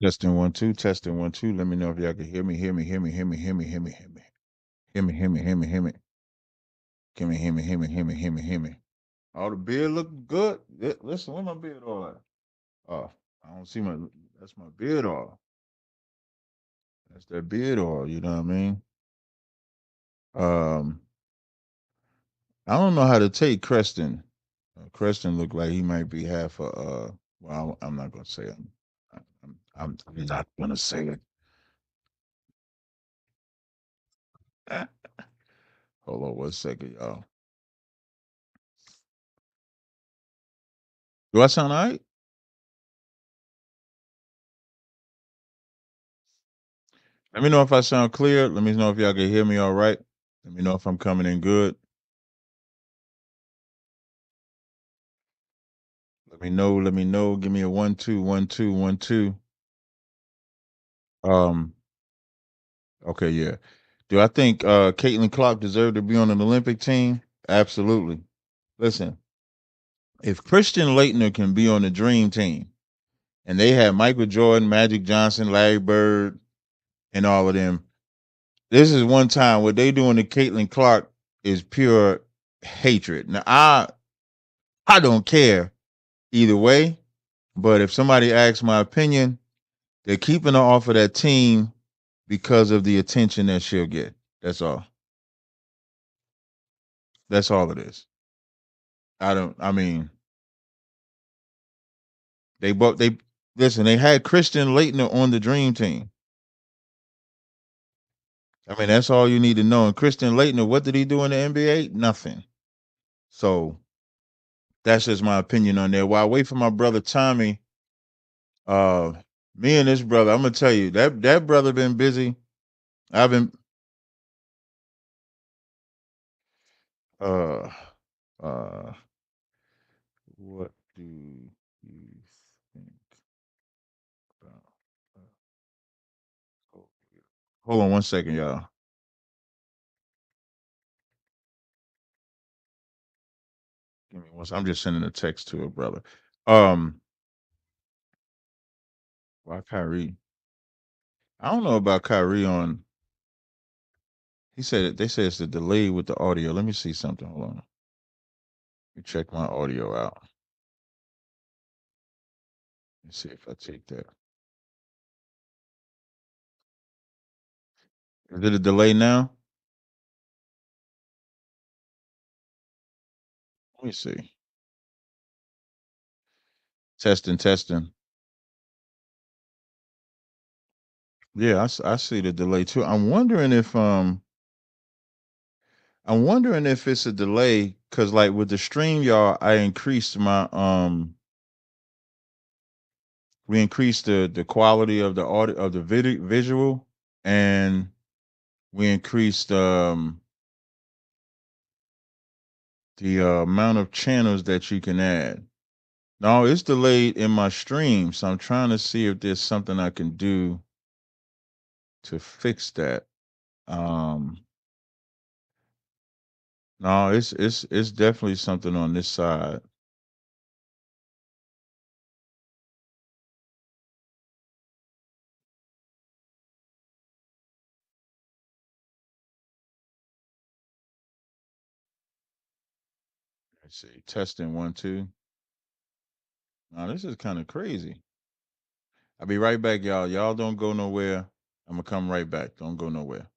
Testing 1 2, testing 1 2. Let me know if y'all can hear me, hear me, hear me, hear me, hear me, hear me, hear me. Hear me, hear me, hear me, hear me. Hear me, hear me, hear me, hear me, hear me, hear me. Oh, the beard look good. Listen, where my beard all at? Oh, I don't see my that's my beard oil. That's that beard oil, you know what I mean? Um, I don't know how to take Creston. Creston look like he might be half a well, I'm not gonna say it. I'm not gonna say it. Hold on 1 second, y'all. Do I sound all right? Let me know if I sound clear. Let me know if y'all can hear me all right. Let me know if I'm coming in good. Let me know. Let me know. Give me a 1 2 1 2 1 2. Um. Okay. Yeah. Do I think Caitlin Clark deserved to be on an Olympic team? Absolutely. Listen, if Christian Leitner can be on the Dream Team, and they had Michael Jordan, Magic Johnson, Larry Bird, and all of them, this is one time what they doing to Caitlin Clark is pure hatred. Now I don't care either way. But if somebody asks my opinion, they're keeping her off of that team because of the attention that she'll get. That's all. That's all it is. I mean, they listen, they had Christian Leitner on the dream team. I mean, that's all you need to know. And Christian Leitner, what did he do in the NBA? Nothing. So that's just my opinion on there. While I wait for my brother Tommy, uh, me and this brother, I'm gonna tell you, that brother been busy. I've been uh uh what do you think about oh, hold on 1 second, y'all. Give me one. I'm just sending a text to a brother. Um, why Kyrie? I don't know about Kyrie on. He said they say it's the delay with the audio. Let me see something. Hold on. Let me check my audio out. Let's see if I take that. Is it a delay now? Let me see. Testing, testing. Yeah, I see the delay too. I'm wondering if it's a delay because like with the stream, y'all, I increased my we increased the quality of the audio of the video visual, and we increased the amount of channels that you can add. No, it's delayed in my stream, so I'm trying to see if there's something I can do to fix that. Um, no, it's definitely something on this side. Let's see, testing 1 2. Now this is kind of crazy. I'll be right back, y'all. Y'all don't go nowhere. I'm gonna come right back. Don't go nowhere.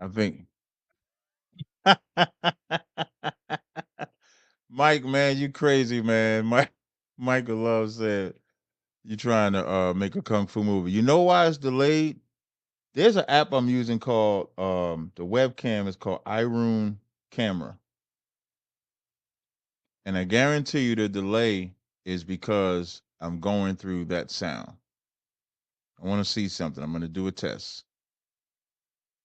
I think Mike, man, you crazy, man. Michael Love said, You trying to make a kung fu movie. You know why it's delayed? There's an app I'm using called the webcam is called iRune Camera. And I guarantee you the delay is because I'm going through that sound. I want to see something. I'm going to do a test.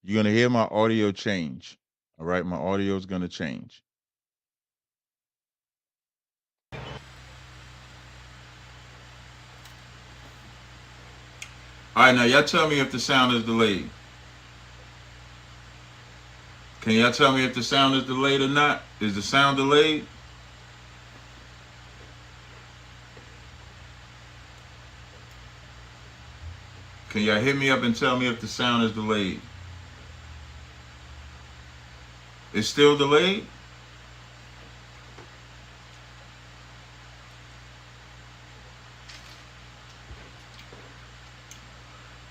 You're going to hear my audio change. All right, my audio is going to change. All right, now y'all tell me if the sound is delayed. Can y'all tell me if the sound is delayed or not? Is the sound delayed? Can y'all hit me up and tell me if the sound is delayed? It's still delayed?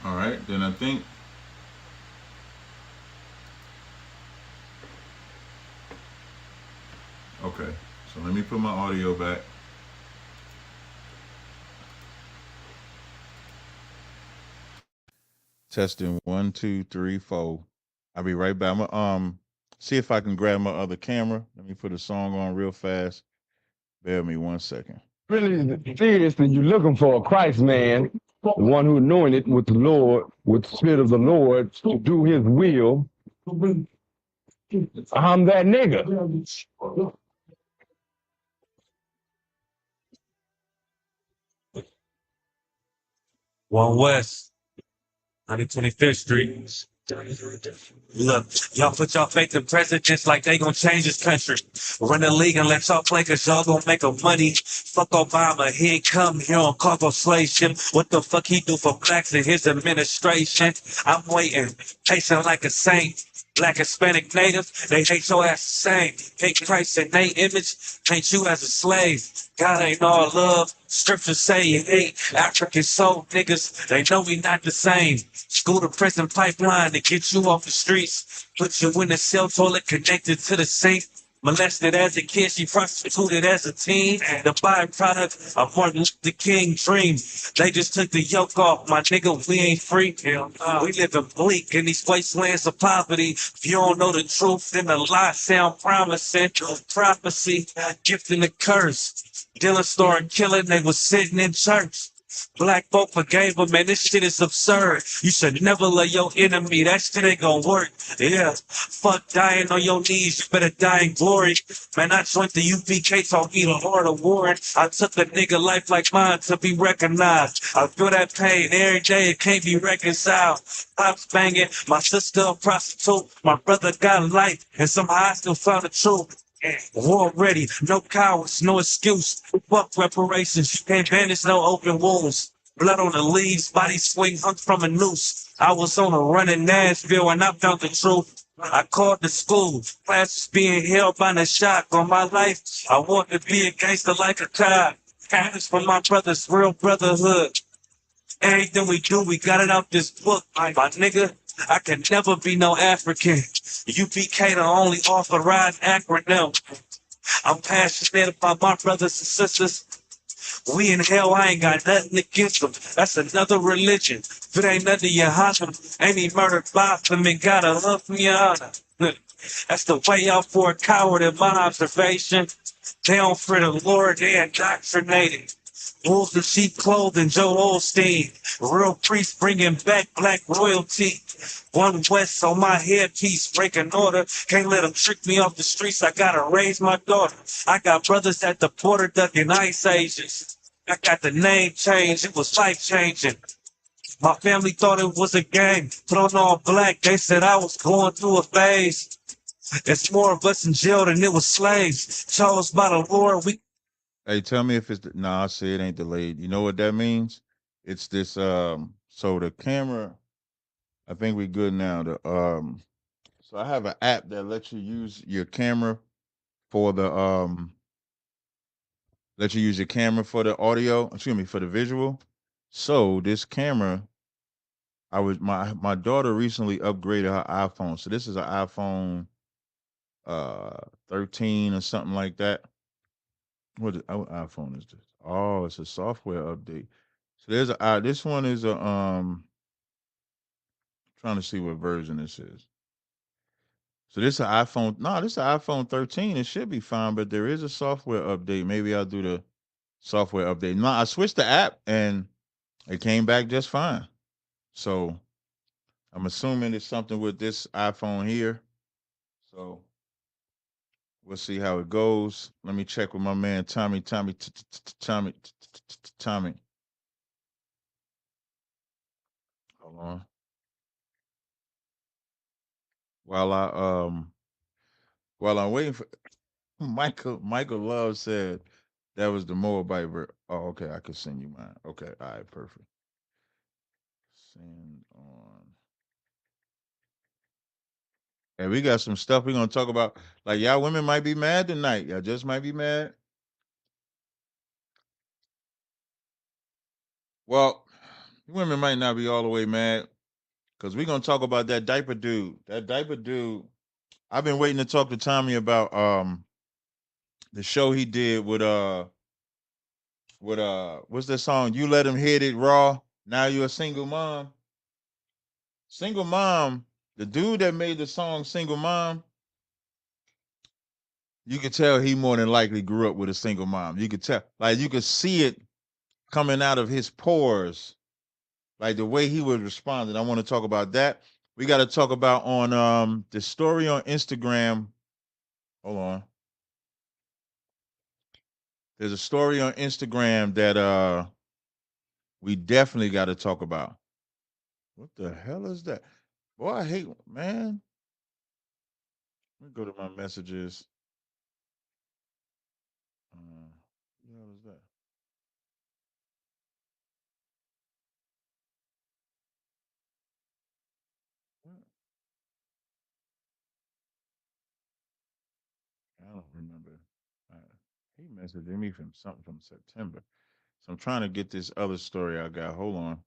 All right, then I think. Okay, so let me put my audio back. Testing 1, 2, 3, 4. I'll be right back. I'm gonna see if I can grab my other camera. Let me put a song on real fast. Bear with me 1 second. Really seriously, you're looking for a Christ man, the one who anointed with the Lord, with the Spirit of the Lord to do his will. I'm that nigga. One West, 125th Street. Look, y'all put y'all faith in presidents like they gonna change this country. Run the league and let y'all play cause y'all gonna make a money. Fuck Obama, he ain't come here on cargo slave ship. What the fuck he do for blacks in his administration? I'm waiting, patient like a saint. Black, Hispanic, Native, they hate your ass the same. Hate Christ and they image, paint you as a slave. God ain't all love. Scriptures say you hate African soul niggas. They know we not the same. School to prison pipeline to get you off the streets. Put you in a cell toilet connected to the sink. Molested as a kid, she prostituted as a teen. The byproduct of Martin Luther King dream. They just took the yoke off, my nigga, we ain't free. We live in bleak in these wastelands of poverty. If you don't know the truth, then the lie sound promising. Prophecy, gift and a curse. Dylan started killing, they was sitting in church. Black folk forgave him, man, this shit is absurd. You should never love your enemy, that shit ain't gonna work. Yeah, fuck dying on your knees, you better die in glory. Man, I joined the UPK, taught me the art of warring. I took a nigga life like mine to be recognized. I feel that pain every day, it can't be reconciled. Pops banging, my sister a prostitute, my brother got life, and somehow I still found the truth. War ready, no cowards, no excuse. Fuck reparations, you can't banish no open wounds. Blood on the leaves, body swing hung from a noose. I was on a run in Nashville and I found the truth. I called the school, classes being held by the shock on my life. I want to be a gangster like a cop. Kindness from my brothers, real brotherhood. Everything we do, we got it out this book. My nigga, I can never be no African. UPK the only authorized acronym. I'm passionate about my brothers and sisters. We in hell, I ain't got nothing against them. That's another religion. If it ain't nothing you hustle, ain't he murdered by them and gotta love from your honor. That's the way out for a coward in my observation. They don't fear the Lord, they indoctrinated. Wolves in sheep clothing, Joe Osteen. Real priest bringing back black royalty. One West on my headpiece, breaking order. Can't let them trick me off the streets. I gotta raise my daughter. I got brothers at the border ducking ice ages. I got the name change. It was life changing. My family thought it was a game. Put on all black. They said I was going through a phase. It's more of us in jail than it was slaves. Chose by the Lord. Hey, tell me if it's nah, I say it ain't delayed. You know what that means? It's this so the camera, I think we good now. The so I have an app that lets you use your camera for the let you use your camera for the audio, excuse me, for the visual. So this camera, I was my daughter recently upgraded her iPhone. So this is an iPhone 13 or something like that. What iPhone is this? Oh, it's a software update. So there's a this one is a trying to see what version this is. So this is an iPhone. No, this is an iPhone 13. It should be fine, but there is a software update. Maybe I'll do the software update. No, I switched the app and it came back just fine. So I'm assuming it's something with this iPhone here. So we'll see how it goes. Let me check with my man Tommy. Tommy. Hold on. While I while I'm waiting for Michael Love said that was the Moabite Oh, okay. I could send you mine. Okay. All right. Perfect. Send on. And we got some stuff we're gonna talk about. Like y'all women might be mad tonight. Y'all just might be mad. Well, women might not be all the way mad because we're gonna talk about that diaper dude. That diaper dude. I've been waiting to talk to Tommy about the show he did with what's that song? You let him hit it raw. Now you're a single mom. Single mom. The dude that made the song Single Mom, you could tell he more than likely grew up with a single mom. You could tell, like you could see it coming out of his pores, like the way he was responding. I want to talk about that. We got to talk about on the story on Instagram. Hold on. There's a story on Instagram that we definitely got to talk about. What the hell is that? Boy, I hate man. Let me go to my messages. What the hell is that? What? I don't remember. Uh, he messaged me from something from September. So I'm trying to get this other story I got. Hold on.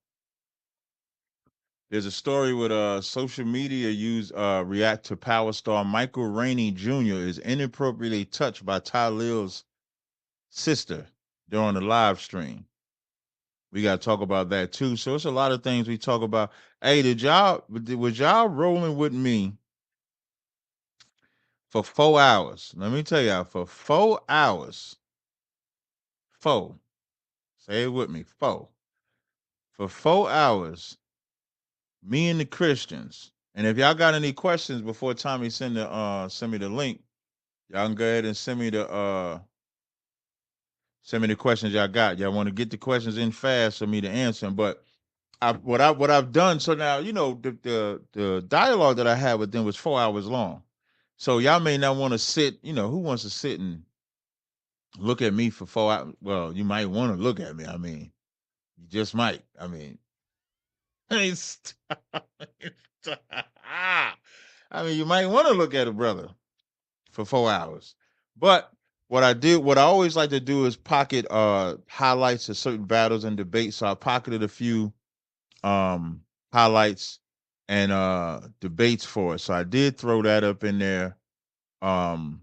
There's a story with social media use react to power star Michael Rainey Jr. is inappropriately touched by Tylil's sister during the live stream. We got to talk about that too. So it's a lot of things we talk about. Hey, was y'all rolling with me for 4 hours? Let me tell y'all, for 4 hours, four. Say it with me, four. For 4 hours, me and the Christians. And if y'all got any questions before Tommy send me the link, y'all can go ahead and send me the questions y'all got. Y'all want to get the questions in fast for me to answer them. But what I've done, so now you know the dialogue that I had with them was 4 hours long. So y'all may not want to sit, who wants to sit and look at me for 4 hours? Well, you might want to look at me. I mean, you just might. I mean, I mean, you might want to look at a brother for 4 hours. But what I always like to do is pocket highlights of certain battles and debates. So I pocketed a few um highlights and debates for it. So I did throw that up in there. Um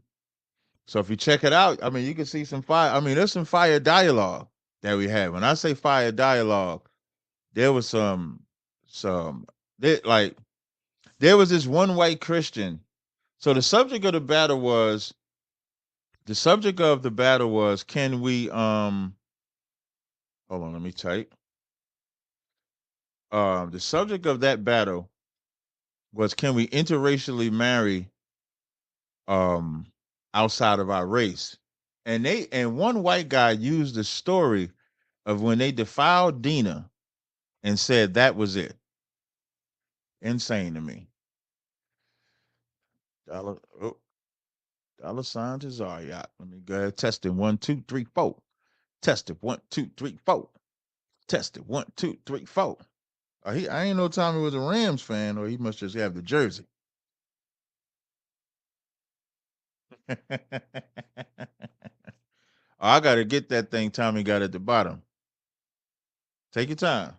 so if you check it out, I mean you can see some fire. I mean, there's some fire dialogue that we had. When I say fire dialogue, there was some like there was this one white Christian. So the subject of the battle was can we hold on, let me type. The subject of that battle was can we interracially marry um outside of our race? And one white guy used the story of when they defiled Dina and said that was it. Insane to me. Dollar oh, dollar sign to Zariat. Let me go ahead. Test it. 1, 2, 3, 4. Test it. 1, 2, 3, 4. Test it. 1, 2, 3, 4. I ain't no time he was a Rams fan, or he must just have the jersey. I gotta get that thing Tommy got at the bottom. Take your time.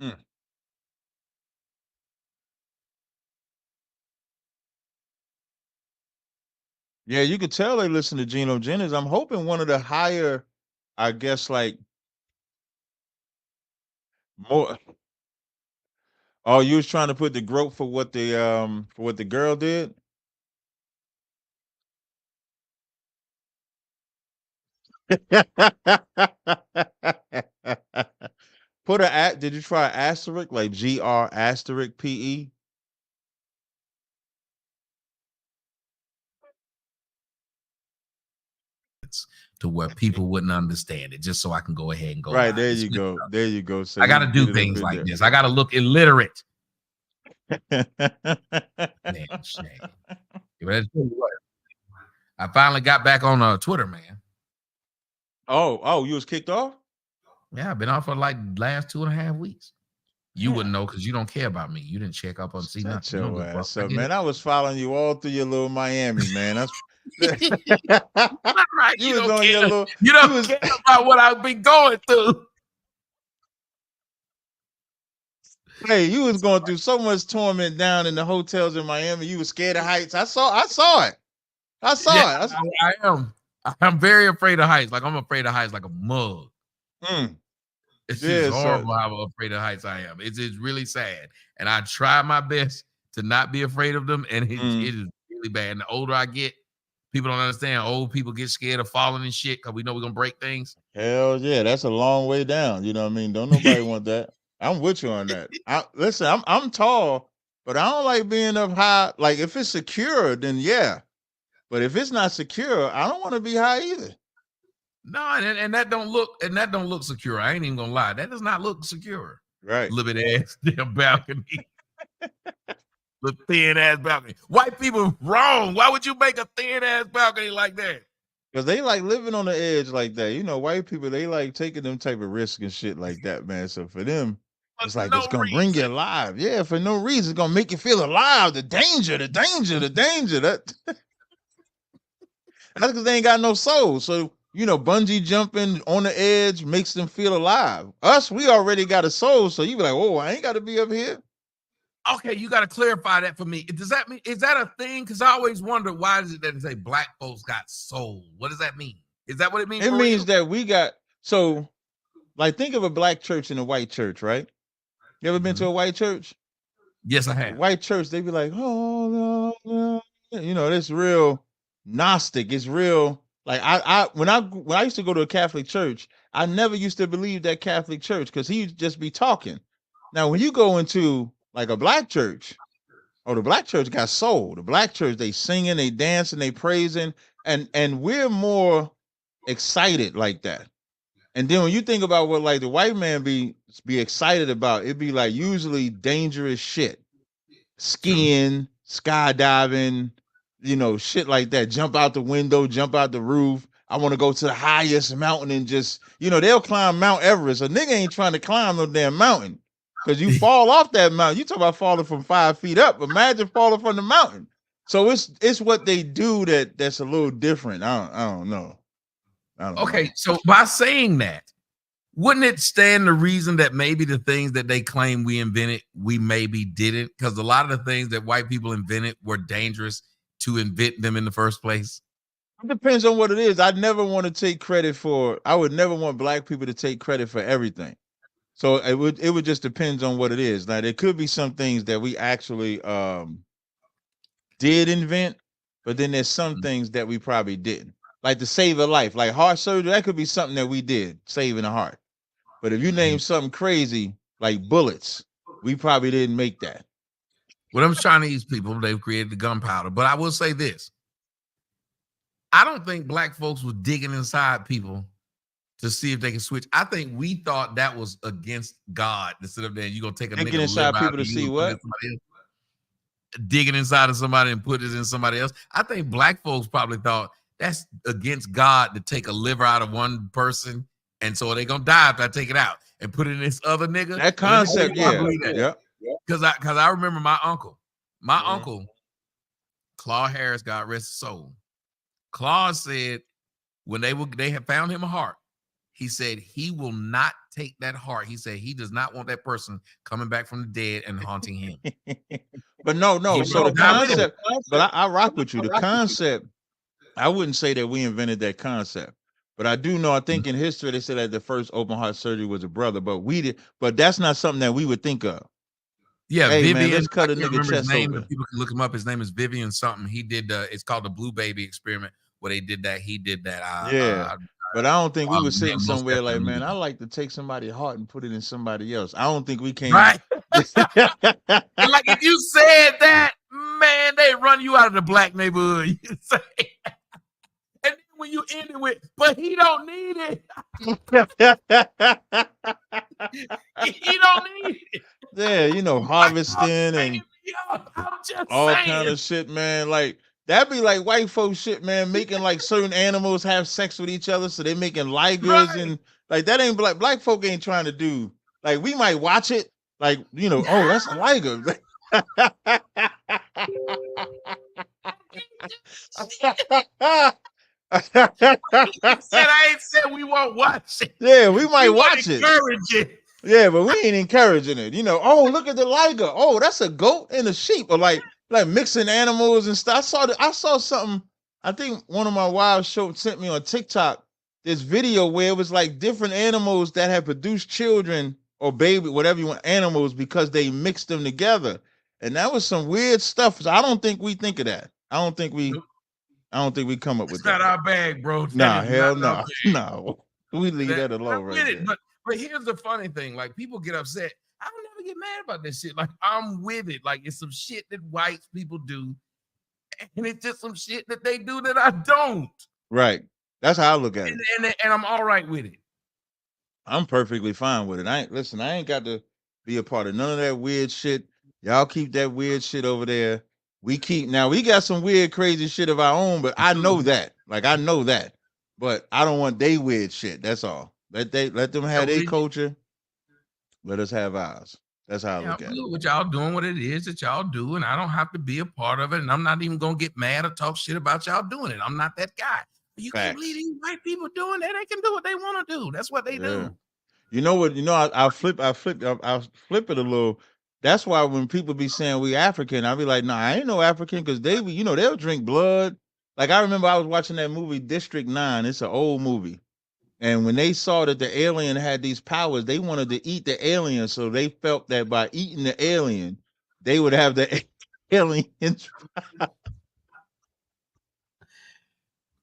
Mm. Yeah, you could tell they listen to Geno Jennings. I'm hoping one of the higher, I guess, like more. Oh, you was trying to put the growth for what the girl did. Put a at. Did you try asterisk like GR asterisk PE? To where people wouldn't understand it, just so I can go ahead and go Right live. there It's you good go. stuff. There you go. So I you got to can get do it up things in like there. this. I got to look illiterate. Man, shame. I finally got back on Twitter, man. Oh, you was kicked off? Yeah, I've been off for like last 2.5 weeks. You Yeah. wouldn't know because you don't care about me. You didn't check up on see Shut nothing. You don't your give a fuck. ass up, man. I was following you all through your little Miami, man. That's Not right. you You was don't on care. your little You you don't was care about what I've been going through. hey, you was going through so much torment down in the hotels in Miami. You was scared of heights. I saw it. I Yeah, saw it. I am. I'm very afraid of heights. Like I'm afraid of heights like a mug. Mm, It's just yeah, so horrible how afraid of heights I am. It's really sad. And I try my best to not be afraid of them. And it mm, is really bad. And the older I get, people don't understand. Old people get scared of falling and shit because we know we're gonna break things. hell yeah, that's a long way down. You know what I mean? Don't nobody want that. I'm with you on that. Listen, I'm tall, but I don't like being up high. Like if it's secure, then yeah. But if it's not secure, I don't want to be high either. No, and that don't look secure. I ain't even gonna lie. That does not look secure. Right. Little bit ass damn balcony. The thin ass balcony. White people wrong. Why would you make a thin ass balcony like that? Because they like living on the edge like that. You know, white people, they like taking them type of risks and shit like that, man. So for them, For it's like no it's gonna bring you reason. alive. Yeah, for no reason. It's gonna make you feel alive. The danger, the danger, the danger. That's because they ain't got no soul. So, you know, bungee jumping on the edge makes them feel alive. Us, we already got a soul. So you be like, oh, I ain't gotta be up here. Okay, you got to clarify that for me. Does that mean is that a thing? Because I always wonder why is it that they say black folks got soul? What does that mean? Is that what it means It for real? means that we got so like think of a black church and a white church, right? You ever been to a white church? Yes, I have. White church, they be like, oh no, no. You know, it's real Gnostic. It's real like when I used to go to a Catholic church, I never used to believe that Catholic church because he'd just be talking. Now, when you go into like a black church, oh, the black church got soul. The black church, they singing, they dancing, they praising, and we're more excited like that. And then when you think about what like the white man be excited about, it'd be like usually dangerous shit True. skiing, skydiving, you know, shit like that. Jump out the window, jump out the roof. I want to go to the highest mountain and just, you know, they'll climb Mount Everest. A nigga ain't trying to climb no damn mountain because you fall off that mountain. You talk about falling from 5 feet up. Imagine falling from the mountain. So it's what they do that's a little different. I don't know. I don't know. Okay, so by saying that, wouldn't it stand the reason that maybe the things that they claim we invented, we maybe didn't? Because a lot of the things that white people invented were dangerous to invent them in the first place. It depends on what it is. I never want to take credit for. I would never want black people to take credit for everything. So it would just depends on what it is. Now there could be some things that we actually did invent, but then there's some things that we probably didn't. Like to save a life, like heart surgery, that could be something that we did, saving a heart. But if you name something crazy like bullets, we probably didn't make that. Well, them Chinese people, they've created the gunpowder. But I will say this. I don't think black folks were digging inside people to see if they can switch. I think we thought that was against God to sit up there and you're going to take a Thinking nigga liver inside out people of to you see and put it in what? somebody else. Digging inside of somebody and put it in somebody else. I think black folks probably thought that's against God to take a liver out of one person. And so they're going to die if I take it out and put it in this other nigga. That Well, let me tell you concept, why I yeah. believe that. Yeah. Because I remember my uncle. My Mhm. uncle, Claude Harris, God rest his soul. Claude said when they had found him a heart, he said he will not take that heart. He said he does not want that person coming back from the dead and haunting him. But no. He So the wrote down with it. concept, but I rock with you. The concept, I wouldn't say that we invented that concept, but I do know. I think in history they said that the first open heart surgery was a brother, but we did. But that's not something that we would think of. Yeah, Hey man, Vivian. let's I cut a can't nigga remember his chest name, but open. people can look him up. His name is Vivian something. He did. It's called the Blue Baby Experiment, where they did that. He did that. Yeah. But I don't think we were sitting most somewhere like, definitely. man, I like to take somebody's heart and put it in somebody else. I don't think we came. Right. And like if you said that, man, they run you out of the black neighborhood. You say, and then when you end it with, but he don't need it. He don't need it. Yeah, you know, harvesting and all saying. kind of shit, man. Like that'd be like white folks shit, man, making like certain animals have sex with each other, so they making ligers Right. and like that ain't black folk ain't trying to do. Like we might watch it, like you know, oh that's a liger. Said I ain't said we won't watch it. Yeah, we might watch it. Encourage it. Yeah, but we ain't encouraging it. You know, oh look at the liger. Oh, that's a goat and a sheep, or like mixing animals and stuff. I saw something. I think one of my wives sent me on TikTok this video where it was like different animals that had produced children or baby, whatever you want, animals because they mixed them together, and that was some weird stuff. So I don't think we think of that. I don't think we come up with that. It's not our bag, bro. Nah, hell no. No. We leave that alone right there. But here's the funny thing. Like, people get upset. I don't never get mad about this shit. Like, I'm with it. Like, it's some shit that white people do. And it's just some shit that they do that I don't. Right. That's how I look at it. And I'm all right with it. I'm perfectly fine with it. I ain't got to be a part of none of that weird shit. Y'all keep that weird shit over there. We got some weird, crazy shit of our own, but I know that. Like, I know that. But I don't want they weird shit. That's all. Let them have their culture. Let us have ours. That's how I look at it. What y'all doing, what it is that y'all do, and I don't have to be a part of it, and I'm not even gonna get mad or talk shit about y'all doing it. I'm not that guy. You can't believe these white people doing that. They can do what they want to do. That's what they do. You know what? You know, I'll flip it a little. That's why when people be saying we African, I'll be like, nah, I ain't no African, because they'll drink blood. Like I remember I was watching that movie District 9. It's an old movie. And when they saw that the alien had these powers, they wanted to eat the alien. So they felt that by eating the alien, they would have the aliens.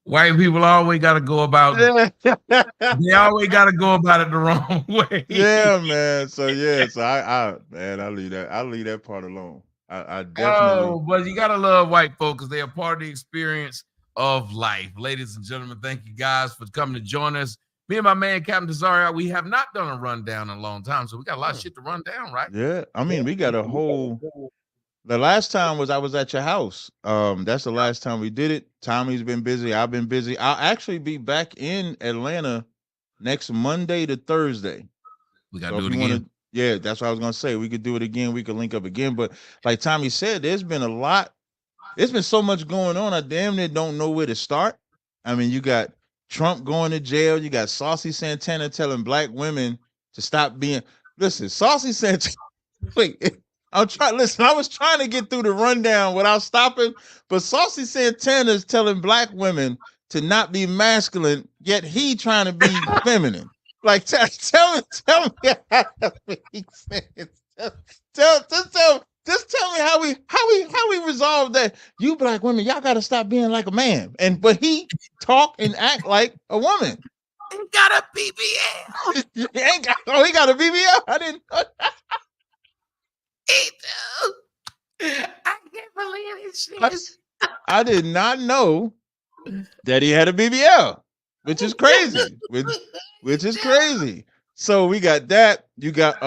White people always got to go about it. They always got to go about it the wrong way. Yeah, man. So I leave that part alone. I definitely. Oh, but you gotta love white folk because they are part of the experience of life. Ladies and gentlemen, thank you guys for coming to join us. Me and my man Captain Desario, we have not done a rundown in a long time, so we got a lot of shit to run down, right? Yeah, I mean, we got a whole. The last time I was at your house. That's the last time we did it. Tommy's been busy. I've been busy. I'll actually be back in Atlanta next Monday to Thursday. We gotta do it again. Yeah, that's what I was gonna say. We could do it again. We could link up again. But like Tommy said, there's been a lot. There's been so much going on. I damn near don't know where to start. I mean, you got Trump going to jail. You got Saucy Santana telling black women to stop being. Listen, Saucy Santana. Wait. I was trying to get through the rundown without stopping, but Saucy Santana is telling black women to not be masculine, yet he trying to be feminine. Like, tell me how he says. Just tell me how we resolve that. You black women, y'all got to stop being like a man, but he talk and act like a woman. He got a BBL. He got a BBL. I didn't. I can't believe it. I did not know that he had a BBL, which is crazy. Which is crazy. So we got that. You got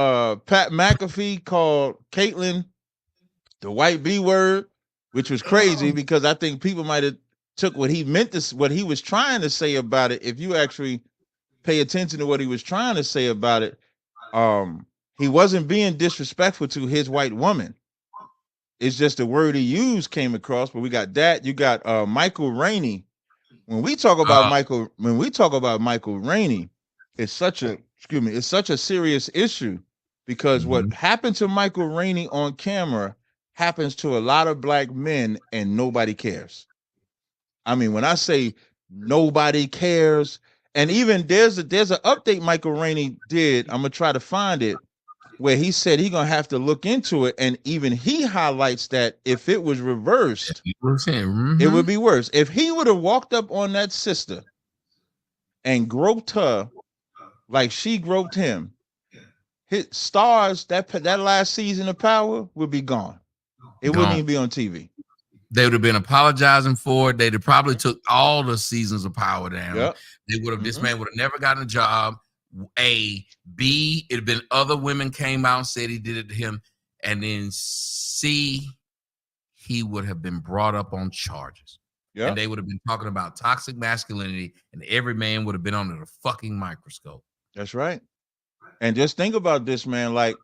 Pat McAfee called Caitlyn the white B word, which was crazy because I think people might have took what he was trying to say about it. If you actually pay attention to what he was trying to say about it, he wasn't being disrespectful to his white woman. It's just the word he used came across. But we got that. You got Michael Rainey. When we talk about Michael Rainey, it's such a it's such a serious issue because what happened to Michael Rainey on camera happens to a lot of black men and nobody cares. I mean, when I say nobody cares, and even there's an update Michael Rainey did. I'm gonna try to find it where he said he gonna have to look into it, and even he highlights that if it was reversed, it would be worse. If he would have walked up on that sister and groped her like she groped him, his stars that last season of Power would be gone. It wouldn't even be on TV. They would have been apologizing for it. They'd have probably took all the seasons of Power down. Yep. They would have. This man would have never gotten a job. A, B, it'd been other women came out and said he did it to him, and then C, he would have been brought up on charges. Yeah. And they would have been talking about toxic masculinity, and every man would have been under the fucking microscope. That's right. And just think about this, man. Like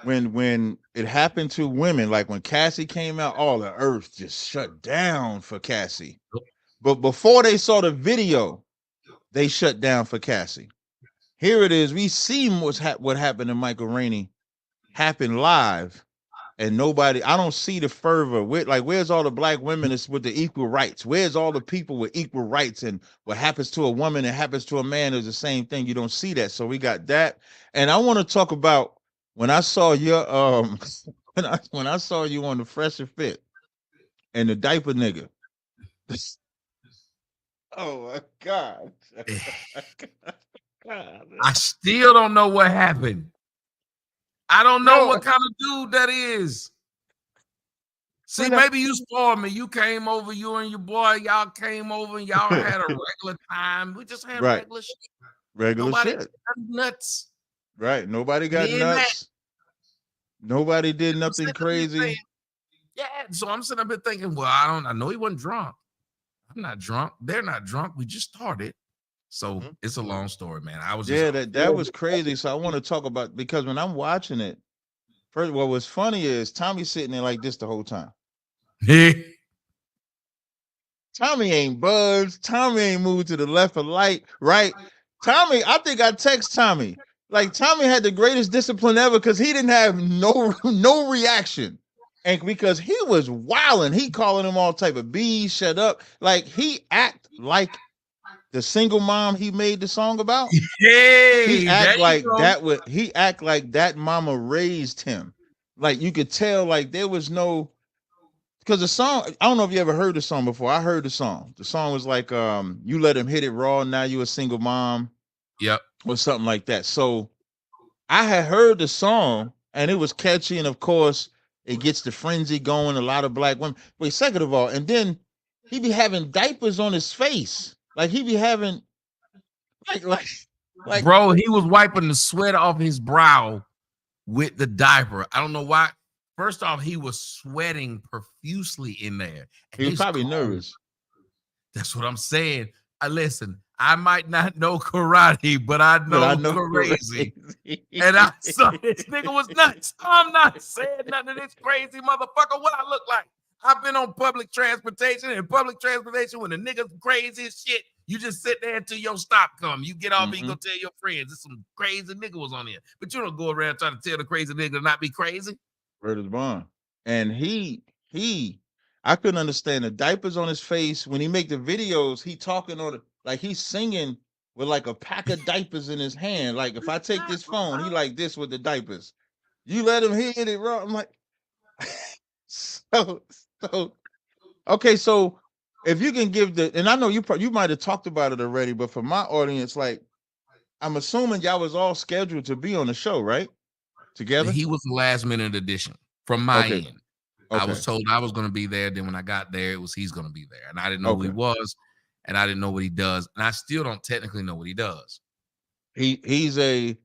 when it happened to women, like when Cassie came out, all the earth just shut down for Cassie. But before they saw the video, they shut down for Cassie. Here it is. We see what happened to Michael Rainey happen live, and nobody. I don't see the fervor. Where's all the black women with the equal rights? Where's all the people with equal rights? And what happens to a woman and happens to a man is the same thing. You don't see that. So we got that. And I want to talk about when I saw your when I saw you on the Fresh and Fit and the diaper nigga. Oh my God. I still don't know what happened. I don't know what kind of dude that is. See, maybe you spoiled me. You came over, you and your boy, y'all came over and y'all had a regular time. We just had regular shit. Nobody shit. Got nuts. Right. Nobody got nuts. Nobody did nothing crazy. Yeah. So I'm sitting up here thinking, well, I know he wasn't drunk. I'm not drunk. They're not drunk. We just started. So it's a long story, man. I was that was crazy. So I want to talk about, because when I'm watching it, first, what was funny is Tommy's sitting there like this the whole time. Tommy ain't buzzed. Tommy ain't moved to the left or right. Tommy, I think I text Tommy. Like Tommy had the greatest discipline ever because he didn't have no reaction. And because he was wilding, he calling him all type of B's, shut up. Like he act like the single mom he made the song about. He act like that mama raised him. Like you could tell, like there was no, because the song, I don't know if you ever heard the song before. I heard the song. The song was like, you let him hit it raw, now you a single mom. Yep. Or something like that. So I had heard the song and it was catchy, and of course it gets the frenzy going. A lot of black women. Wait, second of all, and then he be having diapers on his face. Like he be having like bro, he was wiping the sweat off his brow with the diaper. I don't know why. First off, he was sweating profusely in there. He was probably nervous. That's what I'm saying. Listen, I might not know karate, but I know crazy. And I saw this nigga was nuts. I'm not saying nothing of this crazy motherfucker. What I look like? I've been on public transportation, and public transportation when the niggas crazy as shit, you just sit there until your stop come. You get off and you go tell your friends, there's some crazy nigga was on here. But you don't go around trying to tell the crazy nigga to not be crazy. Word is bond. And I couldn't understand the diapers on his face. When he make the videos, he talking on it like he's singing with like a pack of diapers in his hand. Like if I take this phone, he like this with the diapers. You let him hit it wrong. I'm like, so okay. So if you can give and I know you might have talked about it already, but for my audience, like I'm assuming y'all was all scheduled to be on the show, right? Together. He was the last minute addition from my end. Okay. I was told I was going to be there. Then when I got there, it was he's going to be there, and I didn't know who he was, and I didn't know what he does, and I still don't technically know what he does. He's a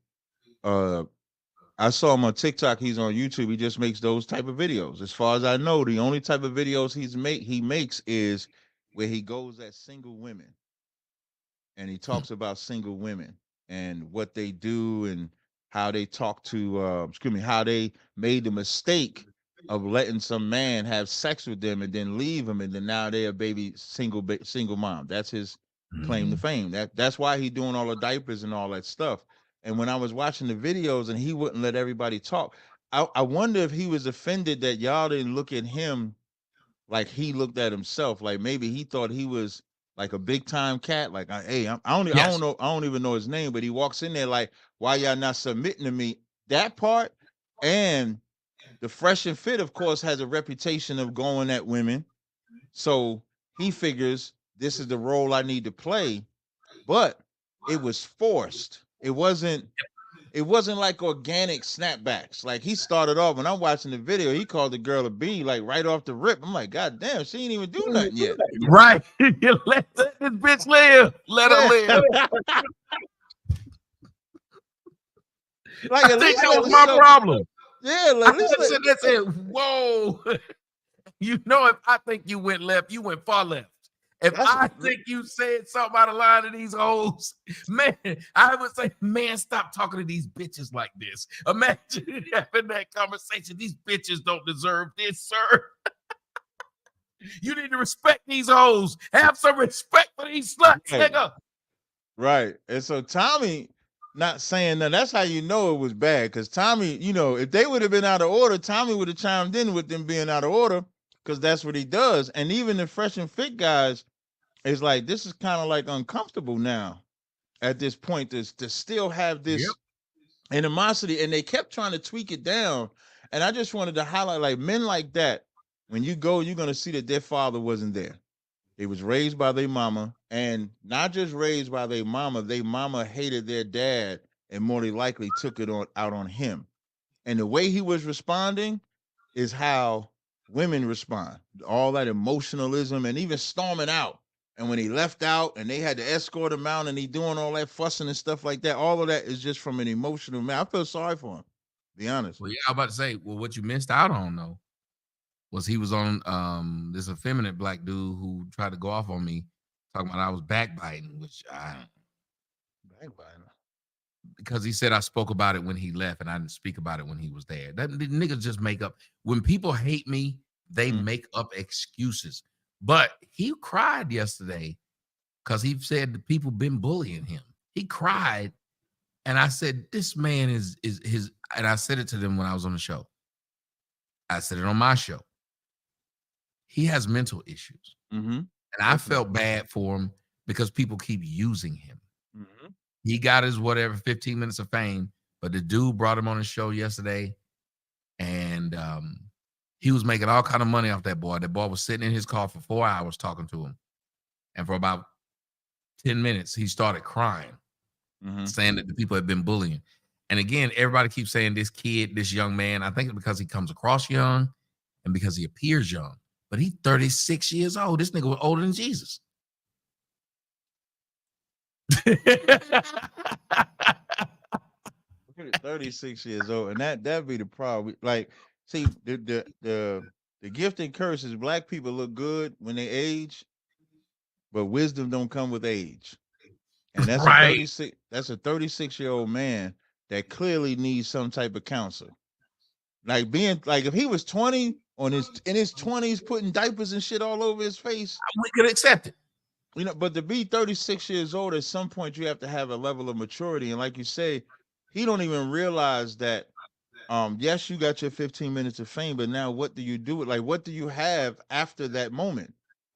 I saw him on TikTok. He's on YouTube. He just makes those type of videos. As far as I know, the only type of videos he makes is where he goes at single women, and he talks about single women and what they do and how they talk to how they made the mistake of letting some man have sex with them and then leave them, and then now they're a single mom. That's his claim to Mhm. fame. That's why he doing all the diapers and all that stuff. And when I was watching the videos and he wouldn't let everybody talk, I wonder if he was offended that y'all didn't look at him like he looked at himself. Like maybe he thought he was like a big time cat. Like, hey, I don't Yes. know, I don't even know his name, but he walks in there like, why y'all not submitting to me? That part, and the Fresh and Fit, of course, has a reputation of going at women. So he figures this is the role I need to play, but it was forced. It wasn't like organic snapbacks. Like he started off when I'm watching the video, he called the girl a B like right off the rip. I'm like, God damn, she ain't even do nothing yet. Right. You let this bitch live. Let her Yeah. live. Like I at think least that let was the my show. problem. Yeah, I at least just let. said, whoa. You know, if I think you went left, you went far left. If That's I think you said something out of line to these hoes, man, I would say, man, stop talking to these bitches like this. Imagine having that conversation. These bitches don't deserve this, sir. You need to respect these hoes. Have some respect for these sluts, right, nigga. right. And so Tommy not saying that. That's how you know it was bad. Because Tommy, if they would have been out of order, Tommy would have chimed in with them being out of order. Because that's what he does. And even the Fresh and Fit guys is like, this is kind of like uncomfortable now at this point to still have Yep. this animosity, and they kept trying to tweak it down. And I just wanted to highlight, like, men like that, when you go, you're gonna see that their father wasn't there. They was raised by their mama, and not just raised by their mama. Their mama hated their dad, and more than likely took it on out on him. And the way he was responding is how women respond. All that emotionalism and even storming out. And when he left out and they had to escort him out and he doing all that fussing and stuff like that, all of that is just from an emotional man. I feel sorry for him, to be honest. Well, yeah, I was about to say, well, what you missed out on though was he was on this effeminate black dude who tried to go off on me, talking about I was backbiting, which I Backbiting. because he said I spoke about it when he left and I didn't speak about it when he was there. That the niggas just make up. When people hate me, they Mm. make up excuses. But he cried yesterday because he said the people been bullying him. He cried, and I said, "This man is his." And I said it to them when I was on the show. I said it on my show. He has mental issues, Mm-hmm. and I Definitely. felt bad for him because people keep using him. Mm-hmm. He got his whatever 15 minutes of fame, but the dude brought him on his show yesterday, and he was making all kind of money off that boy. That boy was sitting in his car for 4 hours talking to him, and for about 10 minutes, he started crying, Mm-hmm. saying that the people had been bullying. And again, everybody keeps saying this kid, this young man. I think it's because he comes across young and because he appears young. But he's 36 years old. This nigga was older than Jesus. Look at 36 years old, and that'd be the problem. Like, see, the gift and curse is black people look good when they age, but wisdom don't come with age. And Right. that's a 36-year-old man that clearly needs some type of counsel. Like being like if he was 20 on his in his 20s putting diapers and shit all over his face, We could accept it. but to be 36 years old, at some point you have to have a level of maturity. And like you say, he don't even realize that yes, you got your 15 minutes of fame, but now what do you do with like what do you have after that moment?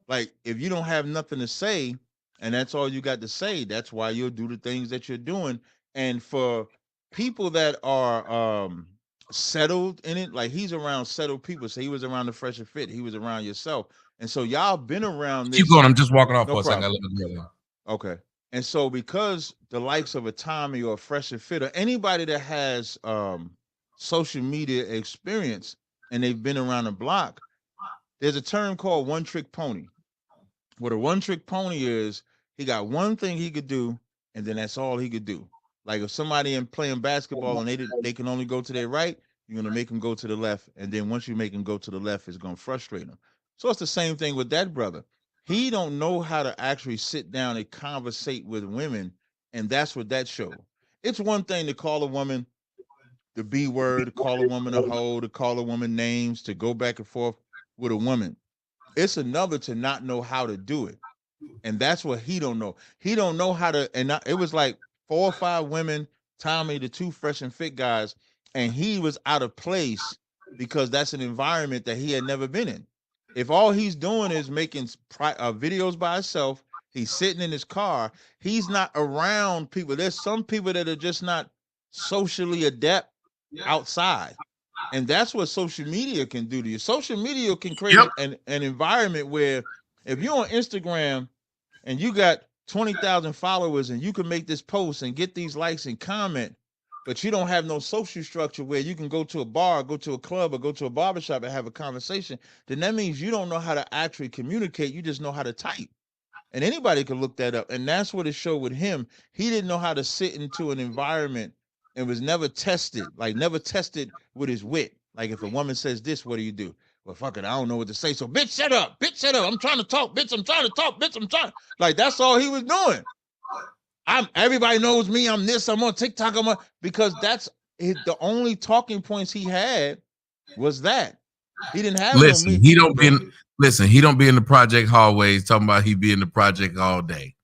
Like if you don't have nothing to say and that's all you got to say, that's why you'll do the things that you're doing. And for people that are settled in it, like he's around settled people. So he was around the Fresh and Fit, he was around yourself. And so y'all been around Keep this, going. I'm just walking off no for a second. I problem. let him go. Okay. And so because the likes of a Tommy or a Fresh and Fit or anybody that has social media experience and they've been around the block, there's a term called one trick pony. What a one trick pony is, he got one thing he could do, and then that's all he could do. Like if somebody in playing basketball and they can only go to their right, you're gonna make them go to the left, and then once you make them go to the left, it's gonna frustrate them. So it's the same thing with that brother. He don't know how to actually sit down and conversate with women, and that's what that show. It's one thing to call a woman the B word, to call a woman a hoe, to call a woman names, to go back and forth with a woman. It's another to not know how to do it. And that's what he don't know. He don't know how to. And it was like 4 or 5 women, Tommy, the 2 fresh and fit guys, and he was out of place because that's an environment that he had never been in. If all he's doing is making videos by himself, he's sitting in his car. He's not around people. There's some people that are just not socially adept outside. And that's what social media can do to you. Social media can create Yep. an environment where if you're on Instagram and you got 20,000 followers and you can make this post and get these likes and comment, but you don't have no social structure where you can go to a bar, go to a club, or go to a barbershop and have a conversation, then that means you don't know how to actually communicate. You just know how to type. And anybody could look that up. And that's what it showed with him. He didn't know how to sit into an environment and was never tested, like never tested with his wit. Like if a woman says this, what do you do? Well, fuck it, I don't know what to say. So, bitch, shut up. Bitch, shut up. I'm trying to talk. Bitch, I'm trying to talk. Bitch, I'm trying. Like that's all he was doing. Everybody knows me. I'm this. I'm on TikTok. Because that's the only talking points he had was that. He didn't have no Listen, me. he don't be in, listen, he don't be in the project hallways talking about he be in the project all day.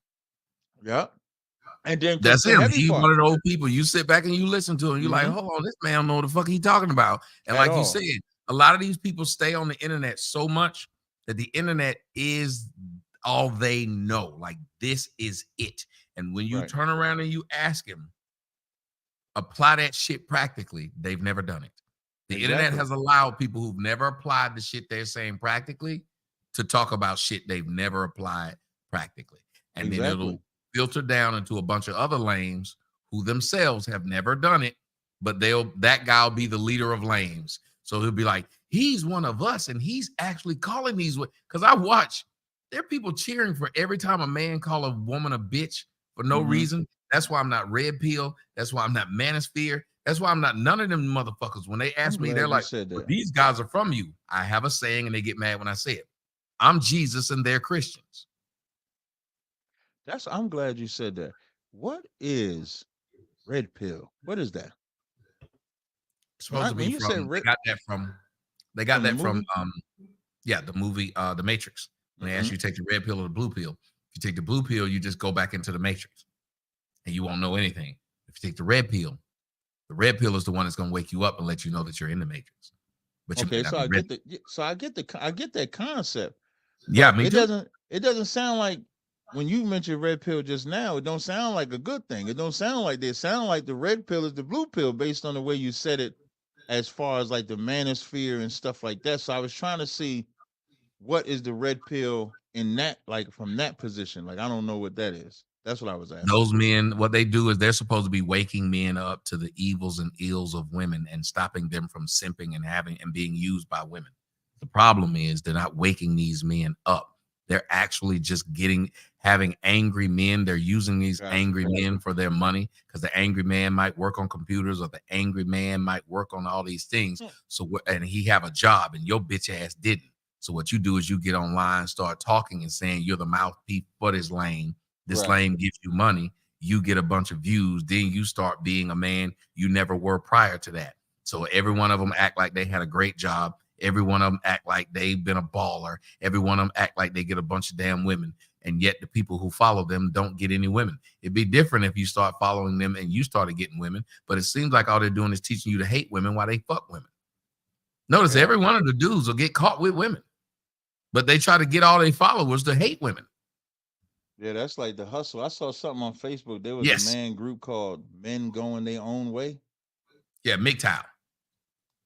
Yeah. And then that's the him. heavy He's part. one of those people. You sit back and you listen to him. You're like, hold on, this man don't know what the fuck he talking about. And like you said, a lot of these people stay on the internet so much that the internet is all they know. Like this is it. And when you turn around and you ask him, apply that shit practically, they've never done it. The internet has allowed people who've never applied the shit they're saying practically to talk about shit they've never applied practically. And then it'll filter down into a bunch of other lames who themselves have never done it, but that guy will be the leader of lames. So he'll be like, he's one of us, and he's actually calling these. Because I watch, there are people cheering for every time a man call a woman a bitch for no reason. That's why I'm not Red Pill. That's why I'm not Manosphere. That's why I'm not none of them motherfuckers. When they ask me, they're like, well, these guys are from you. I have a saying, and they get mad when I say it. I'm Jesus, and they're Christians. I'm glad you said that. What is Red Pill? What is that? It's supposed to be from. They got that from the movie The Matrix. When they ask you to take the red pill or the blue pill, if you take the blue pill, you just go back into the Matrix, and you won't know anything. If you take the red pill is the one that's going to wake you up and let you know that you're in the Matrix. But I get that concept. Yeah, me too. It doesn't sound like when you mentioned red pill just now, it don't sound like a good thing. It don't sound like they sound like the red pill is the blue pill based on the way you said it, as far as like the manosphere and stuff like that. So I was trying to see what is the red pill in that, like from that position. Like I don't know what that is. That's what I was asking. Those men, what they do is they're supposed to be waking men up to the evils and ills of women and stopping them from simping and being used by women. The problem is they're not waking these men up. They're actually just having angry men. They're using these angry men for their money because the angry man might work on computers or the angry man might work on all these things. And he have a job and your bitch ass didn't. So what you do is you get online, start talking and saying you're the mouthpiece for this lame. This lame gives you money. You get a bunch of views. Then you start being a man you never were prior to that. So every one of them act like they had a great job. Every one of them act like they've been a baller. Every one of them act like they get a bunch of damn women. And yet the people who follow them don't get any women. It'd be different if you start following them and you started getting women. But it seems like all they're doing is teaching you to hate women while they fuck women. Notice every one of the dudes will get caught with women. But they try to get all their followers to hate women. Yeah, that's like the hustle. I saw something on Facebook. There was a man group called Men Going Their Own Way. Yeah, MGTOW.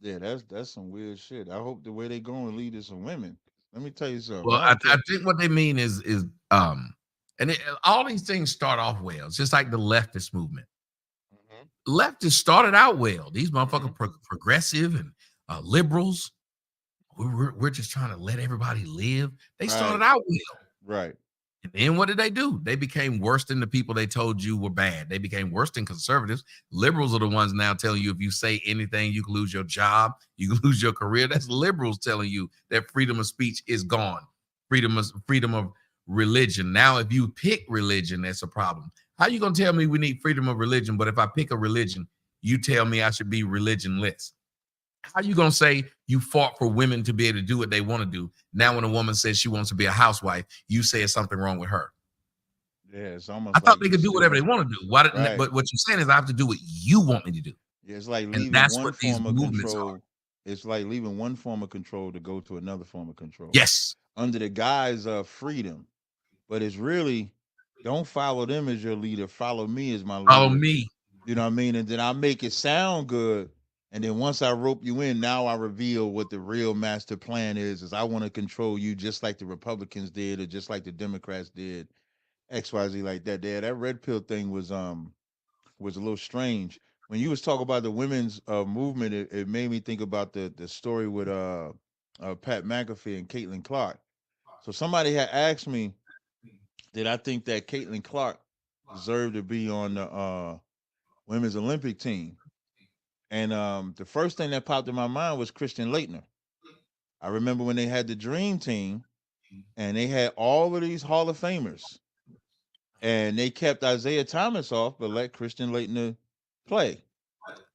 Yeah, that's some weird shit. I hope the way they going lead to some women. Let me tell you something. Well, I think what they mean is all these things start off well. It's just like the leftist movement. Leftists started out well. These motherfuckers progressive and liberals. We're just trying to let everybody live. They started out well. Right. And then what did they do? They became worse than the people they told you were bad. They became worse than conservatives. Liberals are the ones now telling you if you say anything, you can lose your job, you can lose your career. That's liberals telling you that freedom of speech is gone. Freedom of religion. Now, if you pick religion, that's a problem. How you gonna tell me we need freedom of religion, but if I pick a religion, you tell me I should be religionless? How you gonna say you fought for women to be able to do what they want to do? Now, when a woman says she wants to be a housewife, you say it's something wrong with her. Yeah, it's I almost thought like they you could do whatever still they want to do. Why? right. But what you're saying is I have to do what you want me to do, Yeah, it's like and leaving that's one what these form of movements are. control. It's like leaving one form of control to go to another form of control Yes, under the guise of freedom. But it's really don't follow them as your leader. Follow me as my follow leader. me. You know what I mean? And then I make it sound good. And then once I rope you in, now I reveal what the real master plan is I want to control you just like the Republicans did or just like the Democrats did, XYZ like that. Yeah, that red pill thing was a little strange. When you was talking about the women's movement, it made me think about the story with Pat McAfee and Caitlin Clark. So somebody had asked me, did I think that Caitlin Clark deserved to be on the women's Olympic team? And the first thing that popped in my mind was Christian Leitner. I remember when they had the Dream Team and they had all of these Hall of Famers, and they kept Isaiah Thomas off, but let Christian Leitner play.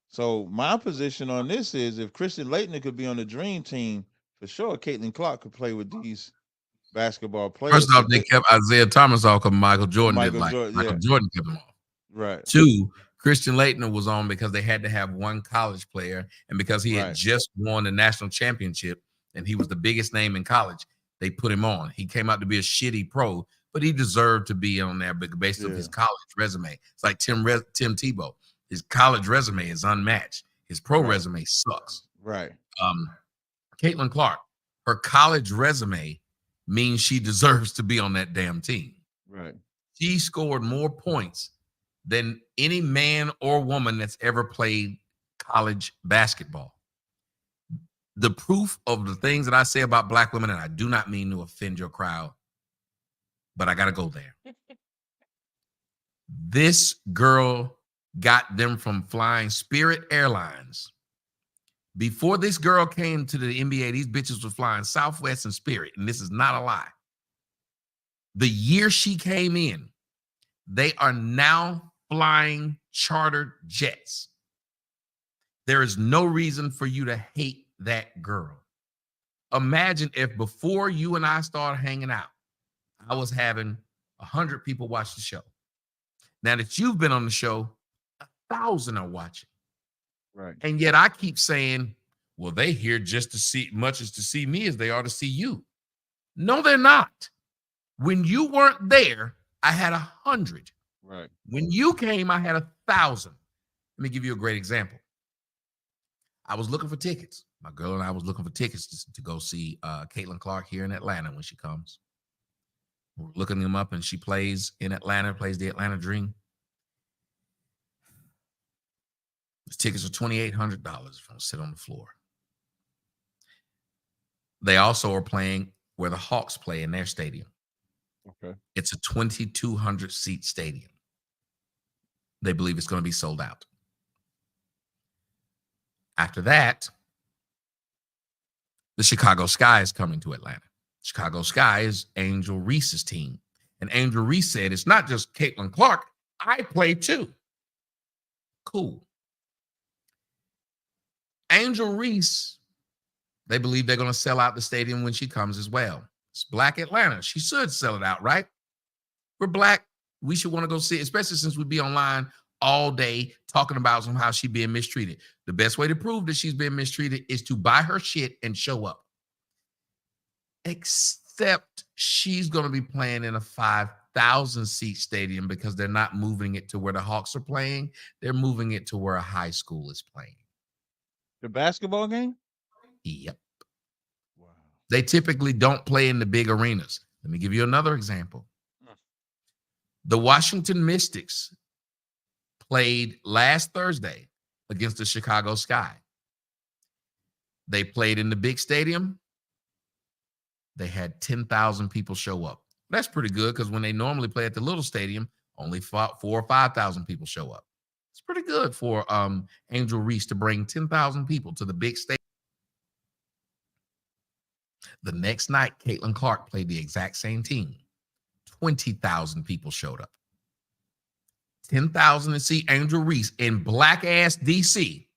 So my position on this is, if Christian Leitner could be on the Dream Team, for sure, Caitlin Clark could play with these basketball First players. off, Because they kept Isaiah Thomas off because Michael Jordan didn't Michael like it. Jordan, Michael yeah, Jordan kept him off. right, Two, Christian Leitner was on because they had to have one college player, and because he had right, just won the national championship and he was the biggest name in college, they put him on. He came out to be a shitty pro, but he deserved to be on there based on yeah, his college resume. It's like Tim Tebow. His college resume is unmatched. His pro right, resume sucks. right, Caitlin Clark, her college resume means she deserves to be on that damn team. right. She scored more points than any man or woman that's ever played college basketball. The proof of the things that I say about black women, and I do not mean to offend your crowd, but I got to go there. This girl got them from flying Spirit Airlines. Before this girl came to the NBA, these bitches were flying Southwest and Spirit, and this is not a lie. The year she came in, they are now flying chartered jets. There is no reason for you to hate that girl. Imagine if before you and I started hanging out, I was having 100 people watch the show. Now that you've been on the show, 1,000 are watching. Right. And yet I keep saying, well, they here just to see much as to see me as they are to see you. No, they're not. When you weren't there, I had 100. Right. When you came, I had 1,000. Let me give you a great example. I was looking for tickets. My girl and I was looking for tickets to go see Caitlin Clark here in Atlanta when she comes. We're looking them up, and she plays in Atlanta, plays the Atlanta Dream. The tickets are $2,800 if I sit on the floor. They also are playing where the Hawks play in their stadium. Okay. It's a 2,200 seat stadium. They believe it's going to be sold out. After that, the Chicago Sky is coming to Atlanta. Chicago Sky is Angel Reese's team. And Angel Reese said, it's not just Caitlin Clark. I play too. Cool. Angel Reese, they believe they're going to sell out the stadium when she comes as well. It's Black Atlanta. She should sell it out, right? We're Black. We should want to go see it, especially since we be online all day talking about somehow she being mistreated. The best way to prove that she's being mistreated is to buy her shit and show up. Except she's going to be playing in a 5,000 seat stadium because they're not moving it to where the Hawks are playing. They're moving it to where a high school is playing. The basketball game? Yep. Wow. They typically don't play in the big arenas. Let me give you another example. The Washington Mystics played last Thursday against the Chicago Sky. They played in the big stadium. They had 10,000 people show up. That's pretty good because when they normally play at the little stadium, only 4,000 or 5,000 people show up. It's pretty good for Angel Reese to bring 10,000 people to the big stadium. The next night, Caitlin Clark played the exact same team. 20,000 people showed up. 10,000 to see Angel Reese in black-ass D.C.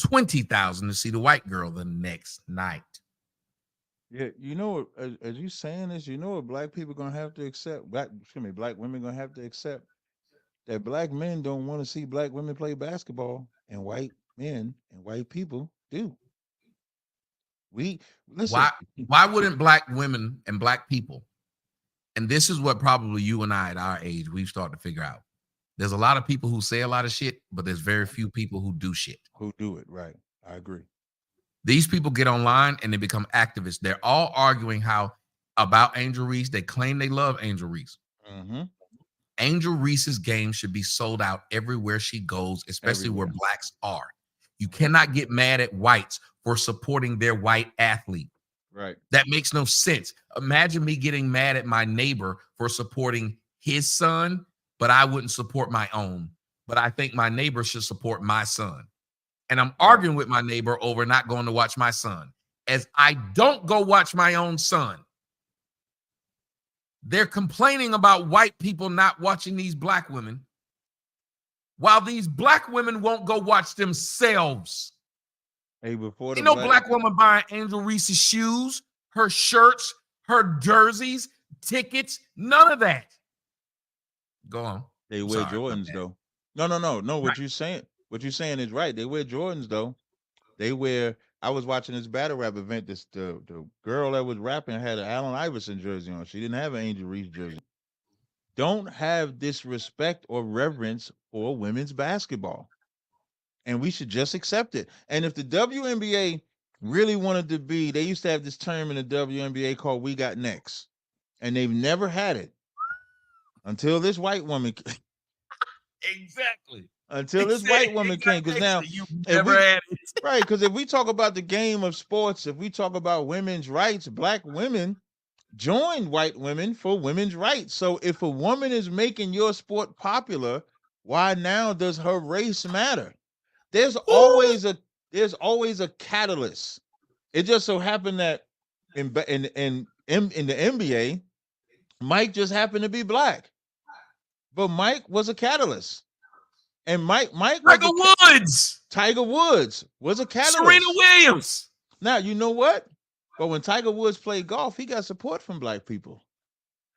$20,000 to see the white girl the next night. Yeah, you know, as you saying this, you know what black people gonna have to accept. Black women gonna have to accept that black men don't want to see black women play basketball, and white men and white people do. We listen. Why wouldn't black women and black people? And this is what probably you and I at our age we've started to figure out. There's a lot of people who say a lot of shit, but there's very few people who do shit. Who do it right? I agree. These people get online and they become activists. They're all arguing how about Angel Reese. They claim they love Angel Reese. Mm-hmm. Angel Reese's game should be sold out everywhere she goes, especially Everywhere. where blacks are. You cannot get mad at whites for supporting their white athlete. Right. That makes no sense. Imagine me getting mad at my neighbor for supporting his son, but I wouldn't support my own. But I think my neighbor should support my son. And I'm arguing with my neighbor over not going to watch my son. As I don't go watch my own son, they're complaining about white people not watching these black women, while these black women won't go watch themselves. Hey, before the Ain't no black woman buying Angel Reese's shoes, her shirts, her jerseys, tickets, none of that. Go on. They wear Sorry, Jordans though. No. What Right. you're saying is right. They wear Jordans though. They wear. I was watching this battle rap event. The girl that was rapping had an Allen Iverson jersey on. She didn't have an Angel Reese jersey. Don't have disrespect or reverence for women's basketball, and we should just accept it. And if the WNBA really wanted to be, they used to have this term in the WNBA called "We Got Next," and they've never had it until this white woman. Exactly. Until this white woman came, because now right, because if we talk about the game of sports, if we talk about women's rights, black women join white women for women's rights. So if a woman is making your sport popular, why now does her race matter? There's always a catalyst. It just so happened that in the NBA, Mike just happened to be black, but Mike was a catalyst. And Mike Tiger Woods was a catalyst. Serena Williams. Now, you know what? But when Tiger Woods played golf, he got support from black people.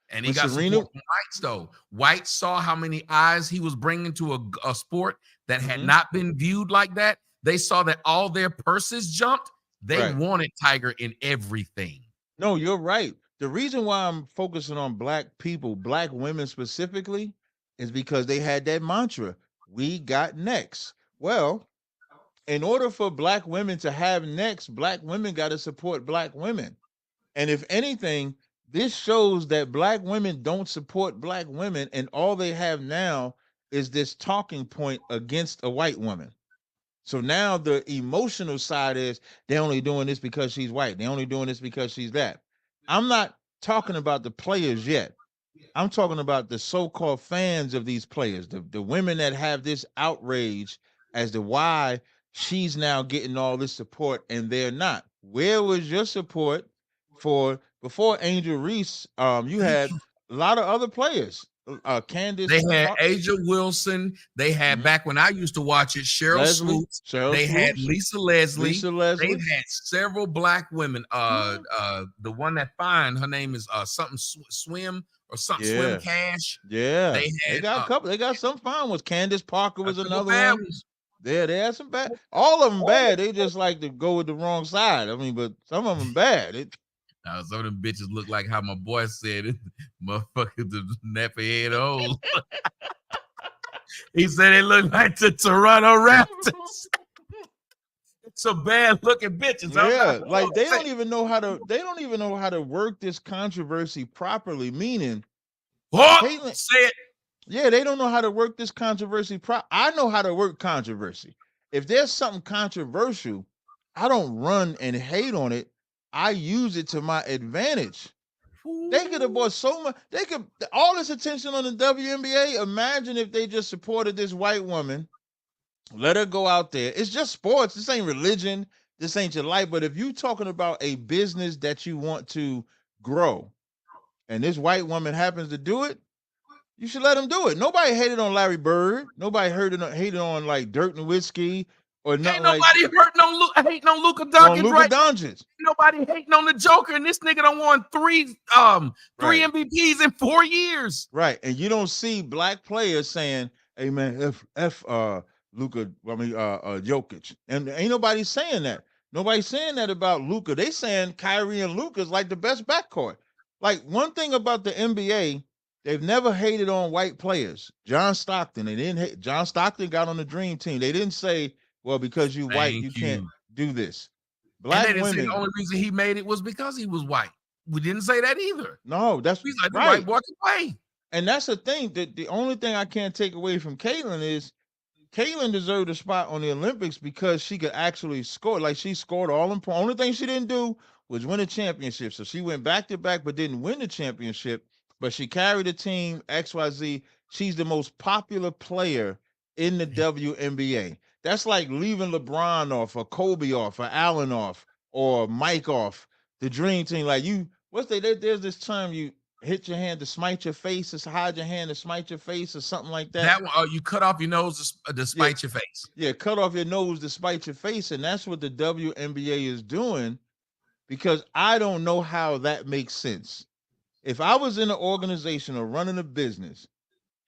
And he got support from whites, though. Whites saw how many eyes he was bringing to a sport that had not been viewed like that. They saw that all their purses jumped. They wanted Tiger in everything. No, you're right. The reason why I'm focusing on black people, black women specifically, is because they had that mantra. We got next. Well, in order for black women to have next, black women got to support black women. And if anything, this shows that black women don't support black women, and all they have now is this talking point against a white woman. So now the emotional side is they're only doing this because she's white. They're only doing this because she's that. I'm not talking about the players yet. I'm talking about the so-called fans of these players, the women that have this outrage as to why she's now getting all this support and they're not. Where was your support for before Angel Reese? You had a lot of other players. Candace. They had Asia Wilson. They had back when I used to watch it, Cheryl Swoops. They had Lisa Leslie. They had several black women. The one that fine, her name is something Swim or something Swim Cash. Yeah, they got a couple. They got some fine ones. Candace Parker was another one. Yeah, they had some bad. All of them bad. They just like to go with the wrong side. I mean, but some of them bad. Some of them bitches look like how my boy said it, motherfucker, the nappy head holes. He said they look like the Toronto Raptors. It's a bad looking bitches. Yeah, like they don't even know how to work this controversy properly. Meaning, Caitlin, say it. Yeah, they don't know how to work this controversy. I know how to work controversy. If there's something controversial, I don't run and hate on it. I use it to my advantage. They could have bought so much. They could all this attention on the WNBA. Imagine if they just supported this white woman, let her go out there. It's just sports. This ain't religion. This ain't your life. But if you talking about a business that you want to grow, and this white woman happens to do it, you should let them do it. Nobody hated on Larry Bird. Nobody hated on like Dirk Nowitzki. or not Ain't like nobody hating on Luka on Doncic Luka right now. Doncic. Nobody hating on the Joker, and this nigga done won three Right. MVPs in 4 years. Right. And you don't see black players saying, hey man, F Luka, Jokic. And ain't nobody saying that. Nobody's saying that about Luka. They saying Kyrie and Luka's like the best backcourt. Like one thing about the NBA, they've never hated on white players. John Stockton, they didn't hate John Stockton got on the dream team. They didn't say, well, because you white, you Thank can't you. do this. And Black they didn't say the women, only reason he made it was because he was white. We didn't say that either. no, that's We like the right. white boy can play. And that's the thing. The only thing I can't take away from Caitlyn is Caitlyn deserved a spot on the Olympics because she could actually score. Like she scored all in points. Only thing she didn't do was win a championship. So she went back to back, but didn't win the championship. But she carried the team XYZ. She's the most popular player in the WNBA. That's like leaving LeBron off, or Kobe off, or Allen off, or Mike off. The dream team, like you. There's this term you hit your hand to smite your face, or hide your hand to smite your face, or something like that. That one, you cut off your nose to spite your face. Yeah, cut off your nose to spite your face, and that's what the WNBA is doing. Because I don't know how that makes sense. If I was in an organization or running a business,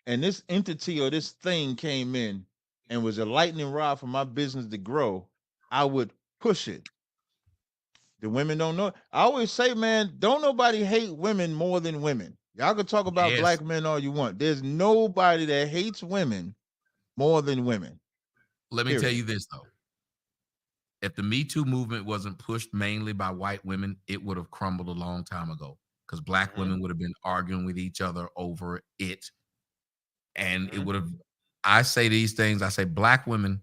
and this entity or this thing came in and was a lightning rod for my business to grow, I would push it. The women don't know. I always say, man, don't nobody hate women more than women. Y'all can talk about Yes. black men all you want. There's nobody that hates women more than women. Let me tell Period. you this though. If the Me Too movement wasn't pushed mainly by white women, it would have crumbled a long time ago because black women would have been arguing with each other over it. And it would have, I say these things, I say black women,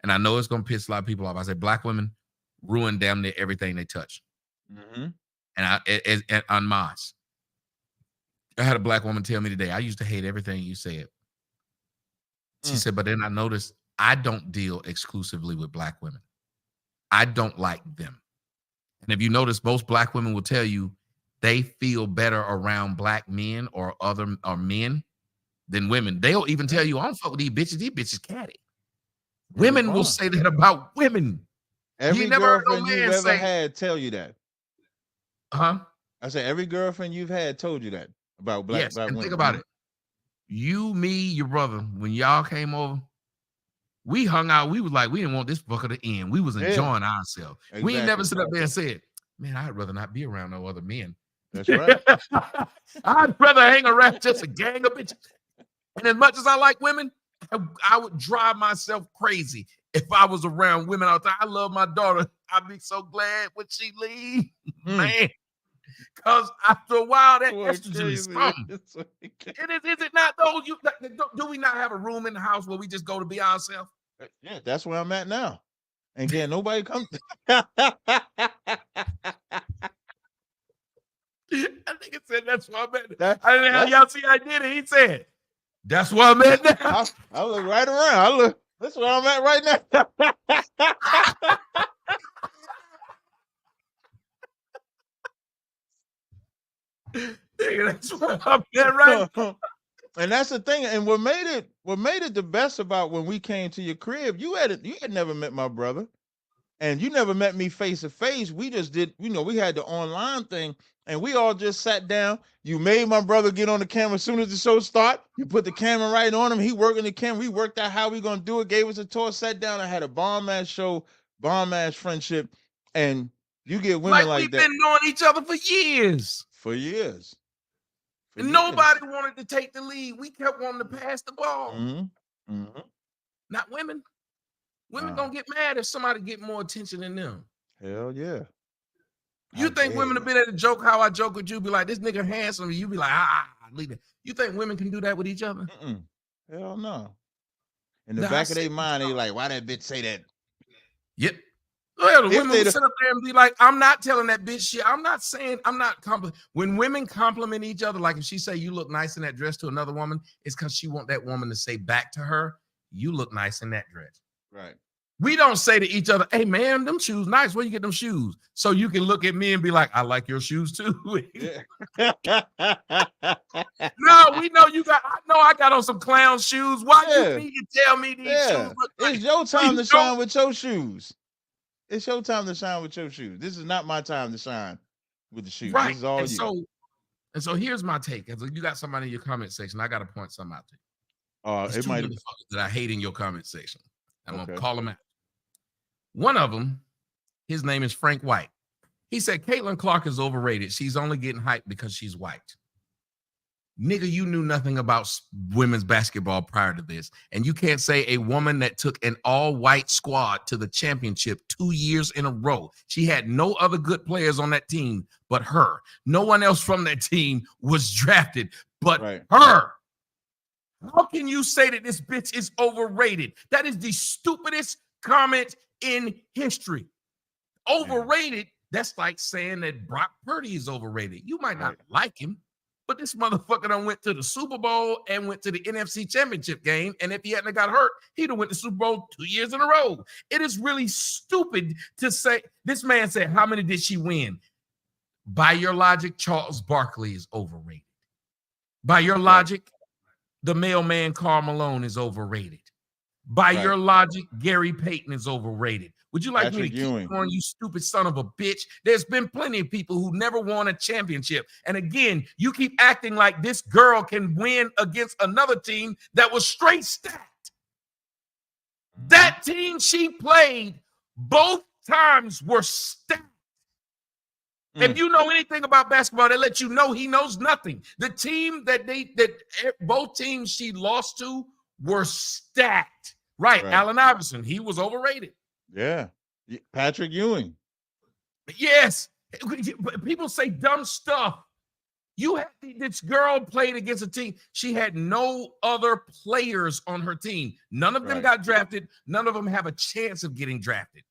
and I know it's going to piss a lot of people off. I say black women ruin damn near everything they touch. Mm-hmm. And on Mars, I had a black woman tell me today, I used to hate everything you said. She said, but then I noticed I don't deal exclusively with black women. I don't like them. And if you notice, most black women will tell you they feel better around black men or men than women. They'll even tell you, I don't fuck with these bitches. These bitches catty. Women will say that about women. Every girlfriend you've ever had tell you that. Huh? I said every girlfriend you've had told you that about black women. Think about it. You, me, your brother, when y'all came over, we hung out. We was like, we didn't want this fucker to end. We was enjoying ourselves. Exactly. We ain't never sit up there and said, man, I'd rather not be around no other men. That's right. I'd rather hang around just a gang of bitches. And as much as I like women, I would drive myself crazy if I was around women all the time. I love my daughter. I'd be so glad when she leave, man. Because after a while, that estrogen is something. Is it not though? Do we not have a room in the house where we just go to be ourselves? Yeah, that's where I'm at now. And can't nobody come. I think it said that's where I'm at. I didn't know how y'all see I did it. He said, that's where I'm at now. I look right around. That's where I'm at right now. That's what I'm at right now. And that's the thing. And what made it the best about when we came to your crib, you had never met my brother. And you never met me face to face. We just did, we had the online thing, and we all just sat down. You made my brother get on the camera as soon as the show started. You put the camera right on him. He working the camera. We worked out how we gonna do it. Gave us a tour. Sat down and had a bomb-ass show, bomb-ass friendship. And you get women like we've that. Been knowing each other for years. And nobody wanted to take the lead. We kept wanting to pass the ball. Not women. Women don't get mad if somebody get more attention than them. Hell yeah. You think women have been able to joke how I joke with you? Be like, this nigga handsome. You be like, leave it. You think women can do that with each other? Hell no. In the back of their mind, they like, why that bitch say that? Yep. Well, the women will sit up there and be like, I'm not telling that bitch shit. I'm not saying, I'm not complimenting. When women compliment each other, like if she say you look nice in that dress to another woman, it's because she want that woman to say back to her, you look nice in that dress. Right. We don't say to each other, hey man, them shoes nice. Where you get them shoes? So you can look at me and be like, I like your shoes too. No, we know you got. I know I got on some clown shoes. Why Yeah. you need to tell me these shoes Yeah. look like? It's your time you to shine with your shoes. It's your time to shine with your shoes. This is not my time to shine with the shoes. Right. This is all and you. so here's my take. You got somebody in your comment section. I got to point something out to you. There's It two might motherfuckers that I hate in your comment section. I'm Okay. gonna call them out. One of them, his name is Frank White. He said Caitlin Clark is overrated. She's only getting hyped because she's white. Nigga, you knew nothing about women's basketball prior to this. And you can't say a woman that took an all-white squad to the championship 2 years in a row. She had no other good players on that team but her. No one else from that team was drafted but her. How can you say that this bitch is overrated? That is the stupidest comment in history. Overrated, that's like saying that Brock Purdy is overrated. You might not like him, but this motherfucker done went to the Super Bowl and went to the NFC Championship game. And if he hadn't got hurt, he'd have went to Super Bowl 2 years in a row. It is really stupid to say. This man said, how many did she win? By your logic, Charles Barkley is overrated. By your logic, the mailman Karl Malone is overrated. By your logic, Gary Payton is overrated. Would you like me to keep going, you stupid son of a bitch? There's been plenty of people who never won a championship. And again, you keep acting like this girl can win against another team that was straight stacked. That team she played both times were stacked. If you know anything about basketball, they let you know he knows nothing. The team that both teams she lost to were stacked. Right. Allen Iverson, he was overrated. Yeah. Patrick Ewing. Yes. People say dumb stuff. You had this girl played against a team. She had no other players on her team. None of them got drafted. None of them have a chance of getting drafted.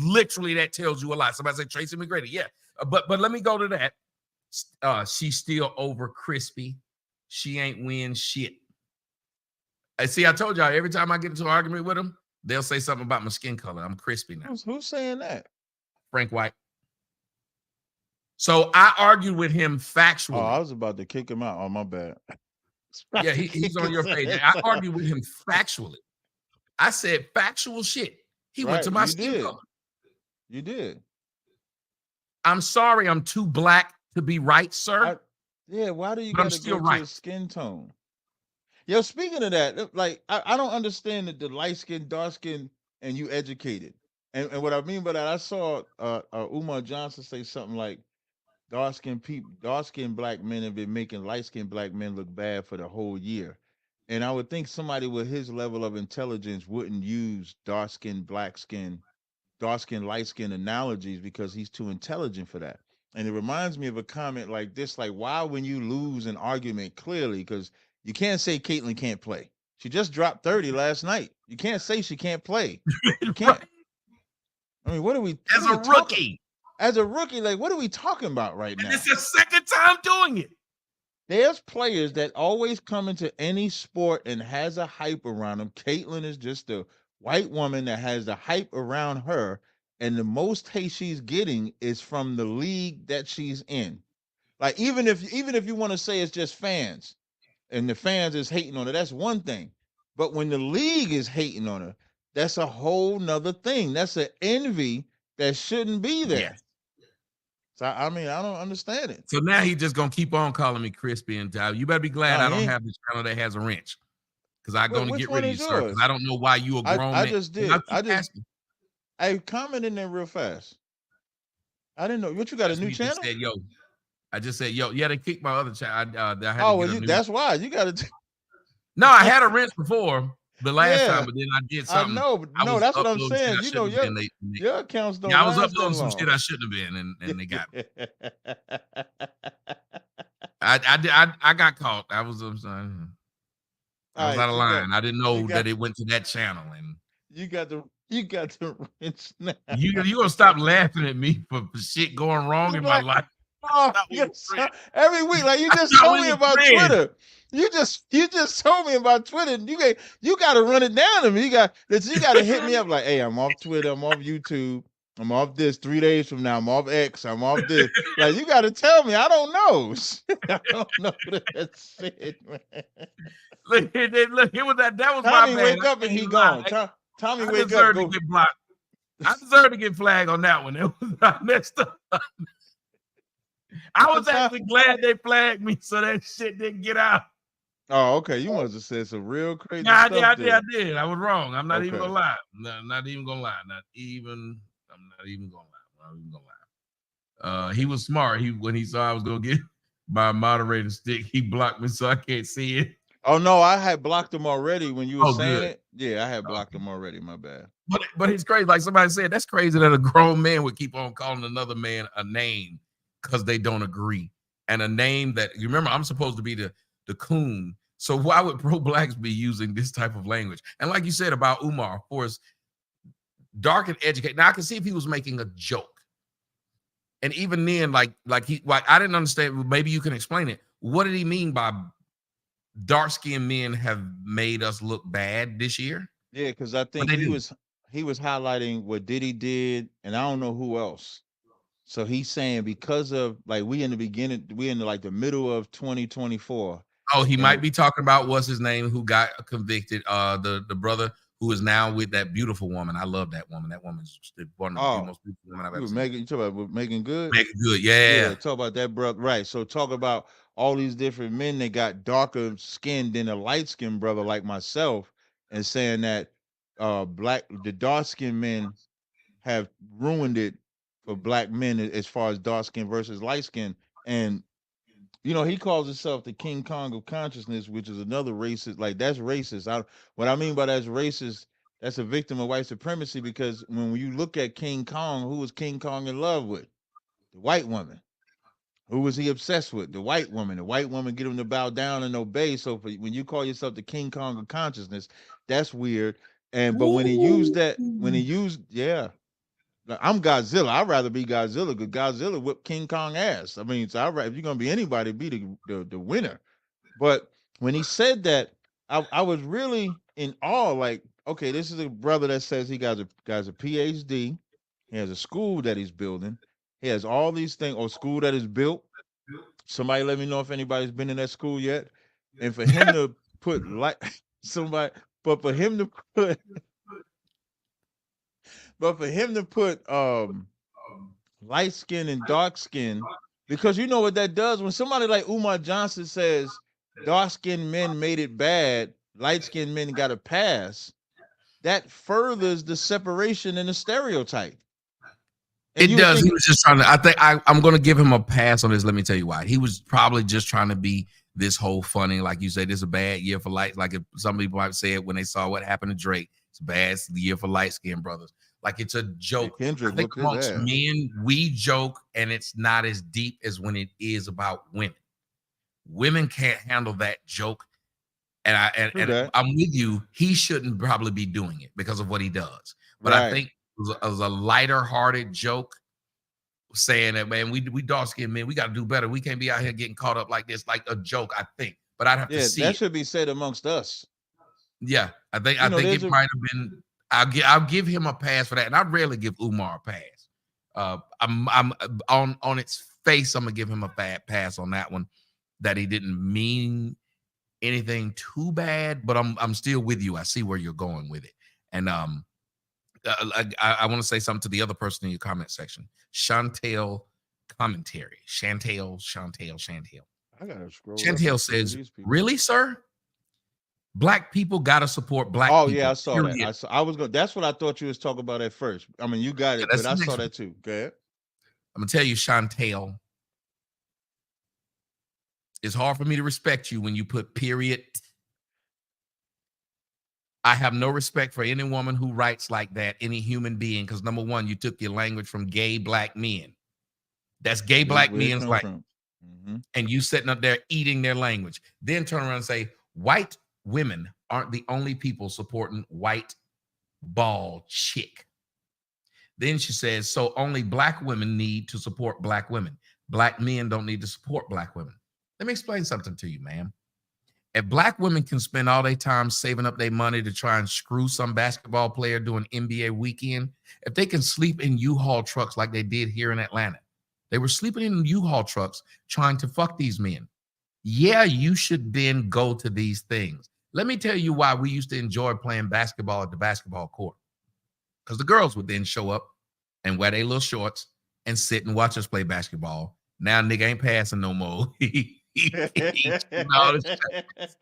Literally, that tells you a lot. Somebody say Tracy McGrady. Yeah. But let me go to that. She's still over crispy. She ain't win shit. I see. I told y'all every time I get into an argument with them, they'll say something about my skin color. I'm crispy now. Who's saying that? Frank White. So I argued with him factually. Oh, I was about to kick him out. Oh, my bad. Yeah, he's on your page. I argued with him factually. I said factual shit. He went to my skin color. You did. I'm sorry, I'm too black to be right, sir. Why do you got to go to your skin tone? Yo, speaking of that, like I don't understand the light skin, dark skin, and you educated. And what I mean by that, I saw Umar Johnson say something like dark skinned black men have been making light skinned black men look bad for the whole year. And I would think somebody with his level of intelligence wouldn't use dark skin, light skin analogies because he's too intelligent for that. And it reminds me of a comment like this, like, why when you lose an argument clearly, because you can't say Caitlin can't play. She just dropped 30 last night. You can't say she can't play. You can't. I mean, what are we as a rookie? As a rookie, like, what are we talking about right now? It's the second time doing it. There's players that always come into any sport and has a hype around them. Caitlin is just a white woman that has the hype around her, and the most hate she's getting is from the league that she's in. Like, even if you want to say it's just fans, and the fans is hating on her, that's one thing. But when the league is hating on her, that's a whole nother thing. That's an envy that shouldn't be there. Yes. So I mean, I don't understand it. So now he's just gonna keep on calling me crispy and you better be glad I don't have this channel that has a wrench. Because I'm gonna get rid of you, sir. Because I don't know why you a grown man. I just did. I commented in there real fast. I didn't know. What, you got a new channel? Said, yo. I just said, yo, yeah, they kicked my other channel. That's why you got to. No, I had a wrench before the last time, but then I did something. I know, but no, that's what I'm saying. You know, your accounts don't. Yeah, I was uploading some shit I shouldn't have been, and they got me. I got caught. I was out of line. I didn't know that it went to that channel, and you got the wrench now. You gonna stop laughing at me for shit going wrong in my life. Oh, every week, like you just told me about Twitter. You just told me about Twitter. You got to run it down to me. You got to hit me up like, hey, I'm off Twitter, I'm off YouTube, I'm off this 3 days from now. I'm off X. I'm off this. Like, you got to tell me. I don't know. I don't know that's it, man. Look, it was that was my Tommy bad. wake up and he Lie. gone. Tommy I wake up, deserve to go. get blocked. I deserve to get flagged on that one. It was I messed up. I was actually glad they flagged me so that shit didn't get out. Oh, okay. You must have said some real crazy Yeah, stuff I there. did. I was wrong. I'm not even Okay. gonna lie. No, not even gonna lie. I'm not even gonna lie. I'm not even gonna lie. He was smart. When he saw I was gonna get my moderator stick, he blocked me so I can't see it. Oh no, I had blocked him already when you were saying Good. it. Yeah, I had blocked him already. My bad. But it's crazy. Like somebody said, that's crazy that a grown man would keep on calling another man a name because they don't agree. And a name that you remember, I'm supposed to be the coon. So why would pro-blacks be using this type of language? And like you said about Umar, of course, dark and educated. Now I can see if he was making a joke. And even then, like I didn't understand. Maybe you can explain it. What did he mean by dark-skinned men have made us look bad this year? Yeah, because I think he was highlighting what Diddy did, and I don't know who else. So he's saying because of like we in the like the middle of 2024. Oh, he might And be talking about what's his name who got convicted. The brother who is now with that beautiful woman. I love that woman. That woman's one of the most beautiful women I've ever seen. You talk about Making Good? Making Good, yeah. Talk about that, brother. Right. So talk about all these different men that got darker skin than a light skinned brother like myself, and saying that the dark skinned men have ruined it for black men as far as dark skin versus light skin. And he calls himself the King Kong of consciousness, which is another racist. Like that's racist. What I mean by that's racist, that's a victim of white supremacy because when you look at King Kong, who was King Kong in love with? The white woman. Who was he obsessed with? The white woman. The white woman get him to bow down and obey. So when you call yourself the King Kong of consciousness, that's weird. But yeah, like, I'm Godzilla. I'd rather be Godzilla because Godzilla whipped King Kong ass. I mean, so if you're gonna be anybody, be the winner. But when he said that, I was really in awe. Like, okay, this is a brother that says he got a PhD. He has a school that he's building. He has all these things, or school that is built. Somebody let me know if anybody's been in that school yet. And for him to put like somebody, but for him to put, light skin and dark skin, because you know what that does when somebody like Umar Johnson says dark skinned men made it bad, light skinned men got a pass. That furthers the separation and the stereotype. And it does. He was just trying to. I think I'm going to give him a pass on this. Let me tell you why. He was probably just trying to be this whole funny, like you said. This is a bad year for light. Like if some people might say it when they saw what happened to Drake. It's a bad year for light skinned brothers. Like it's a joke. Kendrick, I think amongst men, we joke, and it's not as deep as when it is about women. Women can't handle that joke, and I'm with you. He shouldn't probably be doing it because of what he does. But I think it was a lighter-hearted joke saying that, man, we dark-skinned men, we got to do better. We can't be out here getting caught up like this, like a joke, I think. But I'd have to see that should be said amongst us. Yeah, I think it might have been. I'll give him a pass for that, and I rarely give Umar a pass. I'm on its face, I'm gonna give him a bad pass on that one. That he didn't mean anything too bad, but I'm still with you. I see where you're going with it, and I want to say something to the other person in your comment section. Chantel commentary. Chantel. I gotta scroll. Chantel says, "Really, sir? Black people gotta support black people." Yeah, I saw that. I was going. That's what I thought you was talking about at first. I mean, you got it, but I saw that too. Go ahead. I'm gonna tell you, Chantel. It's hard for me to respect you when you put period. I have no respect for any woman who writes like that, any human being, because number one, you took your language from gay black men. That's gay black men's language. Mm-hmm. And you sitting up there eating their language. Then turn around and say, white women aren't the only people supporting white bald chick. Then she says, so only black women need to support black women. Black men don't need to support black women. Let me explain something to you, ma'am. If black women can spend all their time saving up their money to try and screw some basketball player doing NBA weekend, if they can sleep in U-Haul trucks like they did here in Atlanta, they were sleeping in U-Haul trucks trying to fuck these men. Yeah, you should then go to these things. Let me tell you why we used to enjoy playing basketball at the basketball court. Because the girls would then show up and wear their little shorts and sit and watch us play basketball. Now nigga ain't passing no more. He shooting all the shots.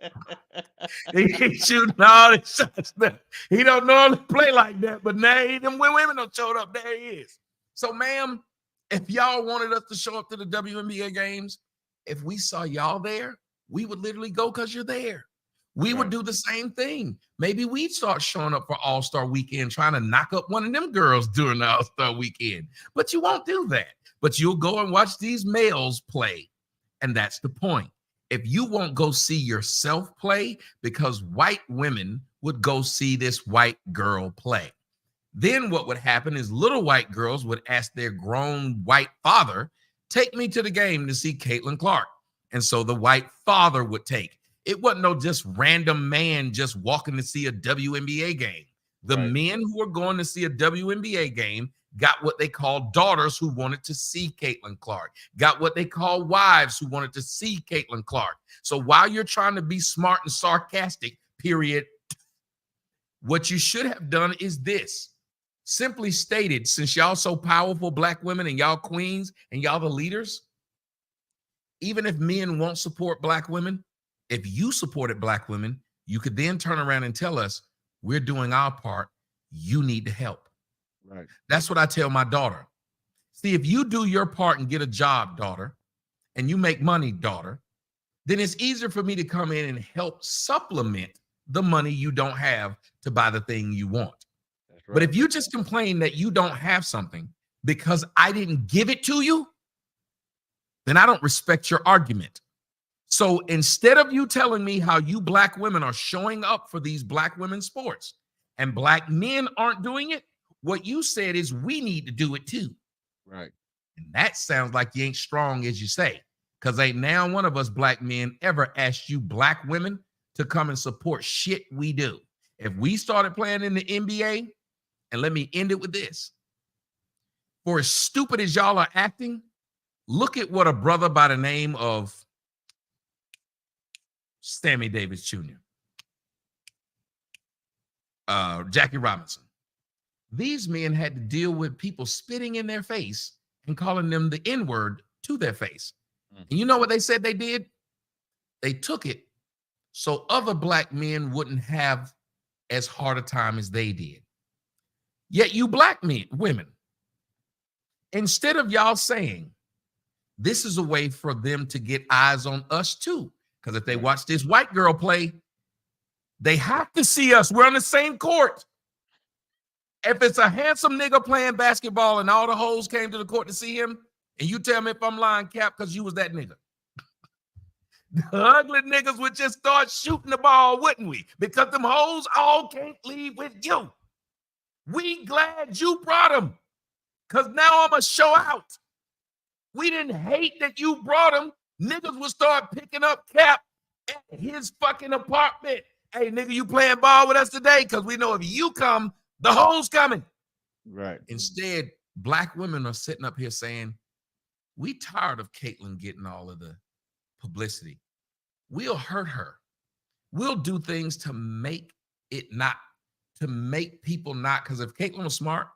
He shooting all the shots. He don't normally play like that, but now them women don't showed up. There he is. So, ma'am, if y'all wanted us to show up to the WNBA games, if we saw y'all there, we would literally go because you're there. We would do the same thing. Maybe we'd start showing up for All-Star Weekend, trying to knock up one of them girls during the All-Star Weekend. But you won't do that. But you'll go and watch these males play. And that's the point. If you won't go see yourself play, because white women would go see this white girl play. Then what would happen is little white girls would ask their grown white father, take me to the game to see Caitlin Clark. And so the white father would take. It wasn't no just random man just walking to see a WNBA game. The men who were going to see a WNBA game got what they call daughters who wanted to see Caitlin Clark, got what they call wives who wanted to see Caitlin Clark. So while you're trying to be smart and sarcastic, period, what you should have done is this. Simply stated, since y'all so powerful, black women, and y'all queens, and y'all the leaders, even if men won't support black women, if you supported black women, you could then turn around and tell us, we're doing our part, you need to help. Right. That's what I tell my daughter. See, if you do your part and get a job, daughter, and you make money, daughter, then it's easier for me to come in and help supplement the money you don't have to buy the thing you want. That's right. But if you just complain that you don't have something because I didn't give it to you, then I don't respect your argument. So instead of you telling me how you black women are showing up for these black women's sports and black men aren't doing it, what you said is we need to do it too. Right. And that sounds like you ain't strong as you say, because ain't now one of us black men ever asked you black women to come and support shit we do. If we started playing in the NBA, and let me end it with this. For as stupid as y'all are acting, look at what a brother by the name of Sammy Davis Jr., Jackie Robinson. These men had to deal with people spitting in their face and calling them the N-word to their face. And you know what they said they did? They took it so other black men wouldn't have as hard a time as they did. Yet you black men, women, instead of y'all saying, this is a way for them to get eyes on us too. Because if they watch this white girl play, they have to see us. We're on the same court. If it's a handsome nigga playing basketball and all the hoes came to the court to see him, and you tell me if I'm lying, Cap, because you was that nigga. The ugly niggas would just start shooting the ball, wouldn't we? Because them hoes all can't leave with you. We glad you brought them, because now I'm going to show out. We didn't hate that you brought them. Niggas would start picking up Cap at his fucking apartment. Hey, nigga, you playing ball with us today? Because we know if you come, the hoes coming. Right. Instead, black women are sitting up here saying, we tired of Caitlin getting all of the publicity. We'll hurt her. We'll do things to make it not, to make people not, because if Caitlin was smart,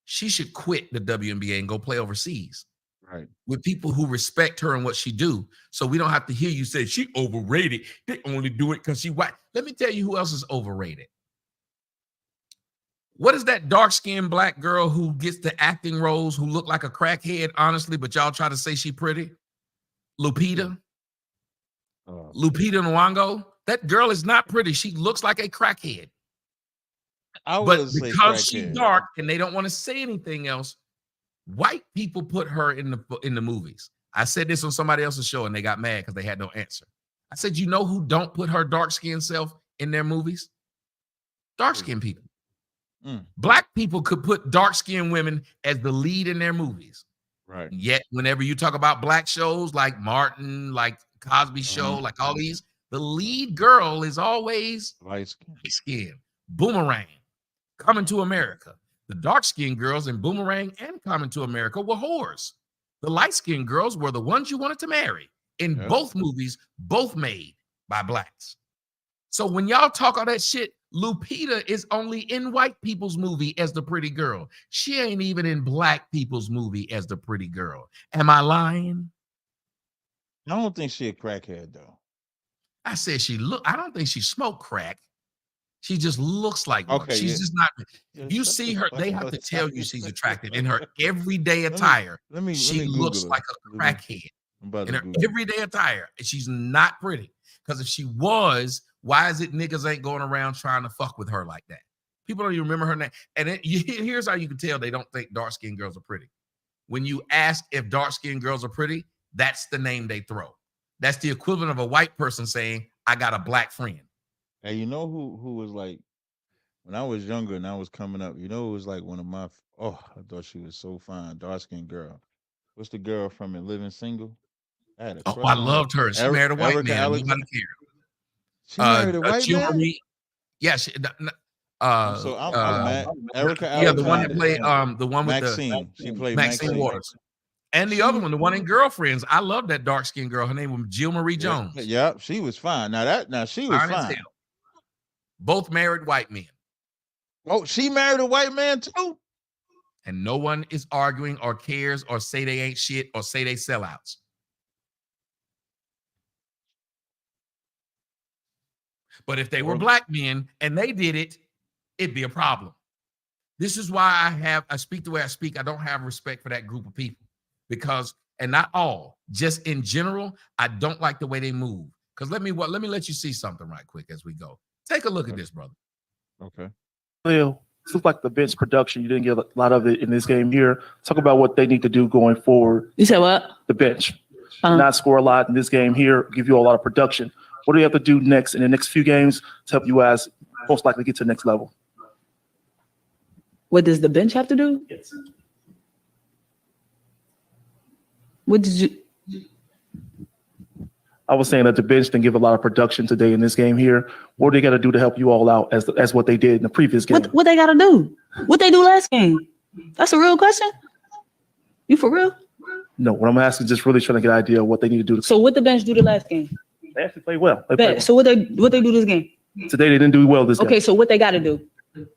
she should quit the WNBA and go play overseas. Right. With people who respect her and what she do. So we don't have to hear you say she overrated. They only do it because she white. Let me tell you who else is overrated. What is that dark-skinned black girl who gets the acting roles who look like a crackhead, honestly, but y'all try to say she pretty? Lupita. Lupita Nyong'o. That girl is not pretty. She looks like a crackhead. But because she's dark and they don't want to say anything else, white people put her in the movies. I said this on somebody else's show and they got mad because they had no answer. I said, you know who don't put her dark-skinned self in their movies? Dark-skinned people. Black people could put dark-skinned women as the lead in their movies. Right. Yet, whenever you talk about black shows like Martin, like Cosby Show, like all these, The lead girl is always Light skin. skin. Boomerang, Coming to America. The dark-skinned girls in Boomerang and Coming to America were whores. The light-skinned girls were the ones you wanted to marry. In both movies, both made by blacks. So when y'all talk all that shit, Lupita is only in white people's movie as the pretty girl. She ain't even in black people's movie as the pretty girl. Am I lying? I don't think she a crackhead though. I said I don't think she smoked crack. She just looks like one. She's just not. If you see her, they have to tell you she's attractive. In her everyday attire, she looks like a crackhead. In her everyday attire, she's not pretty. Because if she was, why is it niggas ain't going around trying to fuck with her like that? People don't even remember her name. And here's how you can tell they don't think dark-skinned girls are pretty. When you ask if dark-skinned girls are pretty, that's the name they throw. That's the equivalent of a white person saying, I got a black friend. And you know who was like, when I was younger and I was coming up, you know, it was like one of my, I thought she was so fine, dark-skinned girl. What's the girl from it, Living Single? I had a crush I on loved her. She married a white Erica man. Alexander. Nobody cared. She married a white Jill man? Marie, yeah, I'm mad. Erica Alexander. Yeah, the one that played the one with Maxine. She played Maxine Waters. And the other one, the one in Girlfriends. I love that dark-skinned girl. Her name was Jill Marie Jones. Yeah, she was fine. Now she was fine. Both married white men. Oh, she married a white man too? And no one is arguing or cares or say they ain't shit or say they sellouts. But if they were black men and they did it, it'd be a problem. This is why I speak the way I speak. I don't have respect for that group of people because, and not all, just in general, I don't like the way they move. Because let me let you see something right quick as we go. Take a look at this, brother. Okay. Well, this looks like the bench production. You didn't get a lot of it in this game here. Talk about what they need to do going forward. You said what? The bench. Not score a lot in this game here, give you a lot of production. What do you have to do next in the next few games to help you guys most likely get to the next level? What does the bench have to do? Yes. What did you? I was saying that the bench didn't give a lot of production today in this game here. What do they got to do to help you all out as what they did in the previous game? What they got to do? What they do last game? That's a real question. You for real? No, what I'm asking is just really trying to get an idea of what they need to do. So what the bench do the last game? They actually played well. They played well. So what they do this game? Today they didn't do well this game. Okay, so what they got to do?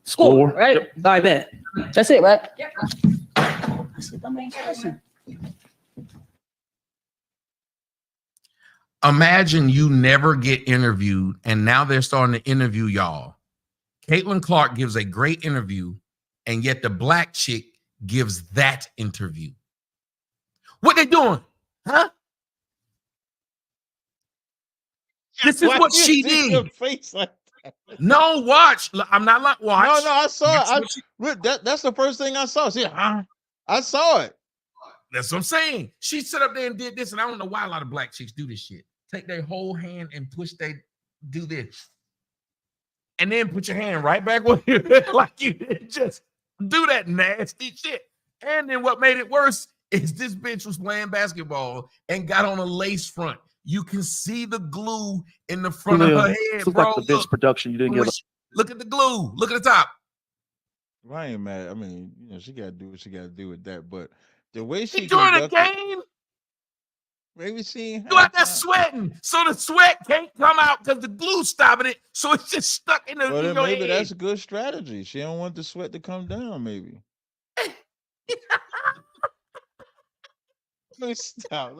Score, right? Yep. All right, bet. That's it, right? Yep. That's the main question. Imagine you never get interviewed, and now they're starting to interview y'all. Caitlin Clark gives a great interview, and yet the black chick gives that interview. What they doing? Huh? This is what she did. Face like that? No, watch. I'm not like watch. No, I saw it. That's the first thing I saw. See, I saw it. That's what I'm saying. She sat up there and did this, and I don't know why a lot of black chicks do this shit. Take their whole hand and push. They do this, and then put your hand right back where you like you did. Just do that nasty shit. And then what made it worse is this bitch was playing basketball and got on a lace front. You can see the glue in the front of her head, bro. Like the bench production. You didn't get. Look at the glue. Look at the top. Well, I ain't mad. I mean, she got to do what she got to do with that. But the way she during the game, maybe she you out there sweating, so the sweat can't come out because the glue's stopping it. So it's just stuck in the. Well, maybe that's a good strategy. She don't want the sweat to come down. Maybe. Let me stop.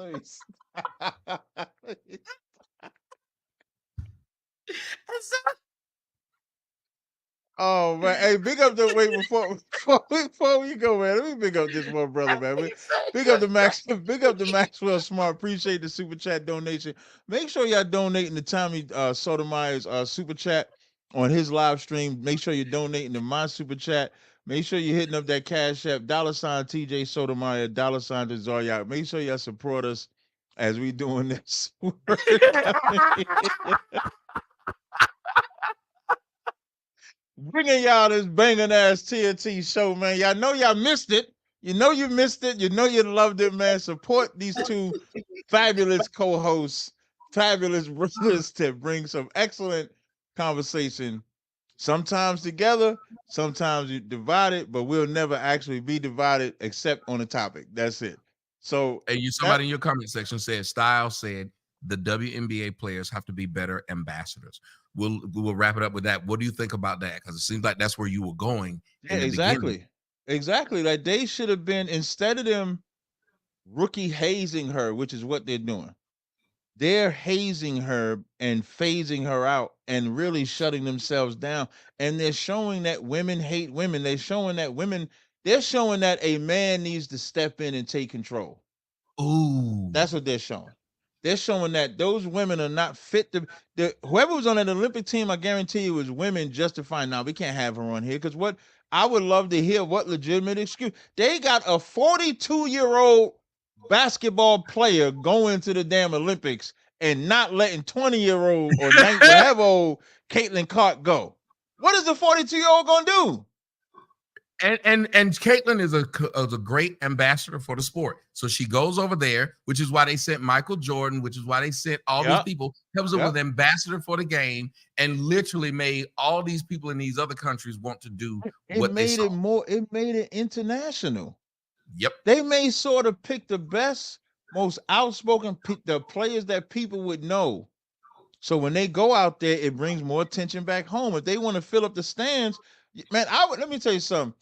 Oh man, hey, big up the wait before we go, man. Let me big up this one brother, man. Big up the Maxwell Smart. Appreciate the super chat donation. Make sure y'all donating to Tommy Sotomayor's super chat on his live stream. Make sure you're donating to my super chat. Make sure you're hitting up that Cash App, $ TJ Sotomayor, $ to Zaryak. Make sure y'all support us as we doing this. Bringing y'all this banging ass TNT show, man. Y'all know y'all missed it. You know you missed it. You know you loved it, man. Support these two fabulous co-hosts fabulous brothers that bring some excellent conversation. Sometimes together, sometimes you divided, but we'll never actually be divided except on a topic. That's it. So Hey, somebody in your comment section said Styles said the WNBA players have to be better ambassadors. We'll wrap it up with that. What do you think about that? Because it seems like that's where you were going. yeah, exactly. Exactly. Like they should have been, instead of them rookie hazing her, which is what they're doing. They're hazing her and phasing her out and really shutting themselves down. And they're showing that women hate women. They're showing that a man needs to step in and take control. Ooh. That's what they're showing. They're showing that those women are not fit to. Whoever was on that Olympic team, I guarantee you, was women justifying. Now we can't have her on here because what I would love to hear what legitimate excuse they got a 42-year-old basketball player going to the damn Olympics and not letting 20-year-old or whatever old Caitlin Clark go. What is the 42-year-old gonna do? And Caitlin is a great ambassador for the sport. So she goes over there, which is why they sent Michael Jordan, which is why they sent all these people. Helps with ambassador for the game, and literally made all these people in these other countries want to do what they saw. It made it international. Yep. They may sort of pick the best, most outspoken the players that people would know. So when they go out there, it brings more attention back home. If they want to fill up the stands, man, let me tell you something.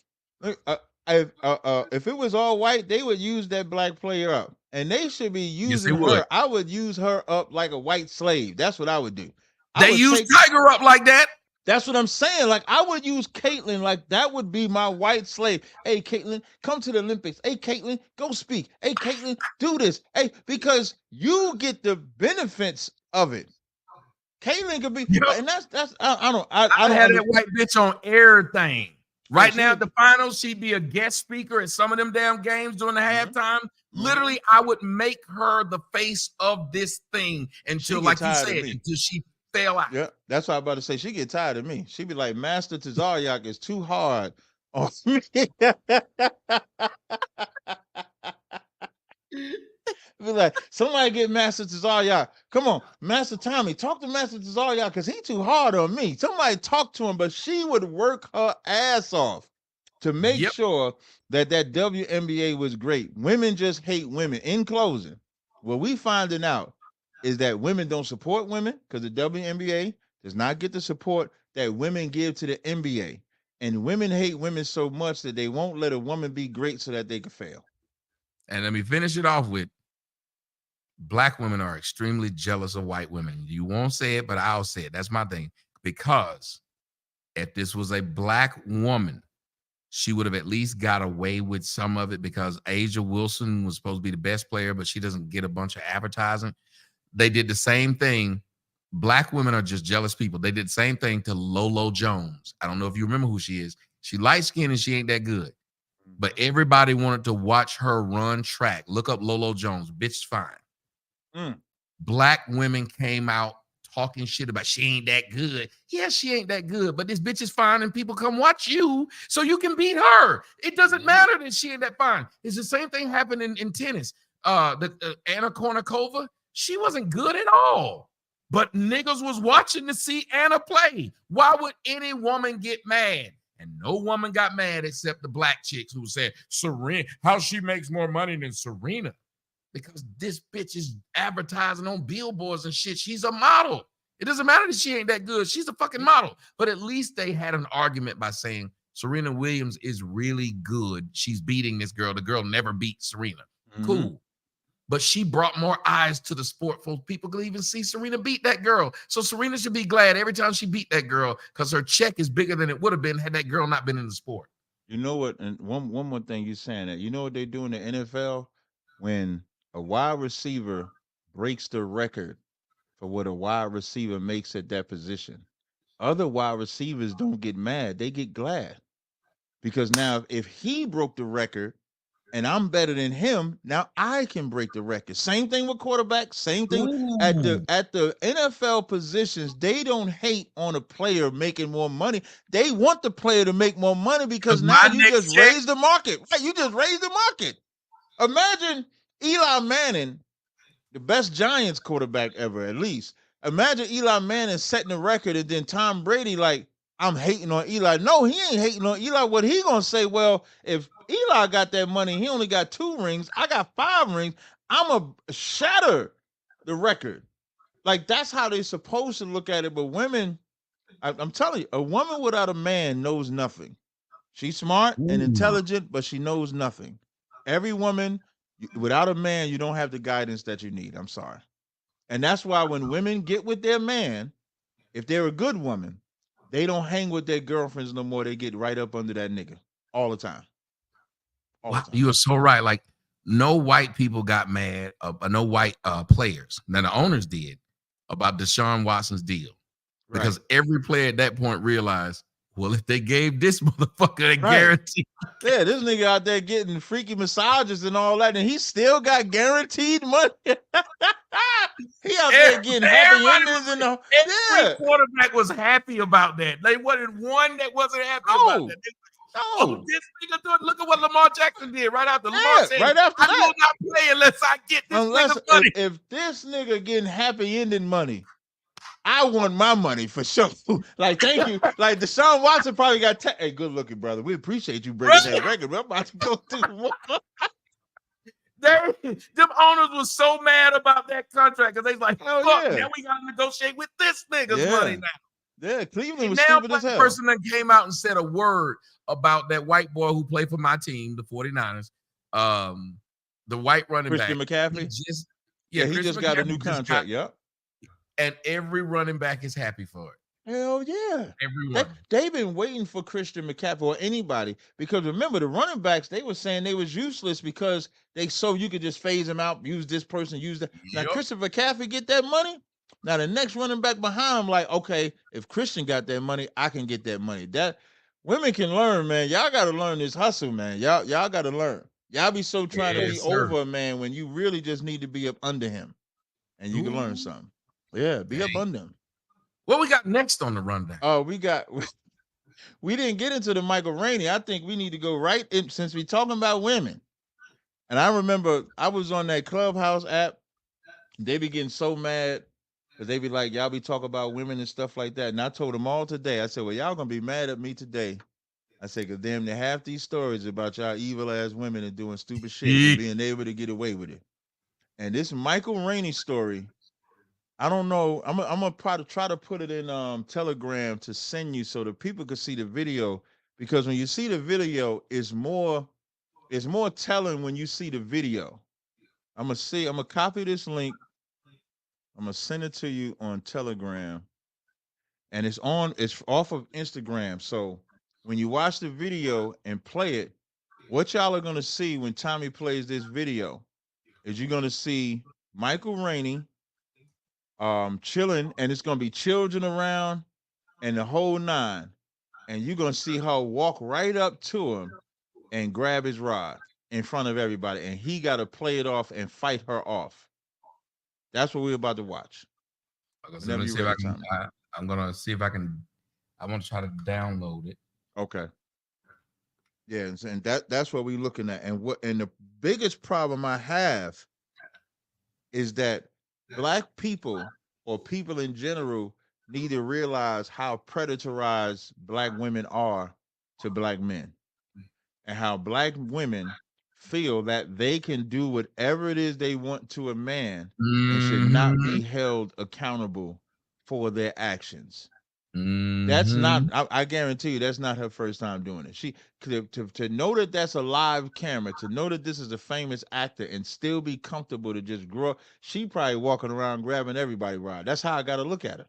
If it was all white, they would use that black player up, and they should be using her. I would use her up like a white slave. That's what I would do. They use Tiger up like that. That's what I'm saying. Like I would use Caitlin like that would be my white slave. Hey, Caitlin, come to the Olympics. Hey, Caitlin, go speak. Hey, Caitlin, do this. Hey, because you get the benefits of it. Caitlin could be, and that's I don't had that white bitch on everything. Right now at the finals, she'd be a guest speaker at some of them damn games during the halftime. Literally, I would make her the face of this thing until, like you said, until she fell out. Yeah, that's what I'm about to say. She get tired of me. She'd be like, Master Tazaryak is too hard on me. Be like, somebody get Master Tazaryak. Come on, Master Tommy, talk to Master Tazaryak because he too hard on me. Somebody talk to him, but she would work her ass off to make sure that WNBA was great. Women just hate women. In closing, what we finding out is that women don't support women because the WNBA does not get the support that women give to the NBA. And women hate women so much that they won't let a woman be great so that they can fail. And let me finish it off with Black women are extremely jealous of white women. You won't say it, but I'll say it. That's my thing. Because if this was a Black woman, she would have at least got away with some of it because Asia Wilson was supposed to be the best player, but she doesn't get a bunch of advertising. They did the same thing. Black women are just jealous people. They did the same thing to Lolo Jones. I don't know if you remember who she is. She light-skinned and she ain't that good. But everybody wanted to watch her run track. Look up Lolo Jones. Bitch is fine. Black women came out talking shit about she ain't that good. Yeah, she ain't that good, but this bitch is fine and people come watch you so you can beat her. It doesn't matter that she ain't that fine. It's the same thing happened in tennis. Anna Kournikova, she wasn't good at all, but niggas was watching to see Anna play. Why would any woman get mad? And no woman got mad except the black chicks who said, Serena, how she makes more money than Serena. Because this bitch is advertising on billboards and shit. She's a model. It doesn't matter that she ain't that good. She's a fucking model. But at least they had an argument by saying Serena Williams is really good. She's beating this girl. The girl never beat Serena. Cool. But she brought more eyes to the sport. For people could even see Serena beat that girl. So Serena should be glad every time she beat that girl because her check is bigger than it would have been had that girl not been in the sport. You know what? And one more thing you're saying that. You know what they do in the NFL? When a wide receiver breaks the record for what a wide receiver makes at that position, other wide receivers don't get mad. They get glad. Because now if he broke the record and I'm better than him, now I can break the record. Same thing with quarterbacks, same thing at the NFL positions. They don't hate on a player making more money. They want the player to make more money because now you just raise the market. Right? You just raise the market. Imagine Eli Manning The best Giants quarterback ever, at least. Imagine Eli Manning setting the record, and then Tom Brady like, I'm hating on Eli. No, he ain't hating on Eli. What he gonna say? Well, if Eli got that money, he only got 2 rings. I got 5 rings. I'm a shatter the record. Like that's how they supposed to look at it. But women, I'm telling you, a woman without a man knows nothing. She's smart and intelligent, but she knows nothing. Every woman without a man, you don't have the guidance that you need. I'm sorry. And that's why when women get with their man, if they're a good woman, they don't hang with their girlfriends no more. They get right up under that nigga all the time. All Wow, the time. you are so right. Like no white people got mad, no white players. Now the owners did about Deshaun Watson's deal because every player at that point realized, well, if they gave this motherfucker a guarantee, yeah, this nigga out there getting freaky massages and all that, and he still got guaranteed money. He out there getting happy endings and all. Every quarterback was happy about that. They wasn't one that wasn't happy about that. Oh, this nigga doing. Look at what Lamar Jackson did right after. Lamar said, right after that, I will not play unless I get this nigga money. If this nigga getting happy ending money, I want my money for sure. Like, thank you. Like Deshaun Watson probably got. Hey, good looking brother. We appreciate you breaking that record. I'm about to go through. Them owners was so mad about that contract because they like, fuck, now we gotta negotiate with this nigga's money now. Yeah, Cleveland was now stupid as hell. Person that came out and said a word about that white boy who played for my team, the 49ers, the white running Christian back. McCaffrey? He just got a new contract, yep. And every running back is happy for it. Hell yeah. Everyone. They've been waiting for Christian McCaffrey or anybody because remember the running backs, they were saying they was useless because you could just phase them out, use this person, use that. Now Christian McCaffrey get that money. Now the next running back behind him, like, okay, if Christian got that money, I can get that money. That women can learn, man. Y'all got to learn this hustle, man. Y'all got to learn. Y'all be so trying to be over a man when you really just need to be up under him, and you can learn something. Yeah, be up under him. What we got next on the rundown? Oh, we didn't get into the Michael Rainey. I think we need to go right in since we're talking about women. And I remember I was on that Clubhouse app. They be getting so mad because they be like, y'all be talking about women and stuff like that. And I told them all today, I said, well, y'all gonna be mad at me today. I said, because damn, they have these stories about y'all evil ass women and doing stupid shit and being able to get away with it. And this Michael Rainey story, I don't know. I'm gonna try to put it in Telegram to send you so that people can see the video, because when you see the video, it's more telling when you see the video. I'm gonna copy this link. I'm gonna send it to you on Telegram, and it's off of Instagram. So when you watch the video and play it, what y'all are gonna see when Tommy plays this video is you're gonna see Michael Rainey chilling, and it's gonna be children around and the whole 9, and you're gonna see her walk right up to him and grab his rod in front of everybody, and he got to play it off and fight her off. That's what we're about to watch. I'm gonna see if I can. I want to try to download it. Okay. Yeah, and that's what we're looking at, and the biggest problem I have is that Black people or people in general need to realize how predatorized Black women are to Black men, and how Black women feel that they can do whatever it is they want to a man and should not be held accountable for their actions. That's not, I guarantee you, that's not her first time doing it. She to know that that's a live camera, to know that this is a famous actor and still be comfortable to just grow. She probably walking around grabbing everybody ride. That's how I got to look at it.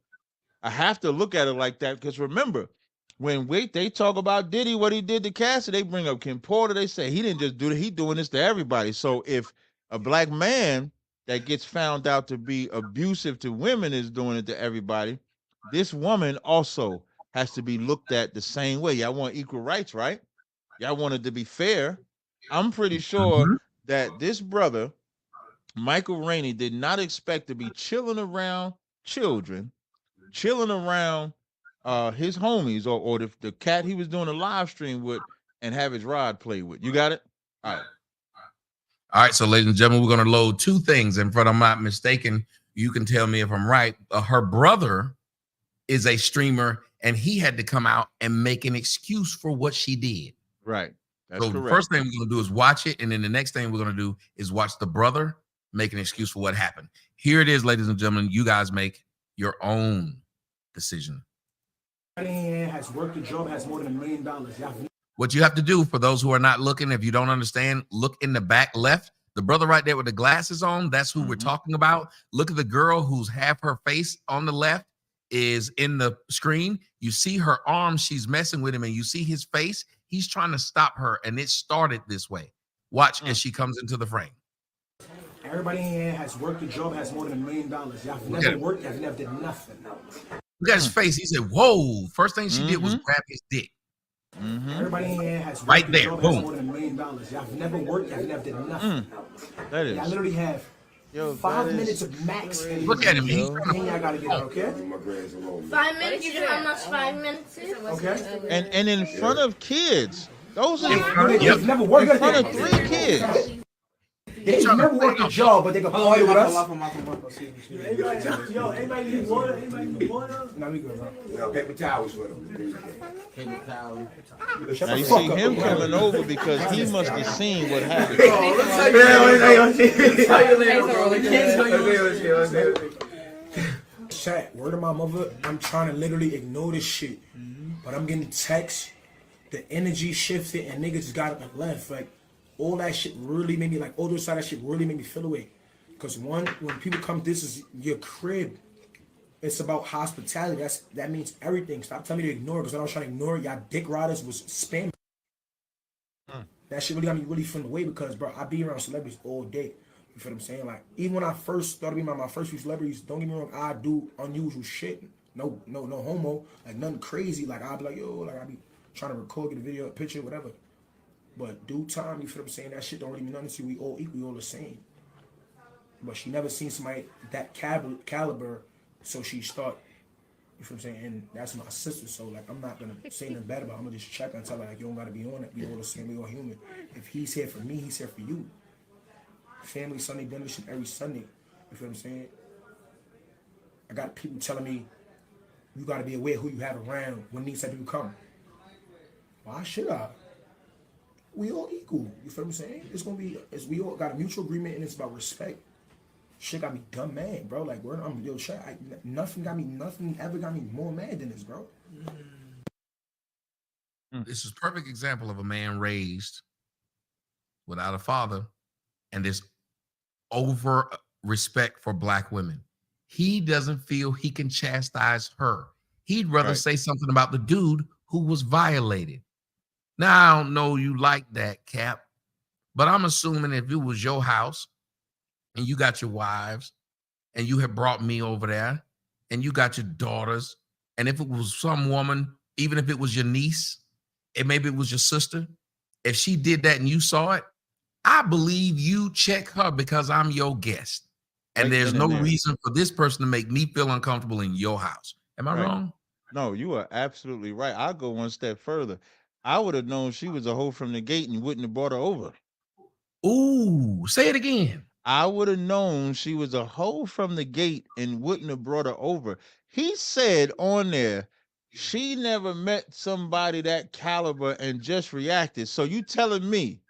I have to look at it like that because remember, when they talk about Diddy, what he did to Cassie, they bring up Kim Porter. They say he didn't just do it; he doing this to everybody. So if a Black man that gets found out to be abusive to women is doing it to everybody, this woman also has to be looked at the same way. Y'all want equal rights, right? Y'all want it to be fair. I'm pretty sure that this brother, Michael Rainey, did not expect to be chilling around children, chilling around his homies or the cat he was doing a live stream with and have his rod play with. You got it? All right. All right, so ladies and gentlemen, we're going to load two things. And if I'm not mistaken, you can tell me if I'm right. Her brother is a streamer, and he had to come out and make an excuse for what she did. Right. That's so correct. The first thing we're going to do is watch it, and then the next thing we're going to do is watch the brother make an excuse for what happened. Here it is, ladies and gentlemen. You guys make your own decision. Has worked a job, has more than $1 million. What you have to do, for those who are not looking, if you don't understand, look in the back left. The brother right there with the glasses on, that's who we're talking about. Look at the girl who's half her face on the left is in the screen. You see her arms, she's messing with him, and you see his face. He's trying to stop her, and it started this way. Watch as she comes into the frame. Everybody in here has worked a job, has more than $1 million. Y'all never worked, y'all never did nothing. Look at his face. He said, whoa. First thing she did was grab his dick. Everybody in here has right worked there. a job, Boom. has more than $1 million. Y'all never worked, y'all never did nothing. That is. Y'all literally have 5 minutes of max. Look at him. He's and y'all gotta get out, okay? 5 minutes? You know how much 5 minutes is? Okay. And in front of kids. Those are They've never worked in front of 3 kids. They never worked a job, but they can party with us. Yo, anybody need water? Anybody need water? Nah, we good, bro. No, paper towels for them. Paper towels. Now you see him coming over because he must have seen what happened. Chat, word of my mother, I'm trying to literally ignore this shit. But I'm getting texts, the energy shifted, and niggas just got up and left. Like, all that shit really made me, like, all those side of that shit really made me feel away. Because one, when people come, this is your crib. It's about hospitality. That means everything. Stop telling me to ignore it, because when I was trying to ignore it, y'all dick riders was spamming. That shit really got me really feeling away because, bro, I be around celebrities all day. You feel what I'm saying? Like, even when I first started being my first few celebrities, don't get me wrong, I do unusual shit. No homo. Like, nothing crazy. Like, I'll be like, yo, like, I be trying to record, get a video, a picture, whatever. But due time, you feel what I'm saying? That shit don't really mean nothing to you. We all equal, we all the same. But she never seen somebody that caliber, so she start, you feel what I'm saying? And that's my sister, so like I'm not gonna say nothing bad about her. I'm gonna just check and tell her like you don't gotta be on it. We all the same, we all human. If he's here for me, he's here for you. Family Sunday dinner shit every Sunday. You feel what I'm saying? I got people telling me you gotta be aware who you have around when these type of people come. Why should I? We all equal. You feel what I'm saying? It's gonna be, we all got a mutual agreement and it's about respect. Shit got me dumb mad, bro. Like, I'm yo, chat. Nothing ever got me more mad than this, bro. This is a perfect example of a man raised without a father and this over respect for black women. He doesn't feel he can chastise her. He'd rather say something about the dude who was violated. Now, I don't know you like that, Cap, but I'm assuming if it was your house and you got your wives and you had brought me over there and you got your daughters, and if it was some woman, even if it was your niece, and maybe it was your sister, if she did that and you saw it, I believe you check her because I'm your guest. And there's no reason for this person to make me feel uncomfortable in your house. Am I wrong? No, you are absolutely right. I'll go one step further. I would have known she was a hoe from the gate and wouldn't have brought her over. Ooh, say it again. I would have known she was a hoe from the gate and wouldn't have brought her over. He said on there, she never met somebody that caliber and just reacted. So you telling me,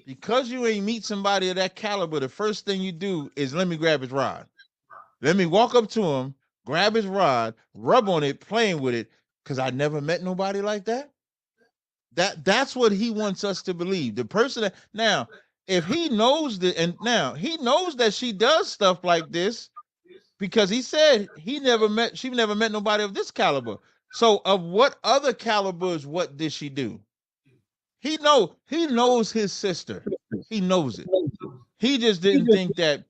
because you ain't meet somebody of that caliber, the first thing you do is let me grab his rod. Let me walk up to him, grab his rod, rub on it, playing with it, because I never met nobody like that? That's what he wants us to believe. The person that, now, if he knows that, and now he knows that she does stuff like this, because he said she never met nobody of this caliber. So of what other calibers, what did she do? He knows his sister. He knows it. He just didn't think that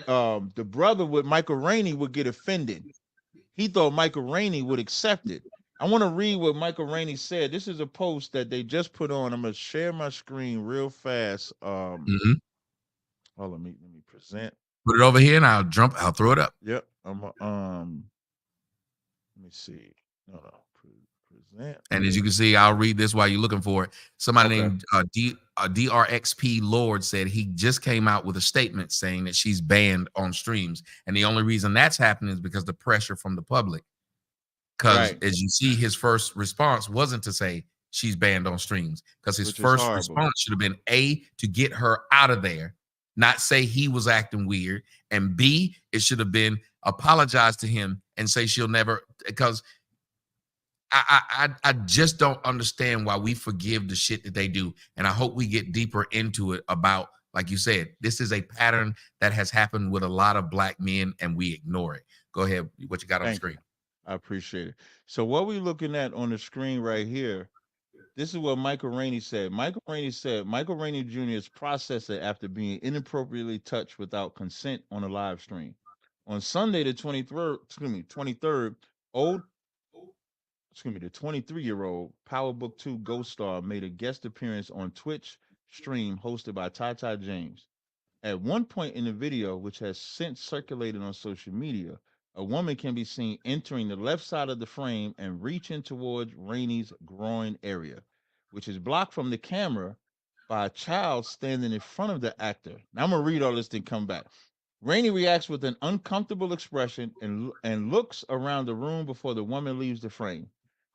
the brother with Michael Rainey would get offended. He thought Michael Rainey would accept it. I want to read what Michael Rainey said. This is a post that they just put on. I'm gonna share my screen real fast. Hold on, let me present. Put it over here and I'll throw it up. Yep. Let me see. No. Present. And as you can see, I'll read this while you're looking for it. Somebody Okay. named DRXP Lord said he just came out with a statement saying that she's banned on streams. And the only reason that's happening is because the pressure from the public. Because Right. as you see, his first response wasn't to say she's banned on streams, because his Which is first horrible. response should have been A, to get her out of there, not say he was acting weird, and B, it should have been apologize to him and say she'll never, because I just don't understand why we forgive the shit that they do. And I hope we get deeper into it about, like you said, this is a pattern that has happened with a lot of black men and we ignore it. Go ahead. What you got on the Thank screen? you. I appreciate it. So what we're looking at on the screen right here, this is what Michael Rainey said. Michael Rainey Jr. is processing after being inappropriately touched without consent on a live stream. On Sunday, the 23rd, the 23-year-old Power Book 2 Ghost Star made a guest appearance on Twitch stream hosted by Ty James. At one point in the video, which has since circulated on social media, a woman can be seen entering the left side of the frame and reaching towards Rainey's groin area, which is blocked from the camera by a child standing in front of the actor. Now I'm gonna read all this and come back. Rainey reacts with an uncomfortable expression and looks around the room before the woman leaves the frame.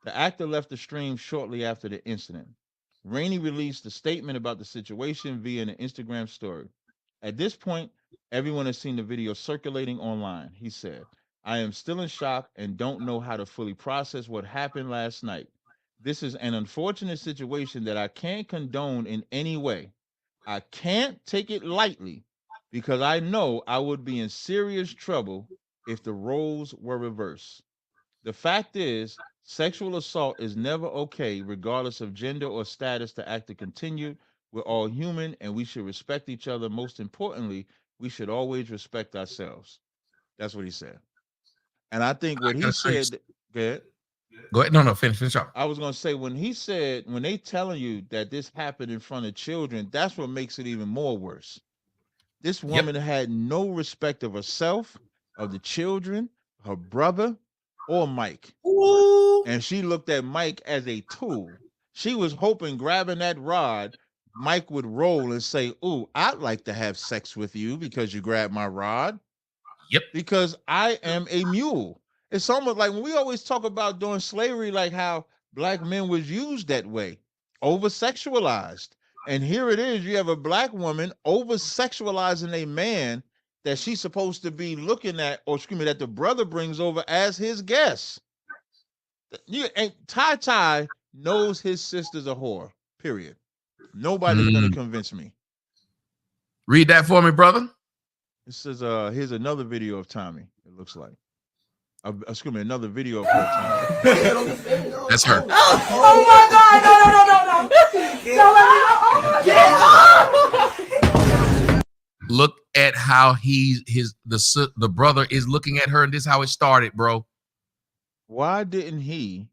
The actor left the stream shortly after the incident. Rainey released a statement about the situation via an Instagram story. At this point, everyone has seen the video circulating online. He said, I am still in shock and don't know how to fully process what happened last night. This is an unfortunate situation that I can't condone in any way. I can't take it lightly because I know I would be in serious trouble if the roles were reversed. The fact is, sexual assault is never okay, regardless of gender or status. The act to continue. We're all human and we should respect each other. Most importantly, we should always respect ourselves. That's what he said. And I think what he said, good. Go ahead. No, finish up. I was going to say, when he said, when they telling you that this happened in front of children, that's what makes it even more worse. This woman had no respect of herself, of the children, her brother, or Mike. Ooh. And she looked at Mike as a tool. She was hoping grabbing that rod, Mike would roll and say, ooh, I'd like to have sex with you because you grabbed my rod. Yep. Because I am a mule. It's almost like when we always talk about during slavery, like how black men was used that way, over-sexualized. And here it is, you have a black woman over-sexualizing a man that she's supposed to be looking at, or excuse me, that the brother brings over as his guest. Ty knows his sister's a whore, period. Nobody's going to convince me. Read that for me, brother. This is here's another video of Tommy, it looks like. Excuse me, another video of her. That's her. Oh my God! No! Look at how the brother is looking at her, and this is how it started, bro. Why didn't he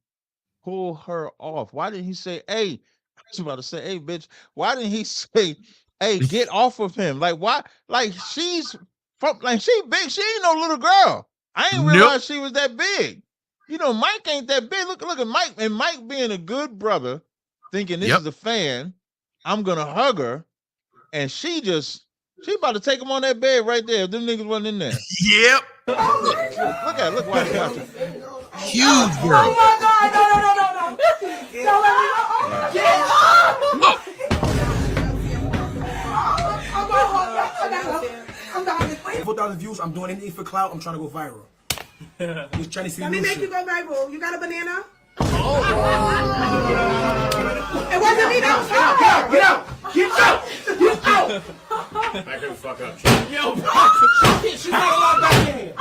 pull her off? Why didn't he say, hey, I was about to say, hey, bitch, why didn't he say, hey, get off of him? Like, why? Like, she's from, like, she big. She ain't no little girl. I ain't realize she was that big. You know, Mike ain't that big. Look at Mike. And Mike being a good brother, thinking this is a fan. I'm going to hug her. And she about to take him on that bed right there. Them niggas wasn't in there. Yep. Look, watch it. Huge girl. Oh my God! No! Don't let me. I'm done. 4,000 views. I'm doing anything for clout. I'm trying to go viral. Just trying to see. Let me make you go viral. You got a banana? Oh. It wasn't me. That was her. Get out! Back the fuck up. Yo, she's not allowed back in here.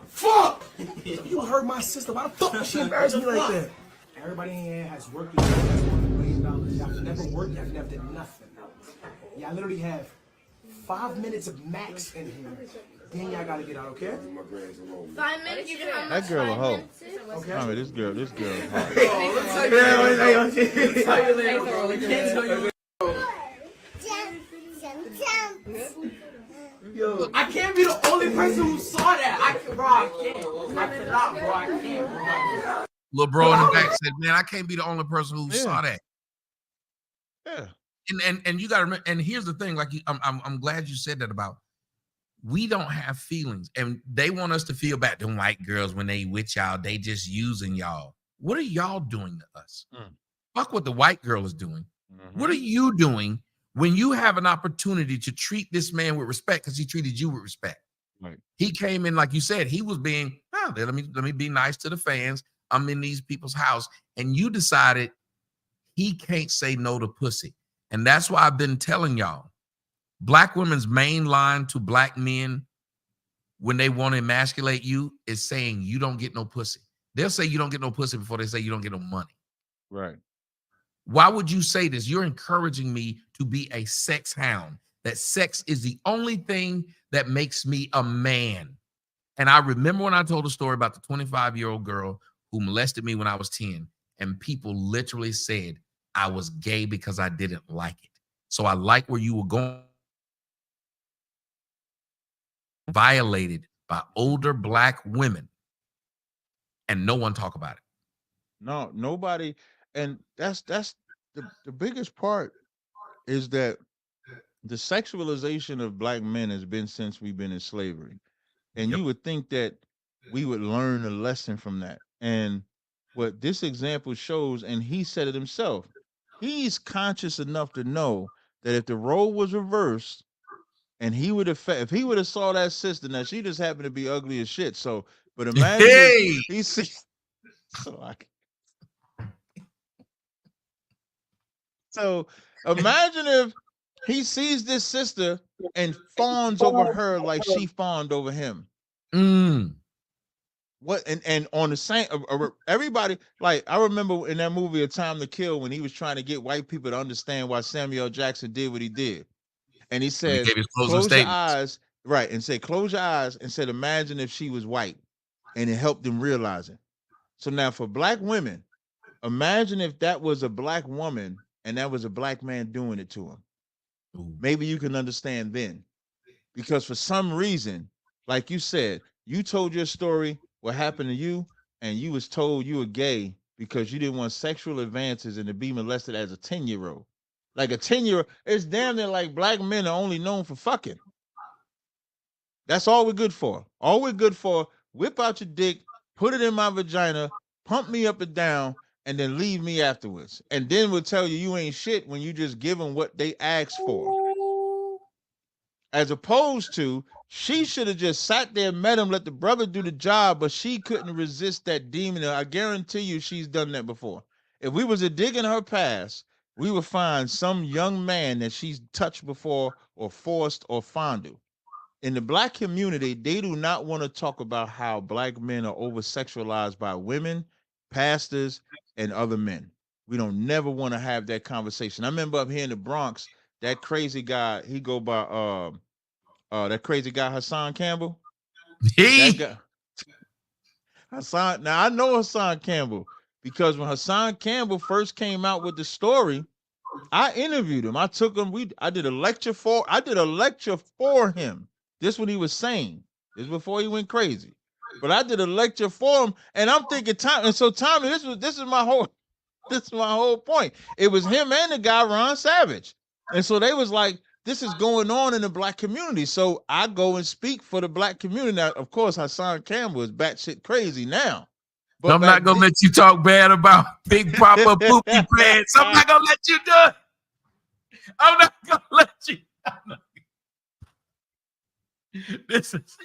Fuck! You hurt my sister. Why the fuck would she embarrass me like that? Everybody in here has worked. Y'all never worked. Y'all never did nothing. Y'all literally have 5 minutes of max in here. Then y'all gotta get out, okay? 5 minutes. You know how That much girl a 5 hoe. minutes is? Okay. I mean, this girl is hot. Yo, I can't be the only person who saw that. I cannot, bro. I can't, bro. I can't, bro. Little bro in the back said, "Man, I can't be the only person who saw that." Yeah. And you got to remember. And here's the thing: like, I'm glad you said that about. We don't have feelings, and they want us to feel bad. Them white girls, when they with y'all, they just using y'all. What are y'all doing to us? Fuck what the white girl is doing. What are you doing when you have an opportunity to treat this man with respect because he treated you with respect? Right. He came in like you said. He was being, let me be nice to the fans. I'm in these people's house, and you decided he can't say no to pussy, and that's why I've been telling y'all. Black women's main line to black men when they want to emasculate you is saying you don't get no pussy. They'll say you don't get no pussy before they say you don't get no money. Right. Why would you say this? You're encouraging me to be a sex hound. That sex is the only thing that makes me a man. And I remember when I told a story about the 25-year-old girl who molested me when I was 10, and people literally said I was gay because I didn't like it. So I like where you were going. Violated by older black women, and no one talk about it. No, nobody. And that's the biggest part is that the sexualization of black men has been since we've been in slavery. And you would think that we would learn a lesson from that. And what this example shows, and he said it himself, he's conscious enough to know that if the role was reversed and he would have, if he would have saw that sister, now she just happened to be ugly as shit. So, but imagine if he sees, so imagine if he sees this sister and fawns over her like she fawned over him. What and on the same everybody, like I remember in that movie A Time to Kill when he was trying to get white people to understand why Samuel Jackson did what he did. And he says, close your eyes, right, and say, close your eyes and said, imagine if she was white. And it helped them realize it. So now for black women, imagine if that was a black woman and that was a black man doing it to him. Maybe you can understand then. Because for some reason, like you said, you told your story, what happened to you, and you was told you were gay because you didn't want sexual advances and to be molested as a 10-year-old. Like a 10-year-old, it's damn near like black men are only known for fucking. That's all we're good for. All we're good for, whip out your dick, put it in my vagina, pump me up and down, and then leave me afterwards. And then we'll tell you you ain't shit when you just give them what they asked for. As opposed to, she should have just sat there, met him, let the brother do the job, but she couldn't resist that demon. I guarantee you she's done that before. If we was to dig in her past, we would find some young man that she's touched before or forced or fondled. In the black community, they do not want to talk about how black men are over-sexualized by women, pastors, and other men. We don't never want to have that conversation. I remember up here in the Bronx, that crazy guy, he go by that crazy guy Hassan Campbell. That guy Hassan. Now I know Hassan Campbell because when Hassan Campbell first came out with the story, I interviewed him. I took him. I did a lecture for him. This what he was saying. This before he went crazy. But I did a lecture for him, and I'm thinking Tommy. And so Tommy, this is my whole point. It was him and the guy Ron Savage, and so they was like, this is going on in the black community. So I go and speak for the black community. Now, of course, Hassan Campbell is batshit crazy now. But I'm not gonna let you talk bad about Big Papa Poopy Pants. I'm not gonna let you do it. I'm not gonna let you. This is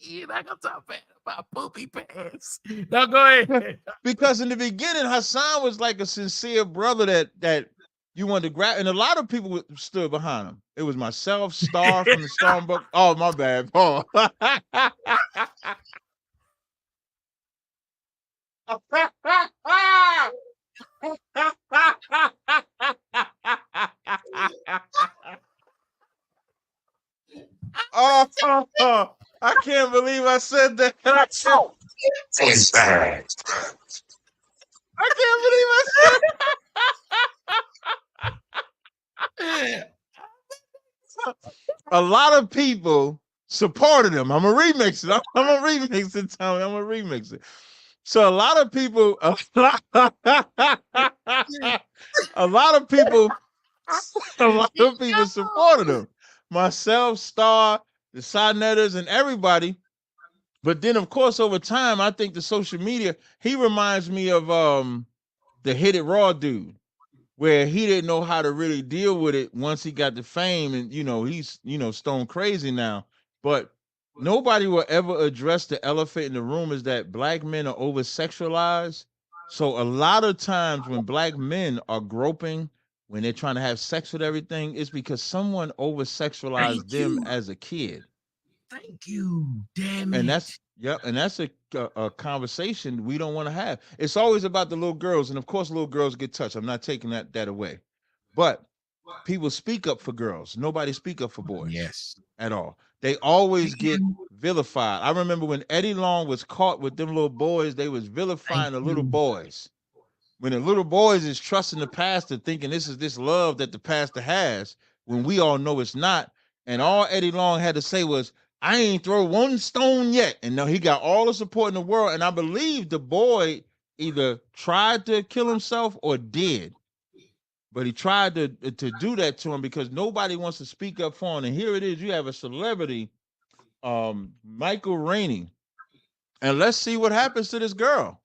you're not gonna talk bad about Poopy Pants. Now go ahead. Because in the beginning, Hassan was like a sincere brother that you wanted to grab, and a lot of people stood behind him. It was myself, Star from the Stormbook. Oh, my bad, Paul. Oh, I can't believe I said that. I can't believe I said that. A lot of people supported him. I'm gonna remix it. I'm gonna remix it, Tommy. I'm gonna remix it. So a lot of people, a lot of people supported him. Myself, Star, the Sinetters, and everybody. But then, of course, over time, I think the social media, he reminds me of the Hit It Raw dude, where he didn't know how to really deal with it once he got the fame, and he's stone crazy now. But nobody will ever address the elephant in the room is that black men are over sexualized. So a lot of times when black men are groping, when they're trying to have sex with everything, it's because someone over sexualized Thank them you. as a kid. Thank you. Damn And it. that's a conversation we don't want to have. It's always about the little girls, and of course, little girls get touched. I'm not taking that away, but people speak up for girls. Nobody speak up for boys Yes. at all. They always get vilified. I remember when Eddie Long was caught with them little boys, they was vilifying the little boys. When the little boys is trusting the pastor, thinking this is this love that the pastor has, when we all know it's not. And all Eddie Long had to say was, I ain't throw one stone yet. And now he got all the support in the world. And I believe the boy either tried to kill himself or did. But he tried to do that to him because nobody wants to speak up for him. And here it is, you have a celebrity, Michael Rainey. And let's see what happens to this girl.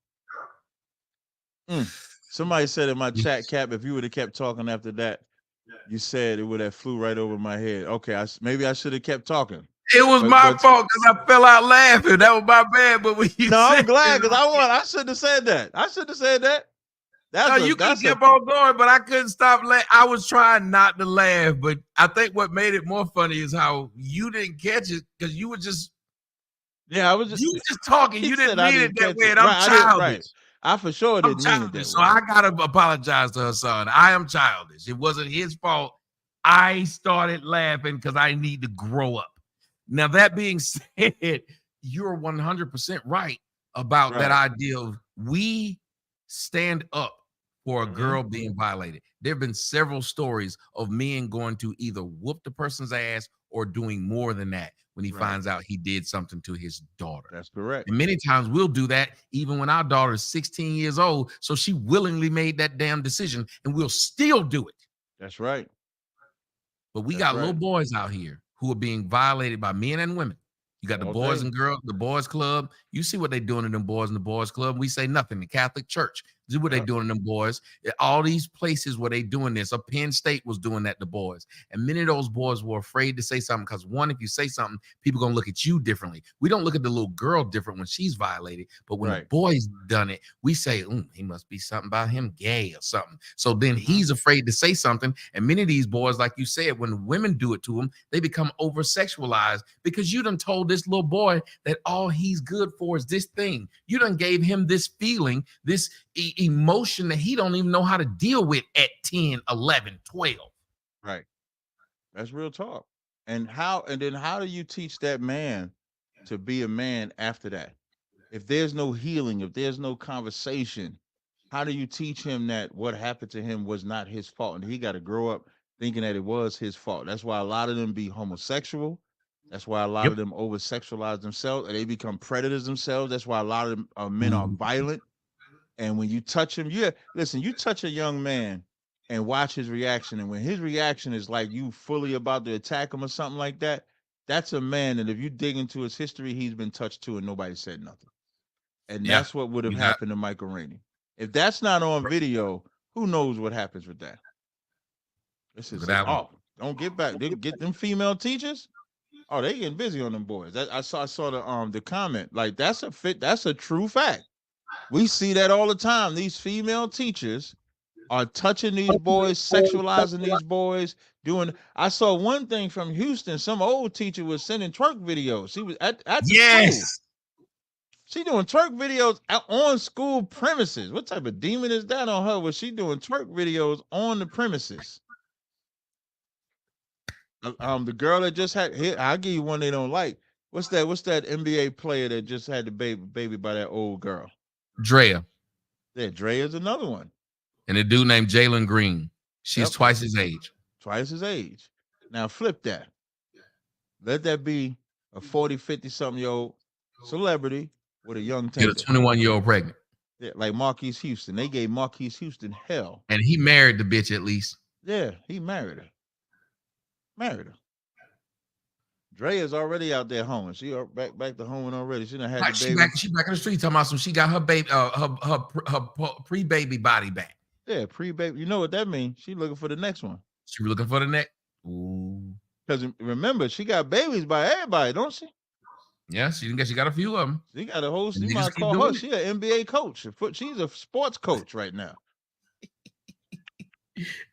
Somebody said in my chat, Cap, if you would have kept talking after that, you said it would have flew right over my head. Okay, maybe I should have kept talking. It was my fault because I fell out laughing. That was my bad. But when you I'm glad because I shouldn't have said that. I shouldn't have said that. You could have kept on going, but I couldn't stop laughing. I was trying not to laugh, but I think what made it more funny is how you didn't catch it because you were just you were just talking. You didn't mean it that way, and I'm childish. I for sure didn't mean it that way. So I gotta apologize to her son. I am childish. It wasn't his fault. I started laughing because I need to grow up. Now, that being said, you're 100% right about that idea of we stand up for a girl being violated. There have been several stories of men going to either whoop the person's ass or doing more than that when he finds out he did something to his daughter. That's correct. And many times we'll do that even when our daughter is 16 years old. So she willingly made that damn decision and we'll still do it. That's right. But we got little boys out here who are being violated by men and women. You got the boys and girls, the boys club. You see what they're doing to them boys in the boys club. We say nothing. The Catholic Church, see what they're doing to them boys. All these places where they doing this. Penn State was doing that to boys. And many of those boys were afraid to say something because one, if you say something, people going to look at you differently. We don't look at the little girl different when she's violated. But when the boy's done it, we say, he must be something about him gay or something. So then he's afraid to say something. And many of these boys, like you said, when women do it to them, they become over-sexualized because you done told this little boy that all he's good for is this thing. You done gave him this feeling, this emotion that he don't even know how to deal with at 10, 11, 12. Right. That's real talk. And then how do you teach that man to be a man after that? If there's no healing, if there's no conversation, how do you teach him that what happened to him was not his fault and he got to grow up thinking that it was his fault? That's why a lot of them be homosexual. That's why a lot of them over sexualize themselves and they become predators themselves. That's why a lot of them, men are violent. And when you touch him, you touch a young man and watch his reaction. And when his reaction is like you fully about to attack him or something like that, that's a man that if you dig into his history, he's been touched too and nobody said nothing. And that's what would have happened to Michael Rainey. If that's not on video, who knows what happens with that? This is don't get back. They get them female teachers. Oh, they getting busy on them boys. I saw the comment. Like that's a true fact. We see that all the time. These female teachers are touching these boys, sexualizing these boys, I saw one thing from Houston. Some old teacher was sending twerk videos. She was at the school. She doing twerk videos on school premises. What type of demon is that on her? Was she doing twerk videos on the premises? The girl that just had here, I'll give you one they don't like. What's that NBA player that just had the baby by that old girl? Drea. Yeah, Drea's another one. And a dude named Jalen Green. She's twice his age. Twice his age. Now flip that. Let that be a 40, 50-something-year-old celebrity with a young Get a tender. 21-year-old pregnant. Yeah, like Marquise Houston. They gave Marquise Houston hell. And he married the bitch at least. Yeah, he married her. Dre is already out there homing. She back to homing already. She done had Like the baby. she back in the street talking about some. She got her baby, her pre-baby body back. Yeah, pre-baby. You know what that means? She looking for the next one. She looking for the next. Ooh. Because remember, she got babies by everybody, don't she? Yeah, she got a few of them. She got a whole. You might call her. She an NBA coach. She's a sports coach right now.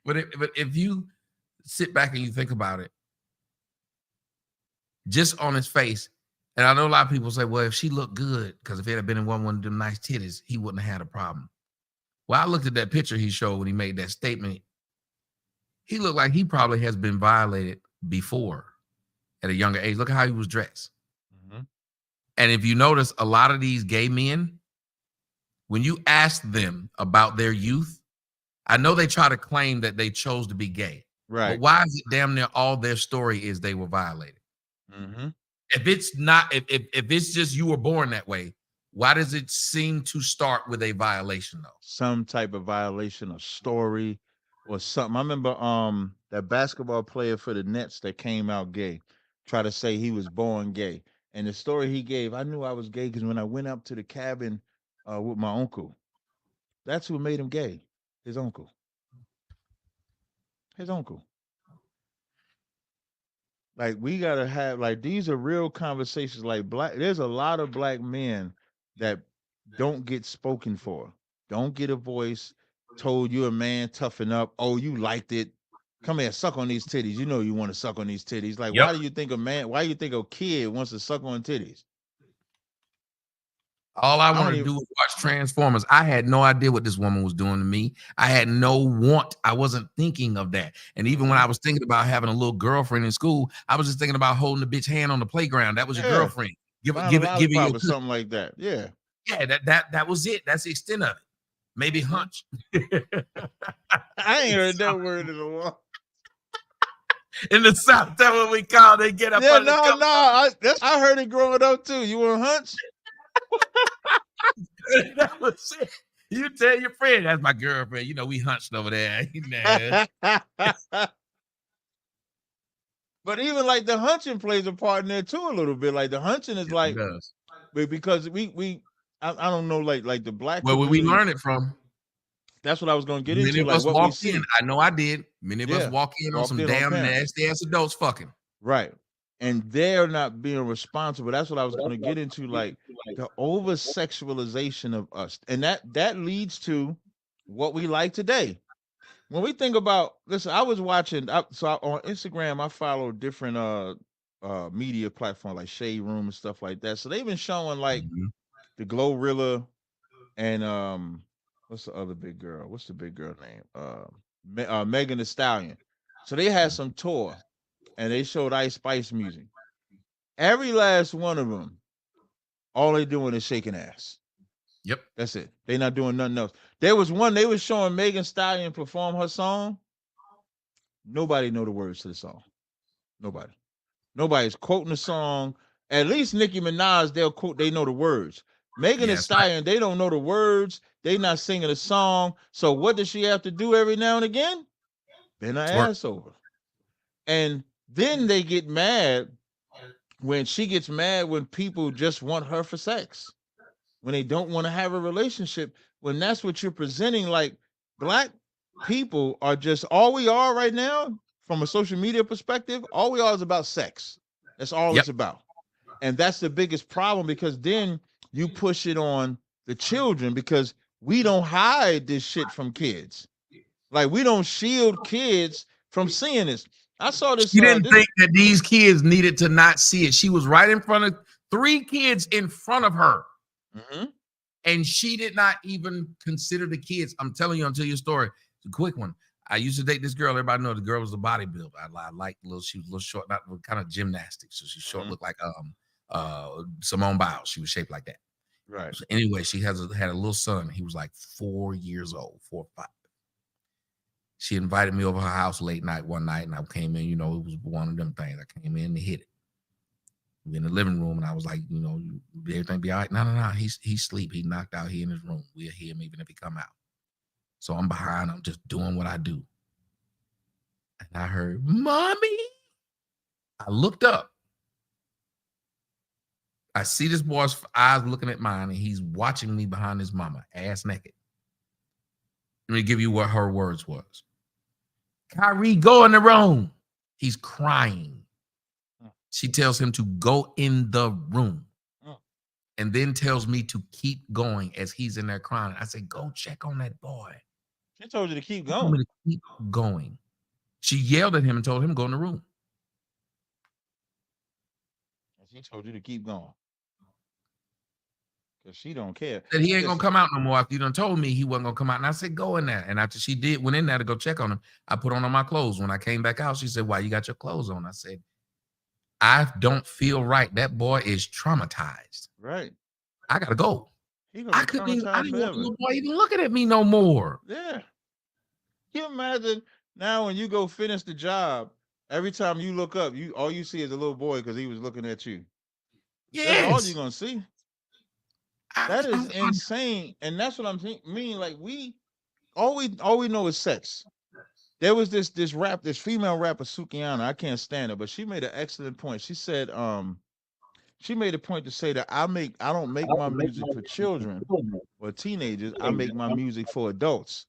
But if you sit back and you think about it, just on his face, and I know a lot of people say, well, if she looked good, because if it had been in one of them nice titties, he wouldn't have had a problem. Well, I looked at that picture he showed when he made that statement. He looked like he probably has been violated before at a younger age. Look at how he was dressed. Mm-hmm. And if you notice, a lot of these gay men, when you ask them about their youth, I know they try to claim that they chose to be gay. Right. But why is it damn near all their story is they were violated? Mm-hmm. If it's not, if it's just you were born that way, why does it seem to start with a violation though? Some type of violation, a story or something. I remember that basketball player for the Nets that came out gay, tried to say he was born gay. And the story he gave, I knew I was gay because when I went up to the cabin with my uncle, that's who made him gay. His uncle. Like we gotta have like these are real conversations. Like there's a lot of black men that don't get spoken for, don't get a voice. Told you a man, toughen up. Oh, you liked it. Come here, suck on these titties. You know you want to suck on these titties. Like, why do you think why do you think a kid wants to suck on titties? All I want to do is watch Transformers. I had no idea what this woman was doing to me. I had no want. I wasn't thinking of that. And even when I was thinking about having a little girlfriend in school, I was just thinking about holding the bitch hand on the playground. That was your girlfriend. Give it your something like that. Yeah. Yeah, that was it. That's the extent of it. Maybe hunch. I ain't heard that word in a while. In the South, that's what we call they get up. Yeah, I heard it growing up too. You want to hunch? That was it. You tell your friend, that's my girlfriend. You know, we hunched over there. But even like the hunching plays a part in there too a little bit. Like the hunching is like because I don't know like the black. Where we learn it from? That's what I was going to get Many into. Of like us what walked we see. in. I know I did. Many of us walk in on some damn nasty ass adults fucking. Right. And they're not being responsible. That's what I was going to get into, like the over sexualization of us. And that leads to what we like today. When we think about, listen, I was watching, on Instagram, I follow different media platforms like Shade Room and stuff like that. So they've been showing like the Glorilla and what's the other big girl? What's the big girl name? Megan Thee Stallion. So they had some tour. And they showed Ice Spice music. Every last one of them, all they doing is shaking ass. Yep. That's it. They not doing nothing else. There was one, they was showing Megan Thee Stallion perform her song. Nobody know the words to the song. Nobody. Nobody's quoting the song. At least Nicki Minaj, they know the words. Megan Thee Stallion, they don't know the words. They not singing the song. So what does she have to do every now and again? Bend her ass over. And then they get mad when she gets mad when people just want her for sex, when they don't want to have a relationship, when that's what you're presenting. Like black people are just all we are right now from a social media perspective. All we are is about sex. That's all it's about. And that's the biggest problem because then you push it on the children because we don't hide this shit from kids. Like we don't shield kids from seeing this. I saw this. She didn't think that these kids needed to not see it. She was right in front of 3 kids in front of her. Mm-hmm. And she did not even consider the kids. I'm telling you, I'll tell you a story. It's a quick one. I used to date this girl. Everybody know the girl was a bodybuilder. I liked she was a little short, not kind of gymnastics. So she's short, looked like Simone Biles. She was shaped like that. Right. So anyway, she had a little son. He was like 4 years old, 4 or 5. She invited me over her house late night one night, and I came in. You know, it was one of them things. I came in and hit it. We in the living room, and I was like, everything be all right. No. He's sleep. He knocked out. He in his room. We'll hear him even if he come out. So I'm behind. I'm just doing what I do. And I heard, "Mommy." I looked up. I see this boy's eyes looking at mine, and he's watching me behind his mama, ass naked. Let me give you what her words was. "Kyrie, go in the room." He's crying. She tells him to go in the room and then tells me to keep going as he's in there crying. I said, "Go check on that boy." She told you to keep She told me going. to keep going. She yelled at him and told him to go in the room. She told you to keep going. Because she don't care. That he ain't going to come out no more after you done told me he wasn't going to come out. And I said, "Go in there." And after she went in there to go check on him, I put on my clothes. When I came back out, she said, "Why you got your clothes on?" I said, "I don't feel right. That boy is traumatized. Right. I gotta go." I didn't want the little boy even looking at me no more. Yeah. You imagine now when you go finish the job, every time you look up, all you see is a little boy because he was looking at you. Yes. That's all you're gonna see. That is insane. And that's what I'm mean. Like all we know is sex. There was this female rapper, Sukiyana. I can't stand her, but she made an excellent point. She said, she made a point to say that I don't make my music for children or teenagers. I make my music for adults.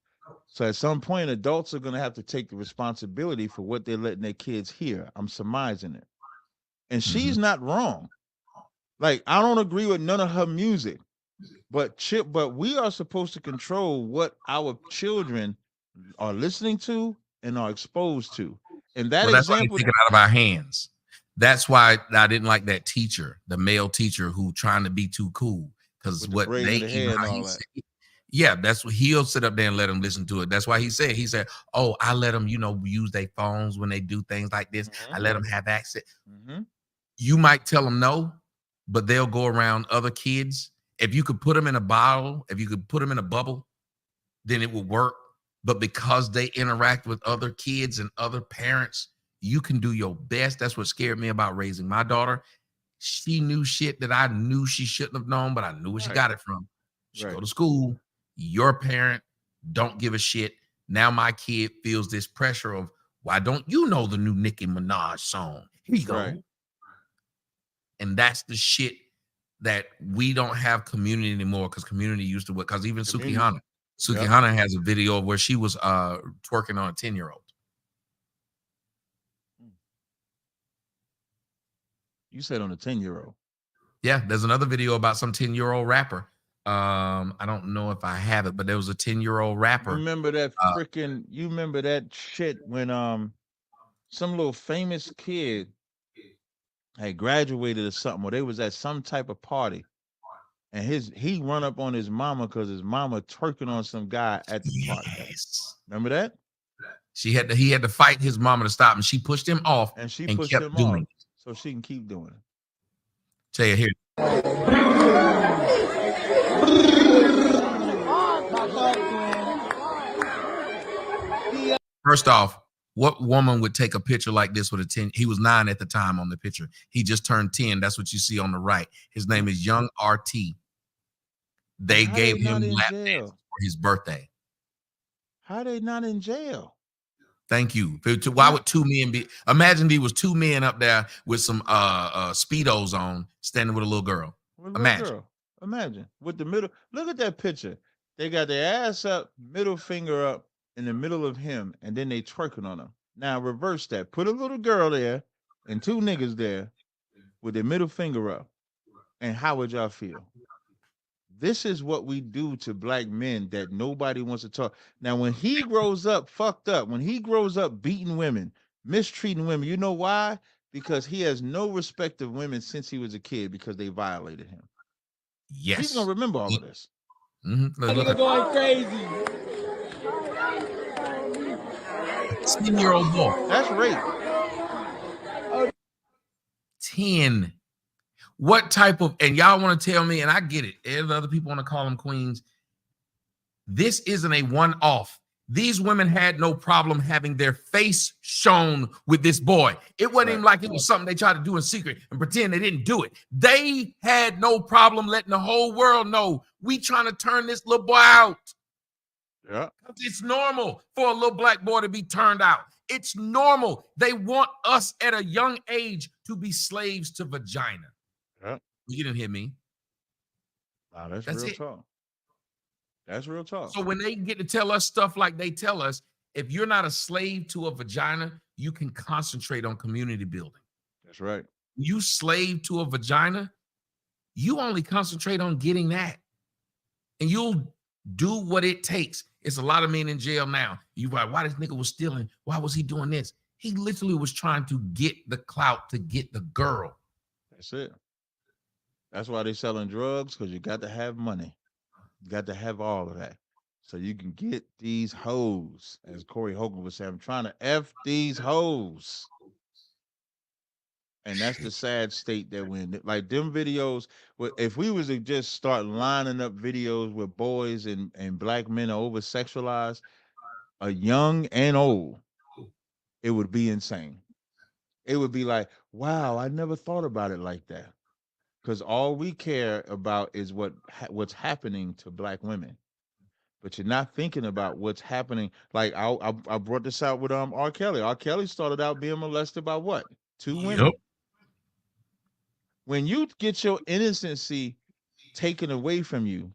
So at some point, adults are gonna have to take the responsibility for what they're letting their kids hear. I'm surmising it. And she's not wrong. Like, I don't agree with none of her music, but we are supposed to control what our children are listening to and are exposed to. And that that's why they example, take it out of our hands. That's why I didn't like that teacher, the male teacher who trying to be too cool. Because what they even how he said, yeah, that's what he'll sit up there and let them listen to it. That's why he said, "Oh, I let them, use their phones when they do things like this. I let them have access." You might tell them no, but they'll go around other kids. If you could put them in a bottle, if you could put them in a bubble, then it would work. But because they interact with other kids and other parents, you can do your best. That's what scared me about raising my daughter. She knew shit that I knew she shouldn't have known, but I knew where she got it from. She go to school. Your parent don't give a shit. Now my kid feels this pressure of, why don't you know the new Nicki Minaj song? Here you go. Right. And that's the shit that we don't have community anymore, because community used to work. Because even Sukihana has a video where she was twerking on a 10-year-old. You said on a 10-year-old. Yeah, there's another video about some 10-year-old rapper. I don't know if I have it, but there was a 10-year-old rapper. Remember that you remember that shit when some little famous kid had graduated or something, or they was at some type of party, and he run up on his mama because his mama twerking on some guy at the party. Remember that? He had to fight his mama to stop, and she pushed him off, and she pushed him off so she can keep doing it. Tell you here. First off, what woman would take a picture like this with a 10? He was 9 at the time on the picture. He just turned 10. That's what you see on the right. His name is Young RT. They gave him lap dance for his birthday. How they not in jail? Thank you. Why would 2 men be? Imagine he was 2 men up there with some Speedos on, standing with a little girl. Imagine with the middle. Look at that picture. They got their ass up, middle finger up in the middle of him, and then they twerking on him. Now reverse that. Put a little girl there and 2 niggas there with their middle finger up. And how would y'all feel? This is what we do to black men that nobody wants to talk. Now, when he grows up fucked up, when he grows up beating women, mistreating women, you know why? Because he has no respect of women since he was a kid because they violated him. Yes. He's going to remember all of this. Nigga going crazy. 10-year-old boy. That's rape. 10. What type of, and y'all want to tell me, and I get it, and other people want to call them queens. This isn't a one-off. These women had no problem having their face shown with this boy. It wasn't even like it was something they tried to do in secret and pretend they didn't do it. They had no problem letting the whole world know we trying to turn this little boy out. Yeah. It's normal for a little black boy to be turned out. It's normal. They want us at a young age to be slaves to vagina. Yeah. You didn't hear me. Wow, that's That's real it. talk. That's real talk. So when they get to tell us stuff like they tell us, if you're not a slave to a vagina, you can concentrate on community building. That's right. You slave to a vagina, you only concentrate on getting that. And you'll do what it takes. It's a lot of men in jail now. You like, why this nigga was stealing? Why was he doing this? He literally was trying to get the clout to get the girl. That's it. That's why they selling drugs, because you got to have money. You got to have all of that. So you can get these hoes. As Corey Hogan was saying, I'm trying to F these hoes. And that's the sad state that we're in. Like them videos, if we was to just start lining up videos where boys and black men are over sexualized, young and old, it would be insane. It would be like, wow, I never thought about it like that. Because all we care about is what's happening to black women. But you're not thinking about what's happening. Like I brought this out with R. Kelly. R. Kelly started out being molested by what? 2 women. Yep. When you get your innocency taken away from you,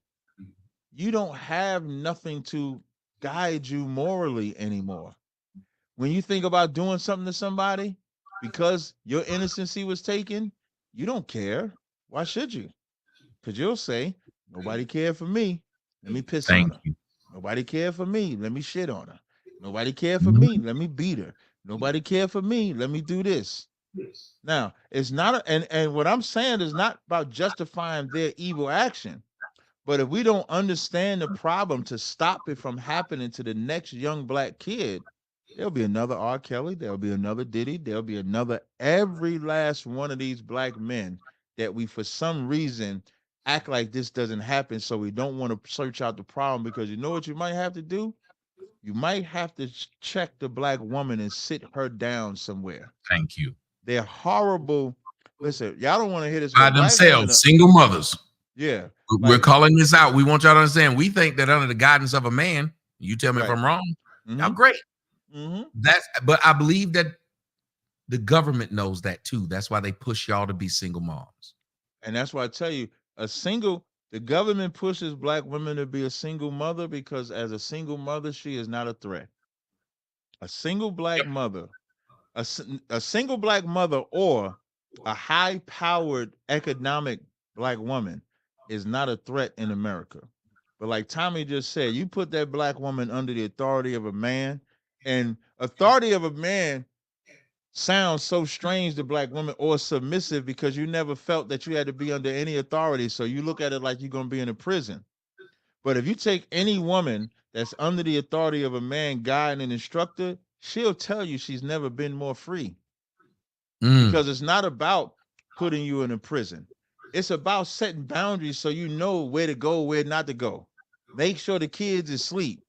you don't have nothing to guide you morally anymore. When you think about doing something to somebody because your innocency was taken, you don't care. Why should you? Because you'll say, nobody cared for me. Let me piss on her. Nobody cared for me. Let me shit on her. Nobody cared for me. Let me beat her. Nobody cared for me. Let me do this. Now, it's not, and what I'm saying is not about justifying their evil action. But if we don't understand the problem to stop it from happening to the next young black kid, there'll be another R. Kelly. There'll be another Diddy. There'll be another, every last one of these black men that we, for some reason, act like this doesn't happen. So we don't want to search out the problem, because you know what you might have to do? You might have to check the black woman and sit her down somewhere. Thank you. They're horrible. Listen, y'all don't want to hear this. By themselves, single mothers. Yeah. We're calling this out. We want y'all to understand. We think that under the guidance of a man, you tell me if I'm wrong, y'all great. But I believe that the government knows that too. That's why they push y'all to be single moms. And that's why I tell you, the government pushes black women to be a single mother, because as a single mother, she is not a threat. A single black mother, a single black mother, or a high-powered economic black woman is not a threat in America. But like Tommy just said, you put that black woman under the authority of a man, and authority of a man sounds so strange to black women, or submissive, because you never felt that you had to be under any authority. So you look at it like you're going to be in a prison. But if you take any woman that's under the authority of a man, guy, and an instructor, she'll tell you she's never been more free. Because it's not about putting you in a prison. It's about setting boundaries so you know where to go, where not to go. Make sure the kids is asleep.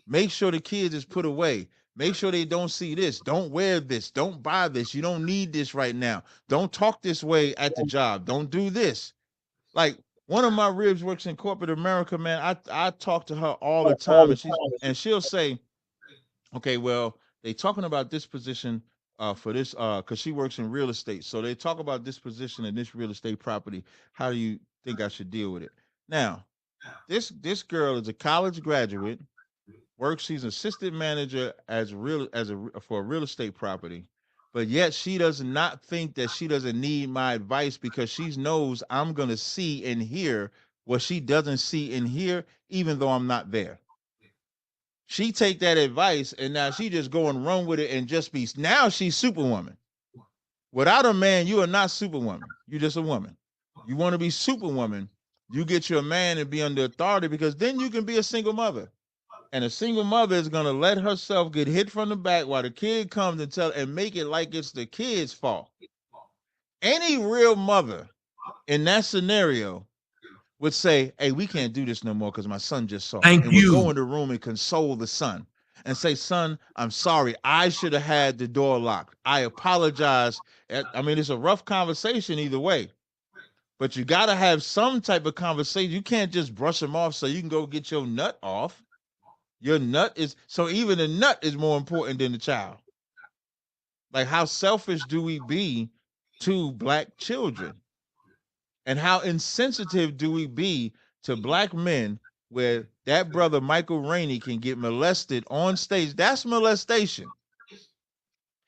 Make sure the kids is put away. Make sure they don't see this. Don't wear this. Don't buy this. You don't need this right now. Don't talk this way at the job. Don't do this. Like, one of my ribs works in corporate America, man. I talk to her all the time, and she'll say, okay, well, they talking about this position for this, because she works in real estate. So they talk about this position in this real estate property. How do you think I should deal with it? Now, this girl is a college graduate, she's assistant manager for a real estate property, but yet she does not think that she doesn't need my advice, because she knows I'm gonna see and hear what she doesn't see and hear, even though I'm not there. She take that advice, and now she just go and run with it and just be, now she's Superwoman. Without a man, you are not Superwoman. You're just a woman. You want to be Superwoman, you get your man and be under authority, because then you can be a single mother. And a single mother is going to let herself get hit from the back while the kid comes and make it like it's the kid's fault. Any real mother in that scenario would say, hey, we can't do this no more because my son just saw it. And we'll go in the room and console the son. and say, son, I'm sorry. I should have had the door locked. I apologize. I mean, it's a rough conversation either way, but you got to have some type of conversation. You can't just brush them off so you can go get your nut off. Your nut is, so even the nut is more important than the child. Like, how selfish do we be to black children? And how insensitive do we be to black men where that brother Michael Rainey can get molested on stage? That's molestation.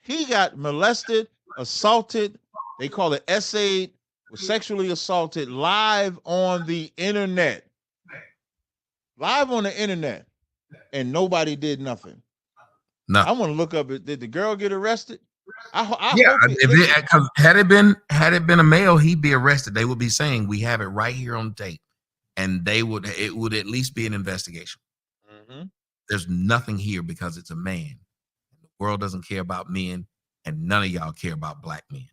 He got molested, assaulted. They call it essayed, was sexually assaulted live on the internet. Live on the internet. And nobody did nothing. No. I want to look up, did the girl get arrested? I hope had it been a male, he'd be arrested. They would be saying we have it right here on tape, and it would at least be an investigation. Mm-hmm. There's nothing here because it's a man. The world doesn't care about men, and none of y'all care about black men.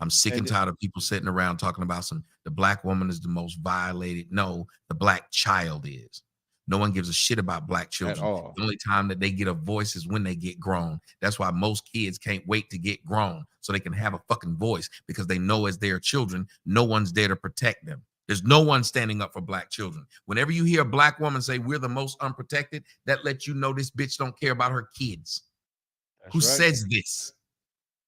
I'm sick and tired of people sitting around talking about the black woman is the most violated. No, the black child is. No one gives a shit about black children. The only time that they get a voice is when they get grown. That's why most kids can't wait to get grown so they can have a fucking voice, because they know as their children, no one's there to protect them. There's no one standing up for black children. Whenever you hear a black woman say we're the most unprotected, that lets you know this bitch don't care about her kids. Who says this?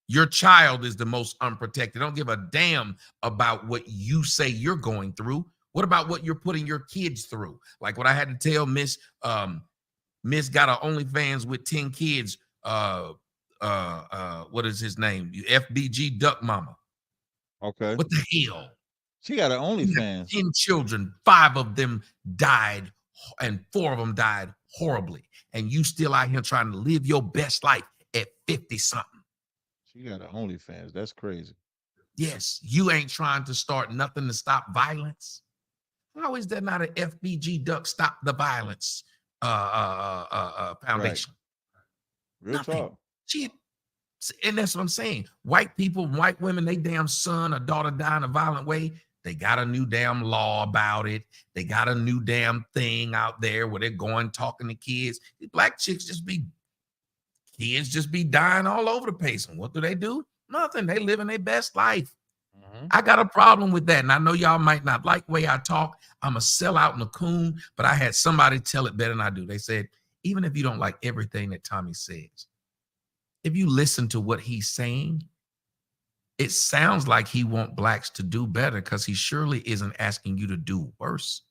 Your child is the most unprotected. Don't give a damn about what you say you're going through. What about what you're putting your kids through? Like what I had to tell Miss got a OnlyFans with 10 kids. What is his name? FBG Duck Mama. Okay. What the hell? She got an OnlyFans. 10 children, 5 of them died, and 4 of them died horribly. And you still out here trying to live your best life at 50-something. She got an OnlyFans. That's crazy. Yes, you ain't trying to start nothing to stop violence. How is there not an FBG Duck Stop the Violence foundation? Right. Real talk. Shit. And that's what I'm saying. White people, white women, they damn son or daughter die in a violent way. They got a new damn law about it. They got a new damn thing out there where they're going talking to kids. These black chicks just be dying all over the place. And what do? Nothing. They living their best life. Mm-hmm. I got a problem with that. And I know y'all might not like the way I talk. I'm a sellout and a coon, but I had somebody tell it better than I do. They said, even if you don't like everything that Tommy says, if you listen to what he's saying, it sounds like he wants blacks to do better, because he surely isn't asking you to do worse.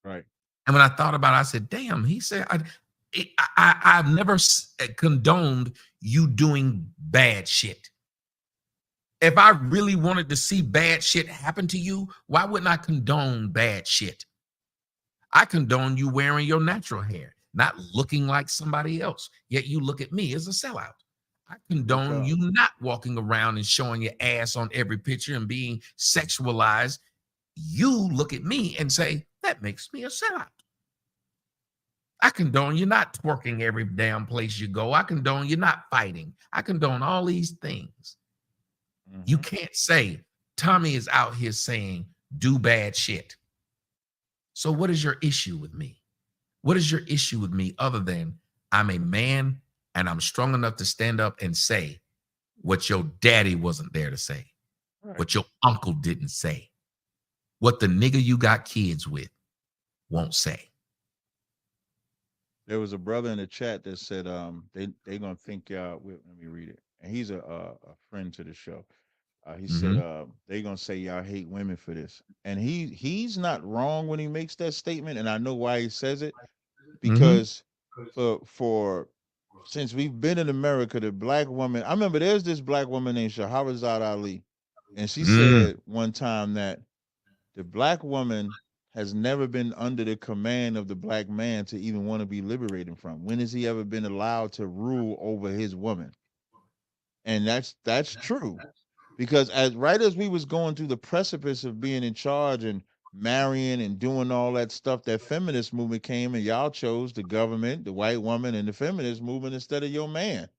Right. And when I thought about it, I said, damn, he said, I've never condoned you doing bad shit. If I really wanted to see bad shit happen to you, why wouldn't I condone bad shit? I condone you wearing your natural hair, not looking like somebody else. Yet you look at me as a sellout. I condone you not walking around and showing your ass on every picture and being sexualized. You look at me and say, that makes me a sellout. I condone you not twerking every damn place you go. I condone you not fighting. I condone all these things. Mm-hmm. You can't say Tommy is out here saying do bad shit. So what is your issue with me? What is your issue with me other than I'm a man and I'm strong enough to stand up and say what your daddy wasn't there to say, right, what your uncle didn't say, what the nigga you got kids with won't say. There was a brother in the chat that said they gonna think y'all. Let me read it. And he's a friend to the show. He said they gonna say y'all hate women for this, and he's not wrong when he makes that statement, and I know why he says it, because for since we've been in America, the black woman. I remember there's this black woman named Shahrazad Ali, and she said one time that the black woman has never been under the command of the black man to even want to be liberated from. When has he ever been allowed to rule over his woman? And that's true. Because as we was going through the precipice of being in charge and marrying and doing all that stuff, that feminist movement came, and y'all chose the government, the white woman, and the feminist movement instead of your man.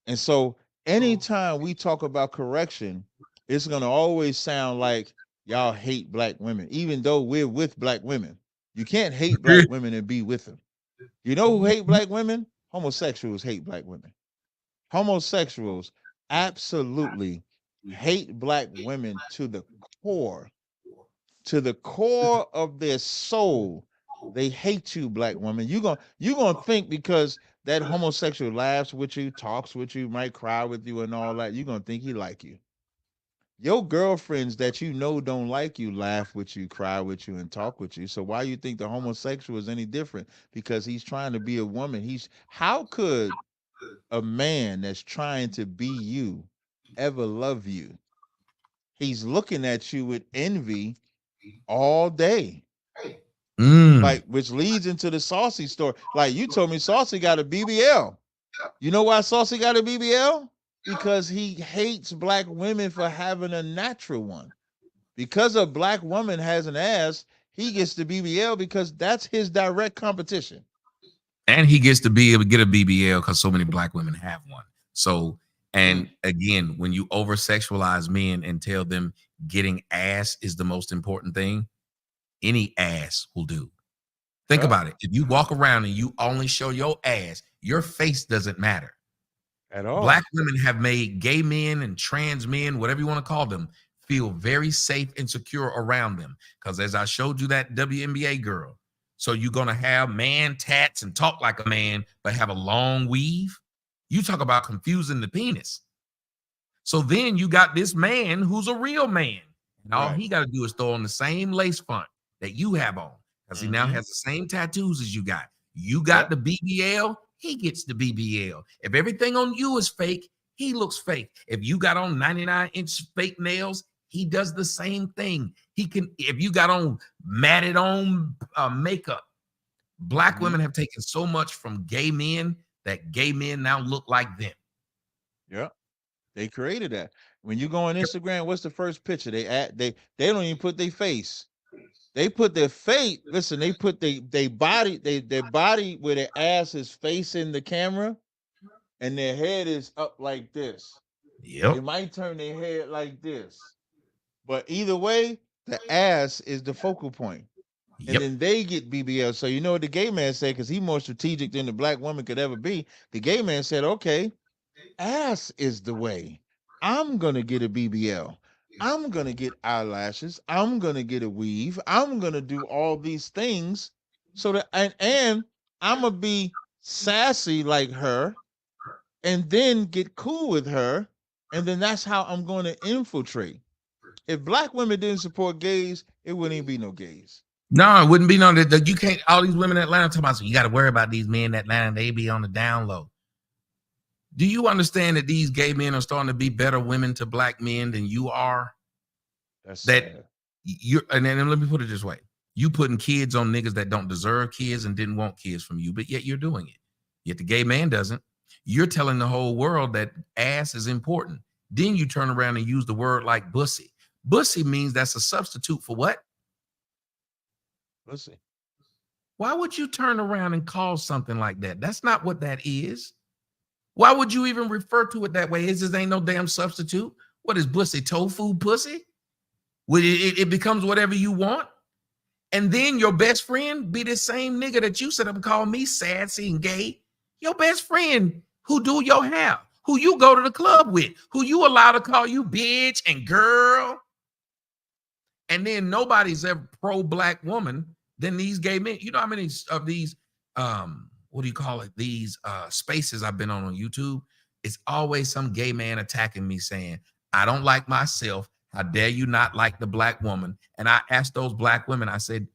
And so anytime we talk about correction, it's going to always sound like y'all hate black women, even though we're with black women. You can't hate black women and be with them. You know who hate black women? Homosexuals hate black women. Homosexuals absolutely hate black women core, to the core of their soul. They hate you, black women. You gonna think because that homosexual laughs with you, talks with you, might cry with you, and all that. You're gonna think he like you. Your girlfriends that you know don't like you laugh with you, cry with you, and talk with you. So why you think the homosexual is any different? Because he's trying to be a woman. How could a man that's trying to be you ever love you? He's looking at you with envy all day. Like, which leads into the Saucy story. Like, you told me Saucy got a BBL. You know why Saucy got a BBL? Because he hates black women for having a natural one. Because a black woman has an ass, he gets the BBL because that's his direct competition. And he gets to be able to get a BBL because so many black women have one. So, and again, when you over sexualize men and tell them getting ass is the most important thing, any ass will do. Think about it. If you walk around and you only show your ass, your face doesn't matter at all. Black women have made gay men and trans men, whatever you want to call them, feel very safe and secure around them. Because as I showed you that WNBA girl, so you're going to have man tats and talk like a man, but have a long weave. You talk about confusing the penis. So then you got this man who's a real man. And all he got to do is throw on the same lace front that you have on. Because he now has the same tattoos as you got. You got the BBL, he gets the BBL. If everything on you is fake, he looks fake. If you got on 99-inch fake nails, he does the same thing. He can, if you got on matted on makeup, black women have taken so much from gay men that gay men now look like them. Yeah. They created that. When you go on Instagram, what's the first picture? They don't even put their face. They put their face. Listen, they put their body where their ass is facing the camera, and their head is up like this. Yep. They might turn their head like this, but either way, the ass is the focal point. And then they get BBL. So you know what the gay man said, because he's more strategic than the black woman could ever be. The gay man said, "Okay, ass is the way. I'm gonna get a BBL. I'm gonna get eyelashes. I'm gonna get a weave. I'm gonna do all these things so that and I'm gonna be sassy like her, and then get cool with her, and then that's how I'm gonna infiltrate." If black women didn't support gays, it wouldn't even be no gays. No, it wouldn't be no that. You can't. All these women in Atlanta talking about. So you got to worry about these men in Atlanta. They be on the down low. Do you understand that these gay men are starting to be better women to black men than you are? That's that sad. You're, and then let me put it this way: you putting kids on niggas that don't deserve kids and didn't want kids from you, but yet you're doing it. Yet the gay man doesn't. You're telling the whole world that ass is important. Then you turn around and use the word like bussy. Bussy means that's a substitute for what? Bussy. Why would you turn around and call something like that? That's not what that is. Why would you even refer to it that way? It just ain't no damn substitute. What is bussy? Tofu pussy? It becomes whatever you want. And then your best friend be the same nigga that you set up and call me sassy and gay. Your best friend who do your hair, who you go to the club with, who you allow to call you bitch and girl. And then nobody's ever pro-black woman than these gay men. You know how many of these what do you call it? These spaces I've been on YouTube. It's always some gay man attacking me saying, I don't like myself. How dare you not like the black woman? And I asked those black women, I said,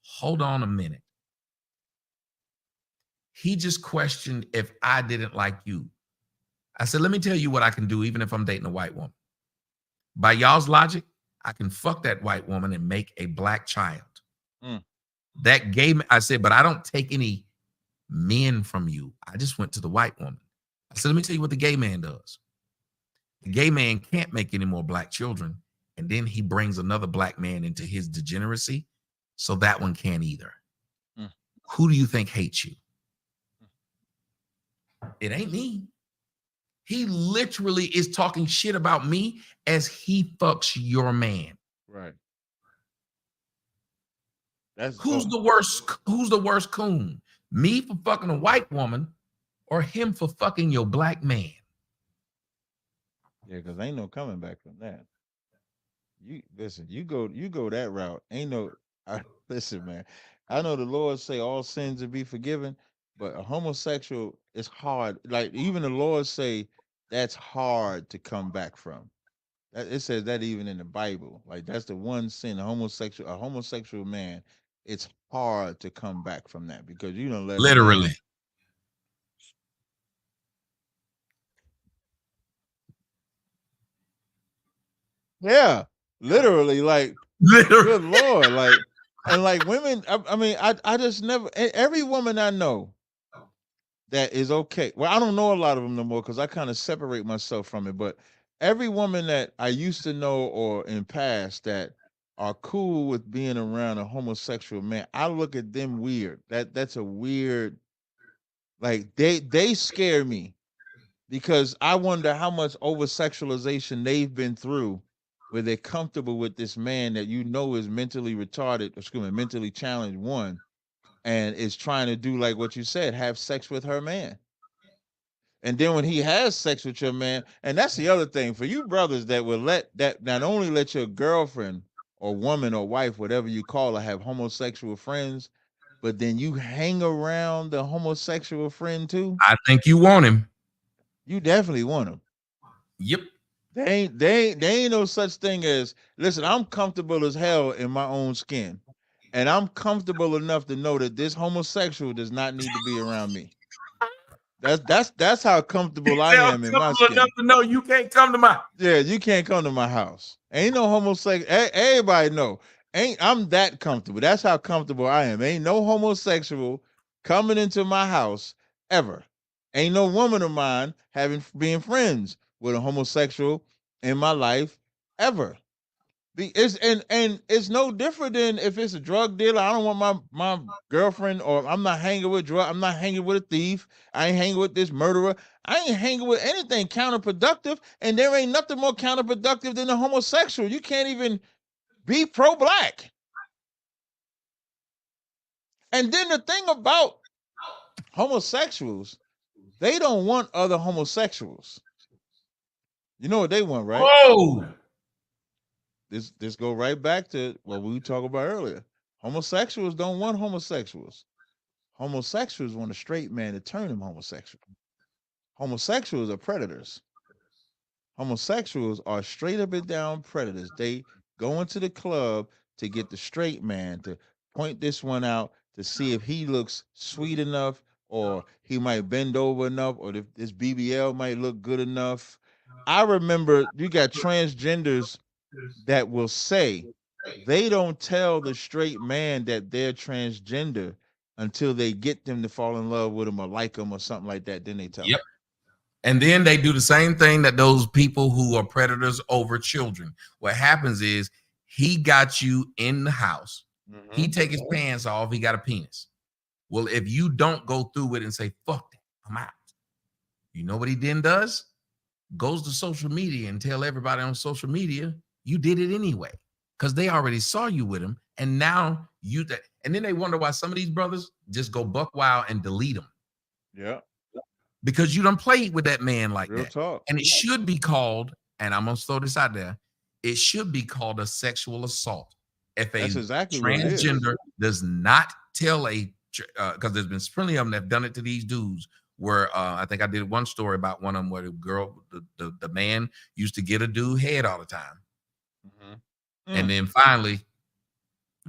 hold on a minute. He just questioned if I didn't like you. I said, let me tell you what I can do, even if I'm dating a white woman. By y'all's logic, I can fuck that white woman and make a black child. That gay man, I said, but I don't take any men from you. I just went to the white woman. I said, let me tell you what the gay man does. The gay man can't make any more black children. And then he brings another black man into his degeneracy. So that one can't either. Who do you think hates you? It ain't me. He literally is talking shit about me as he fucks your man. Right. Who's the worst? Who's the worst coon? Me for fucking a white woman or him for fucking your black man? Yeah, because ain't no coming back from that. You listen, you go that route. Ain't no listen, man. I know the Lord say all sins will be forgiven, but a homosexual is hard. Like even the Lord say that's hard to come back from. It says that even in the Bible. Like that's the one sin, a homosexual man, it's hard to come back from that because you don't let a Literally. man. Yeah, literally, like good Literally. Lord, like and like women. I mean, I just never. Every woman I know that is okay. Well, I don't know a lot of them no more because I kind of separate myself from it. But every woman that I used to know or in past that are cool with being around a homosexual man, I look at them weird. That's a weird. Like they scare me because I wonder how much over sexualization they've been through where they're comfortable with this man that you know is mentally retarded, excuse me, mentally challenged one, and is trying to do like what you said, have sex with her man. And then when he has sex with your man, and that's the other thing for you brothers that will let that not only let your girlfriend or woman or wife, whatever you call her, have homosexual friends, but then you hang around the homosexual friend too. I think you want him. You definitely want him. Yep. They ain't no such thing as listen, I'm comfortable as hell in my own skin. And I'm comfortable enough to know that this homosexual does not need to be around me. That's how comfortable I am in my Comfortable enough skin. to know you can't come to my. Yeah, you can't come to my house. Ain't no homosexual. Everybody know. Ain't I'm that comfortable. That's how comfortable I am. Ain't no homosexual coming into my house ever. Ain't no woman of mine having being friends with a homosexual in my life ever. It's and it's no different than if it's a drug dealer. I don't want my girlfriend or I'm not hanging with drug. I'm not hanging with a thief. I ain't hanging with this murderer. I ain't hanging with anything counterproductive. And there ain't nothing more counterproductive than a homosexual. You can't even be pro-black. And then the thing about homosexuals, they don't want other homosexuals. You know what they want, right? Whoa. This go right back to what we talked about earlier. Homosexuals don't want homosexuals. Homosexuals want a straight man to turn them homosexual. Homosexuals are predators. Homosexuals are straight up and down predators. They go into the club to get the straight man to point this one out to see if he looks sweet enough or he might bend over enough or if this BBL might look good enough. I remember you got transgenders that will say they don't tell the straight man that they're transgender until they get them to fall in love with him or like him or something like that. Then they tell Yep. him. And then they do the same thing that those people who are predators over children. What happens is he got you in the house. Mm-hmm. He take his pants off. He got a penis. Well, if you don't go through it and say, fuck that, I'm out. You know what he then does? Goes to social media and tell everybody on social media, you did it anyway. Because they already saw you with him. And now and then they wonder why some of these brothers just go buck wild and delete them. Yeah. Because you done played with that man like Real that. talk. And it should be called, and I'm gonna throw this out there, it should be called a sexual assault. If a That's exactly what it is. transgender does not tell because there's been plenty of them that have done it to these dudes where I think I did one story about one of them where the girl, the man used to get a dude head all the time. Mm-hmm. And then finally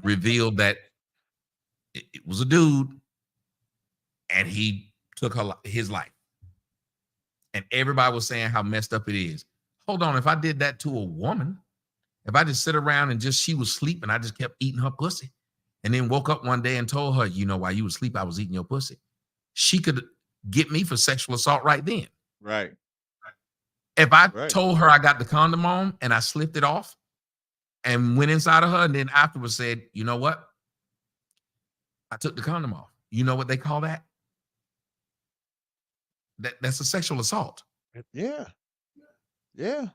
revealed that it was a dude and he took his life. And everybody was saying how messed up it is. Hold on, if I did that to a woman, if I just sit around and she was sleeping, I just kept eating her pussy and then woke up one day and told her, you know, while you were asleep, I was eating your pussy. She could get me for sexual assault right then. Right. If I told her I got the condom on and I slipped it off and went inside of her and then afterwards said, you know what? I took the condom off. You know what they call that? That's a sexual assault. Yeah. Yeah.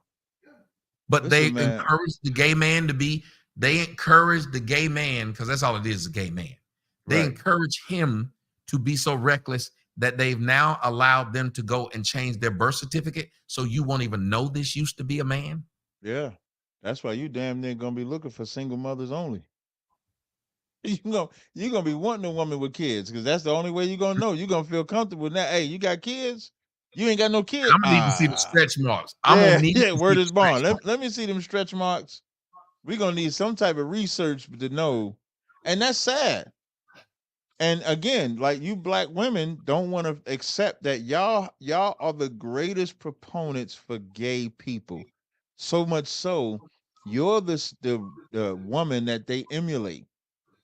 But Listen, they encourage the gay man because that's all it is a gay man. They encourage him to be so reckless that they've now allowed them to go and change their birth certificate so you won't even know this used to be a man? Yeah. That's why you damn near gonna be looking for single mothers only. You're gonna be wanting a woman with kids because that's the only way you're gonna know. You're gonna feel comfortable now. Hey, you got kids? You ain't got no kids. I'm gonna need to see the stretch marks. I'm Yeah, gonna need yeah. to Word see is bond. Let me see them stretch marks. We're gonna need some type of research to know, and that's sad. And again, like you black women don't want to accept that y'all are the greatest proponents for gay people. So much so, you're the woman that they emulate.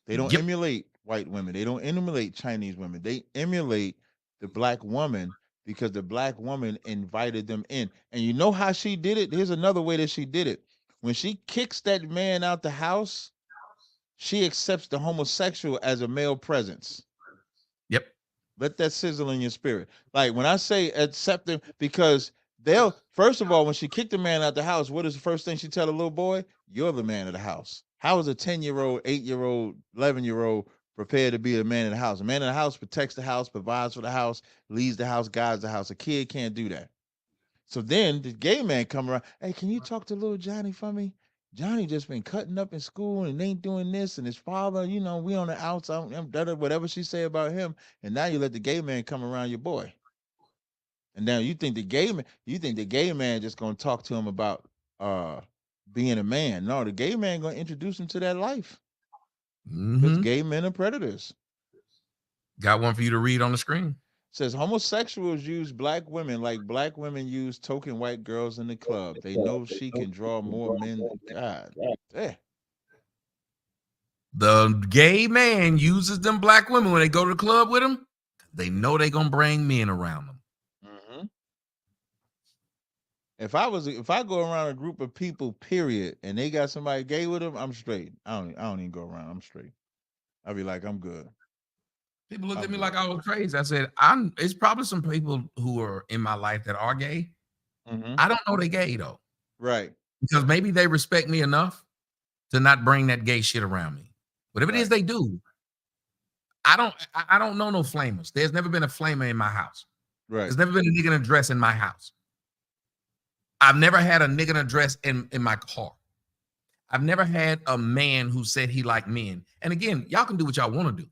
They don't Yep. emulate white women. They don't emulate Chinese women. They emulate the black woman because the black woman invited them in. And you know how she did it? Here's another way that she did it. When she kicks that man out the house, she accepts the homosexual as a male presence. Yep. Let that sizzle in your spirit. Like when I say accept them, because they'll first of all, when she kicked the man out the house, what is the first thing she tell the little boy? You're the man of the house. How is a 10-year-old, 8-year-old, 11-year-old prepared to be a man in the house? A man in the house protects the house, provides for the house, leads the house, guides the house. A kid can't do that. So then the gay man come around. Hey, can you talk to little Johnny for me? Johnny just been cutting up in school and ain't doing this, and his father, we on the outside, whatever she say about him, and now you let the gay man come around your boy, and now you think the gay man just gonna talk to him about being a man? No, the gay man gonna introduce him to that life because gay men are predators. Got one for you to read on the screen. Says homosexuals use black women like black women use token white girls in the club. They know she can draw more men. God, damn. The gay man uses them black women when they go to the club with him. They know they gonna bring men around them. Mm-hmm. If I go around a group of people, period, and they got somebody gay with them, I'm straight. I don't even go around. I'm straight. I'll be like, I'm good. People looked at me like I was crazy. I said, it's probably some people who are in my life that are gay. Mm-hmm. I don't know they gay though. Right. Because maybe they respect me enough to not bring that gay shit around me. Whatever it is they do, I don't know no flamers. There's never been a flamer in my house. Right. There's never been a nigga in a dress in my house. I've never had a nigga in a dress in my car. I've never had a man who said he liked men. And again, y'all can do what y'all want to do.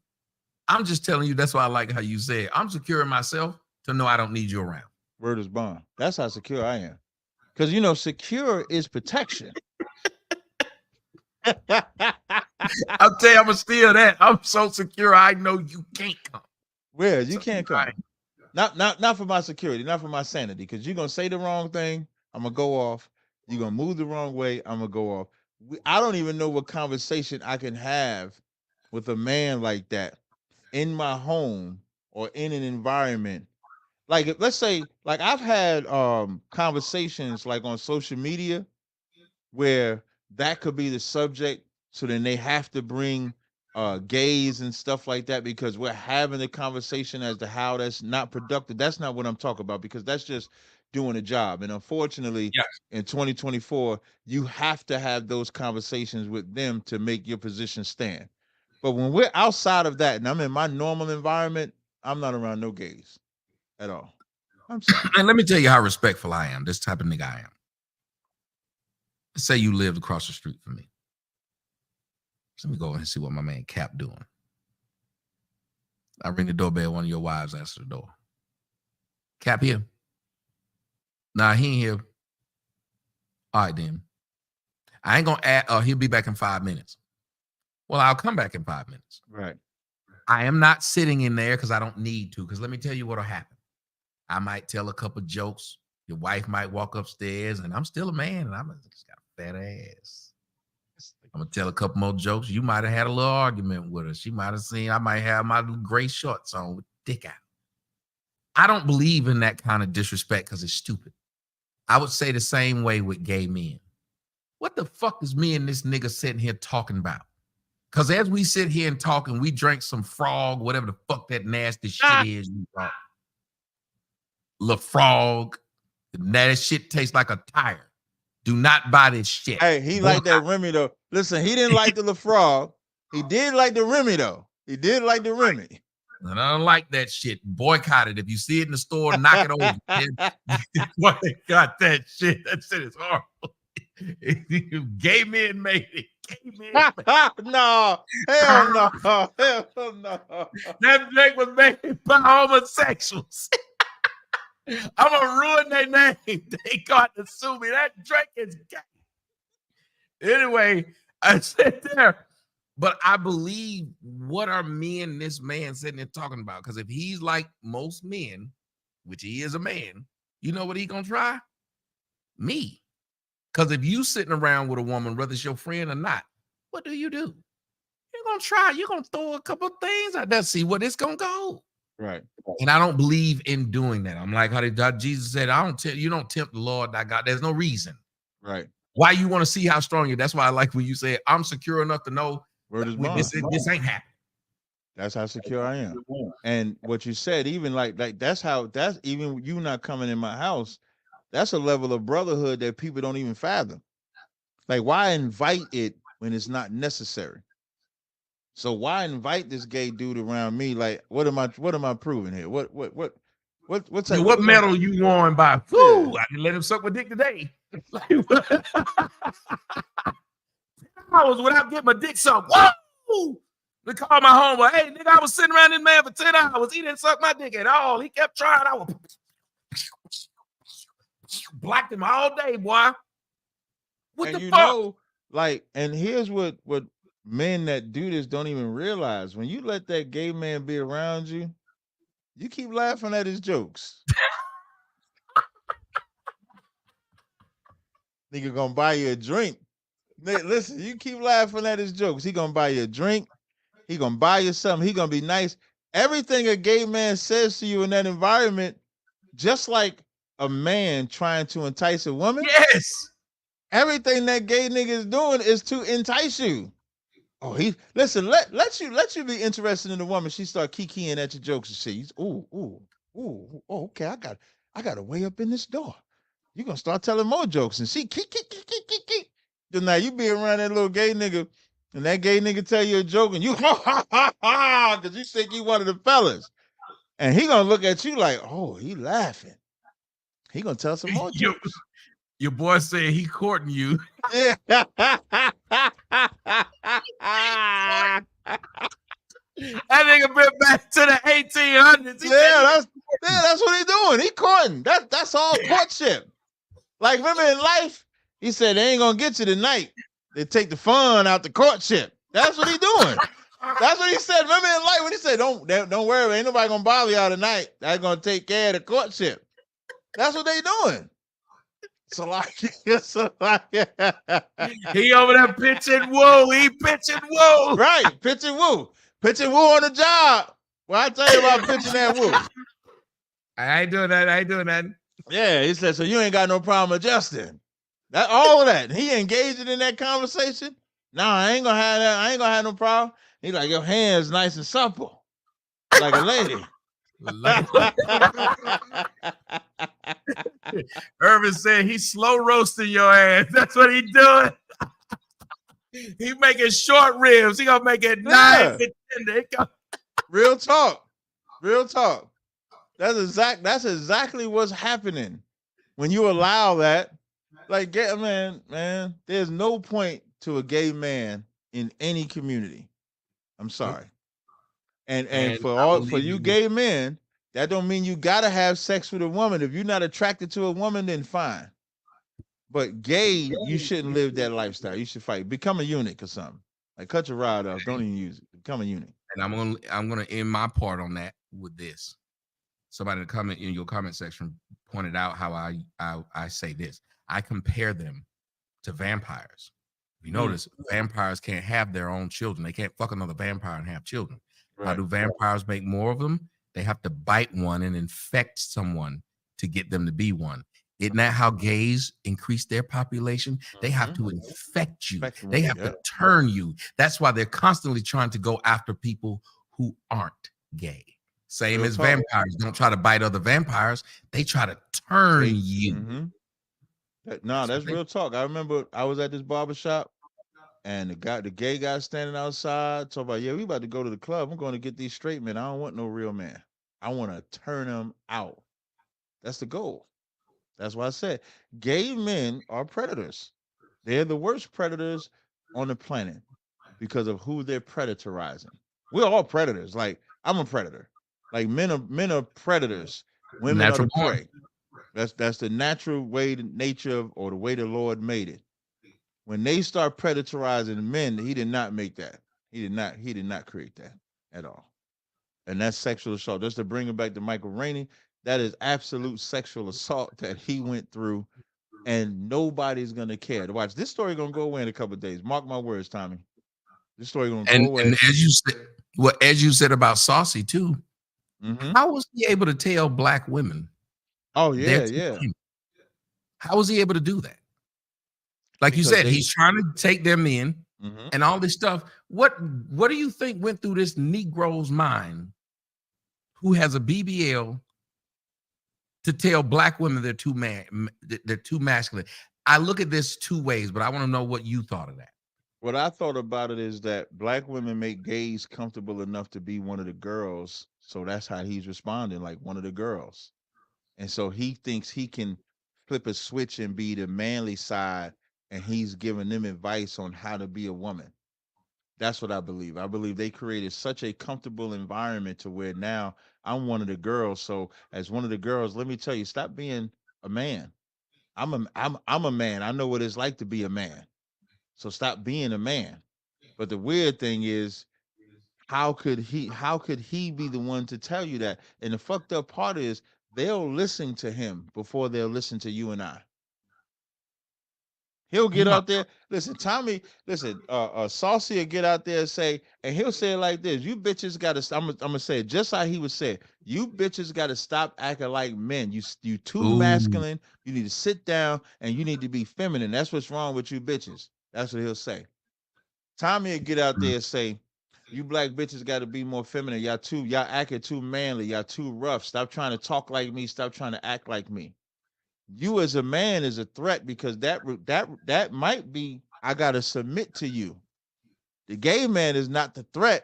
I'm just telling you, that's why I like how you said, I'm secure in myself to know I don't need you around. Word is bond. That's how secure I am. Because, secure is protection. I'll tell you, I'm going to steal that. I'm so secure, I know you can't come. Where? You can't come. Not for my security, not for my sanity, because you're going to say the wrong thing, I'm going to go off. You're going to move the wrong way, I'm going to go off. I don't even know what conversation I can have with a man like that in my home or in an environment. Like, let's say, like I've had conversations like on social media where that could be the subject. So then they have to bring gays and stuff like that because we're having a conversation as to how that's not productive. That's not what I'm talking about because that's just doing a job. And unfortunately, in 2024, you have to have those conversations with them to make your position stand. But when we're outside of that and I'm in my normal environment, I'm not around no gays at all. I'm sorry. And let me tell you how respectful I am. This type of nigga I am. Let's say you lived across the street from me. Let me go and see what my man Cap doing. I ring the doorbell. One of your wives answers the door. Cap here? Nah, he ain't here. All right, then. I ain't gonna add. He'll be back in 5 minutes. Well, I'll come back in 5 minutes. Right. I am not sitting in there because I don't need to. Because let me tell you what'll happen. I might tell a couple jokes. Your wife might walk upstairs, and I'm still a man, and I'm just got a fat ass. I'm gonna tell a couple more jokes. You might have had a little argument with her. She might have seen I might have my gray shorts on with dick out. I don't believe in that kind of disrespect because it's stupid. I would say the same way with gay men. What the fuck is me and this nigga sitting here talking about? Because as we sit here and talk and we drink some frog, whatever the fuck that nasty shit is, you thought. La Frog. That shit tastes like a tire. Do not buy this shit. Hey, he liked that Remy though. Listen, he didn't like the La Frog. He did like the Remy though. He did like the Remy. And I don't like that shit. Boycott it. If you see it in the store, knock it over. Boycott that shit. That shit is horrible. Gay men made it. Gay men made it. No, hell no, hell no. That drink was made by homosexuals. I'm gonna ruin their name. They got to sue me. That drink is gay. Anyway, I sit there. But I believe, what are men, this man sitting there talking about? Because if he's like most men, which he is a man, you know what he gonna try? Me. Because if you sitting around with a woman, whether it's your friend or not, what do? You're gonna try. You're gonna throw a couple things out there, see where it's gonna go. Right. And I don't believe in doing that. I'm like how Jesus said, you don't tempt the Lord thy God. There's no reason. Right. Why you want to see how strong you are. That's why I like when you say, I'm secure enough to know this ain't happening. That's how secure I am. And what you said, even like that's even you not coming in my house. That's a level of brotherhood that people don't even fathom. Like, why invite it when it's not necessary? So why invite this gay dude around me? Like, what am I proving here? What medal you won by? Woo! Yeah. I didn't let him suck my dick today. Hours without getting my dick sucked. Whoa! They called my homeboy. Hey, nigga, I was sitting around this man for 10 hours. He didn't suck my dick at all. He kept trying. I was blocked him all day, boy. What and the you fuck? Know, like, and here's what men that do this don't even realize. When you let that gay man be around you, you keep laughing at his jokes. Nigga gonna buy you a drink. Listen, you keep laughing at his jokes. He gonna buy you a drink. He gonna buy you something. He gonna be nice. Everything a gay man says to you in that environment, just like a man trying to entice a woman. Yes. Everything that gay nigga is doing is to entice you. Oh, let you be interested in the woman. She start kikiing at your jokes and shit. Oh, okay. I got a way up in this door. You gonna start telling more jokes and she keep. Then now you be around that little gay nigga, and that gay nigga tell you a joke, and you because you think you one of the fellas, and he gonna look at you like, oh, he laughing. He gonna tell some more jokes. Your boy said he courting you. Yeah. That nigga been back to the 1800s. That's what he doing. He courting. That's all courtship. Like, remember in life, he said they ain't gonna get you tonight. They take the fun out the courtship. That's what he doing. That's what he said. Remember in life when he said, don't worry, ain't nobody gonna bother y'all tonight. They're gonna take care of the courtship. That's what they doing. So like he over there pitching woo. He pitching woo. Right, pitching woo. Pitching woo on the job. Well, I tell you about pitching that woo. I ain't doing that. Yeah, he said, so you ain't got no problem adjusting. That all of that. He engaging in that conversation. No, I ain't gonna have that. I ain't gonna have no problem. He like, your hands nice and supple. Like a lady. Irvin said he's slow roasting your ass. That's what he doing. He making short ribs. He gonna make it nice and tender. Real talk. That's exactly what's happening when you allow that. Like, man, there's no point to a gay man in any community. I'm sorry. And for you gay men, that don't mean you gotta have sex with a woman. If you're not attracted to a woman, then fine. But gay, you shouldn't live that lifestyle. You should fight. Become a eunuch or something. Like, cut your rod off. Don't even use it. Become a eunuch. And I'm gonna end my part on that with this. Somebody in your comment section pointed out how I say this. I compare them to vampires. You notice vampires can't have their own children. They can't fuck another vampire and have children. Right. How do vampires make more of them? They have to bite one and infect someone to get them to be one. Isn't that how gays increase their population? They have to infect you. They have to turn you. That's why they're constantly trying to go after people who aren't gay. Same as vampires. Don't try to bite other vampires. They try to turn you. No, that's real talk. I remember I was at this barbershop and the gay guy standing outside talking about, yeah, we about to go to the club. I'm going to get these straight men. I don't want no real man. I want to turn them out. That's the goal. That's why I said gay men are predators. They're the worst predators on the planet because of who they're predatorizing. We're all predators. Like I'm a predator. Like men are predators. Women are Natural the born. prey. That's the natural way, the nature of, or the way the Lord made it. When they start predatorizing men, he did not make that. He did not create that at all. And that's sexual assault. Just to bring it back to Michael Rainey, that is absolute sexual assault that he went through, and nobody's gonna care. To watch this story gonna go away in a couple of days. Mark my words, Tommy. This story gonna go And away. as you said about Saucy too, Mm-hmm. how was he able to tell black women? Oh they're yeah, too yeah. few? How was he able to do that? Like you Because said, they. he's trying to take them in Mm-hmm. and all this stuff. What do you think went through this Negro's mind who has a BBL to tell black women they're too masculine? I look at this two ways, but I want to know what you thought of that. What I thought about it is that black women make gays comfortable enough to be one of the girls, so that's how he's responding, like one of the girls. And so he thinks he can flip a switch and be the manly side, and he's giving them advice on how to be a woman. That's what I believe. I believe they created such a comfortable environment to where now I'm one of the girls. So as one of the girls, let me tell you, stop being a man. I'm a man. I know what it's like to be a man. So stop being a man. But the weird thing is, how could he be the one to tell you that? And the fucked up part is they'll listen to him before they'll listen to you and I. He'll get No. out there. Listen, Tommy, listen, Saucy will get out there and say, and he'll say it like this: you bitches gotta, I'm gonna say it just how he would say it. You bitches gotta stop acting like men. You too Ooh. masculine. You need to sit down and you need to be feminine. That's what's wrong with you bitches. That's what he'll say. Tommy will get out there and say, you black bitches got to be more feminine. Y'all acting too manly. Y'all too rough. Stop trying to talk like me. Stop trying to act like me. You as a man is a threat because that might be, I gotta submit to you. The gay man is not the threat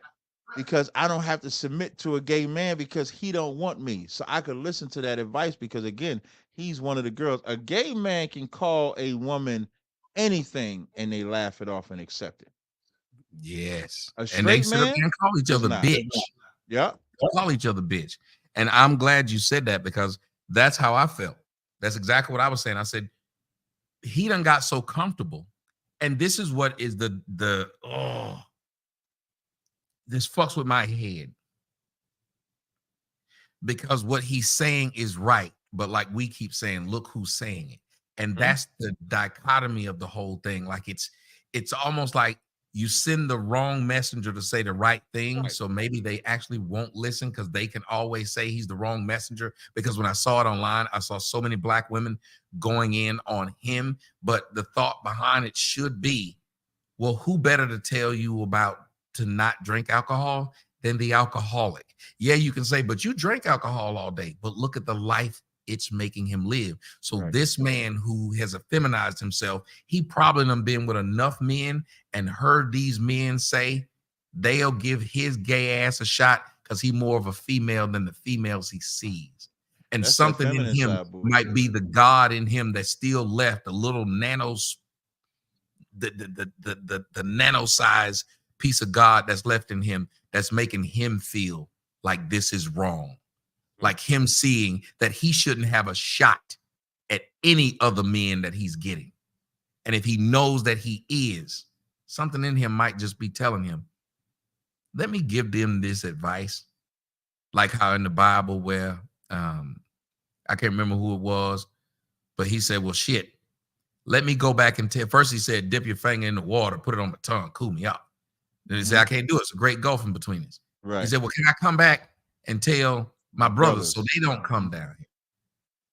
because I don't have to submit to a gay man because he don't want me. So I could listen to that advice because again, he's one of the girls. A gay man can call a woman anything and they laugh it off and accept it. Yes. A And they straight sit up man there and call each does other not. bitch. Yeah. Call each other bitch. And I'm glad you said that because that's how I felt. That's exactly what I was saying. I said, he done got so comfortable. And this is what is this fucks with my head. Because what he's saying is right. But like we keep saying, look who's saying it. And that's the dichotomy of the whole thing. Like it's almost like you send the wrong messenger to say the right thing. So maybe they actually won't listen because they can always say he's the wrong messenger. Because when I saw it online, I saw so many black women going in on him. But the thought behind it should be, well, who better to tell you about to not drink alcohol than the alcoholic? Yeah, you can say, but you drink alcohol all day. But look at the life it's making him live. So this man who has effeminized himself, he probably done been with enough men and heard these men say they'll give his gay ass a shot because he's more of a female than the females he sees. And That's that something in feminine him side might be the God in him that's still left, a little the nano size piece of God that's left in him that's making him feel like this is wrong. Like him seeing that he shouldn't have a shot at any other men that he's getting. And if he knows that he is, something in him might just be telling him, let me give them this advice. Like how in the Bible where I can't remember who it was, but he said, well, shit, let me go back and tell. First he said, dip your finger in the water, put it on my tongue, cool me out. Then he said, I can't do it. It's a great gulf in between us. Right. He said, well, can I come back and tell my brothers so they don't come down here?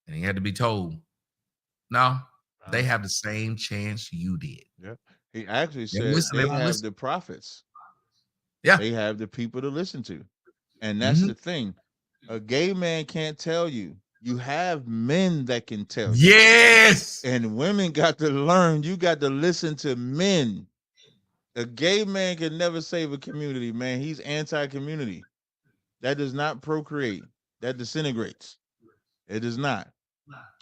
And he had to be told, no, they have the same chance you did. Yeah. He actually They said listen, they won't have listen. the prophets. Yeah. They have the people to listen to. And that's the thing. A gay man can't tell you. You have men that can tell you. Yes. And women got to learn. You got to listen to men. A gay man can never save a community, man. He's anti-community. That does not procreate. That disintegrates. It does not.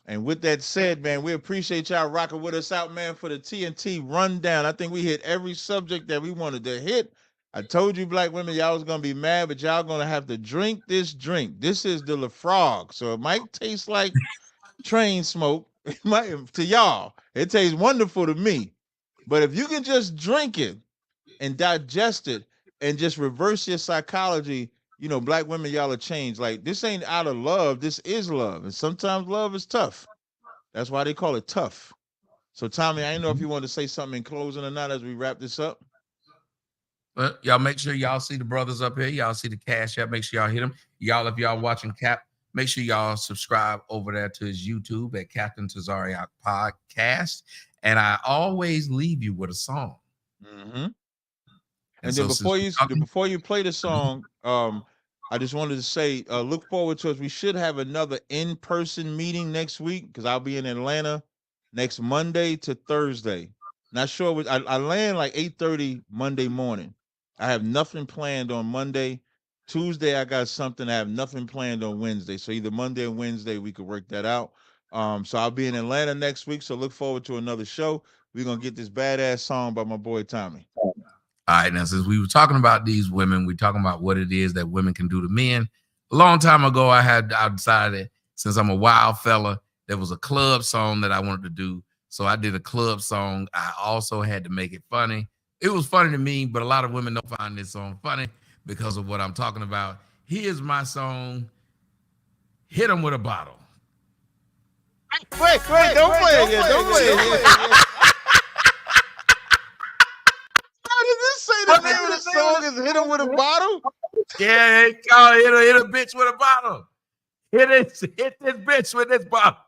And with that said, man, we appreciate y'all rocking with us out, man, for the TNT rundown. I think we hit every subject that we wanted to hit. I told you, black women, y'all was gonna be mad, but y'all gonna have to drink this drink. This is the LaFrog, so it might taste like train smoke. It might to y'all. It tastes wonderful to me. But if you can just drink it and digest it and just reverse your psychology, you know, black women, y'all are changed. Like this ain't out of love. This is love. And sometimes love is tough. That's why they call it tough. So Tommy, I didn't know if you wanted to say something in closing or not as we wrap this up. But y'all make sure y'all see the brothers up here. Y'all see the cash app. Make sure y'all hit them. Y'all, if y'all watching Cap, make sure y'all subscribe over there to his YouTube at Captain Tazariak Podcast. And I always leave you with a song. Mm-hmm. And then before you play the song, I just wanted to say, look forward to us. We should have another in-person meeting next week because I'll be in Atlanta next Monday to Thursday. Not sure. I land like 8:30 Monday morning. I have nothing planned on Monday. Tuesday, I got something. I have nothing planned on Wednesday. So either Monday or Wednesday, we could work that out. So I'll be in Atlanta next week. So look forward to another show. We're going to get this badass song by my boy Tommy. All right, now since we were talking about these women, we're talking about what it is that women can do to men. A long time ago, I decided, since I'm a wild fella, there was a club song that I wanted to do. So I did a club song. I also had to make it funny. It was funny to me, but a lot of women don't find this song funny because of what I'm talking about. Here's my song, Hit 'Em With a Bottle. Wait, don't play it yet. Don't play it yet. How did this say the name of the song is Hit 'Em With a Bottle? Yeah, they call it hit a bitch with a bottle. Hit this bitch with this bottle.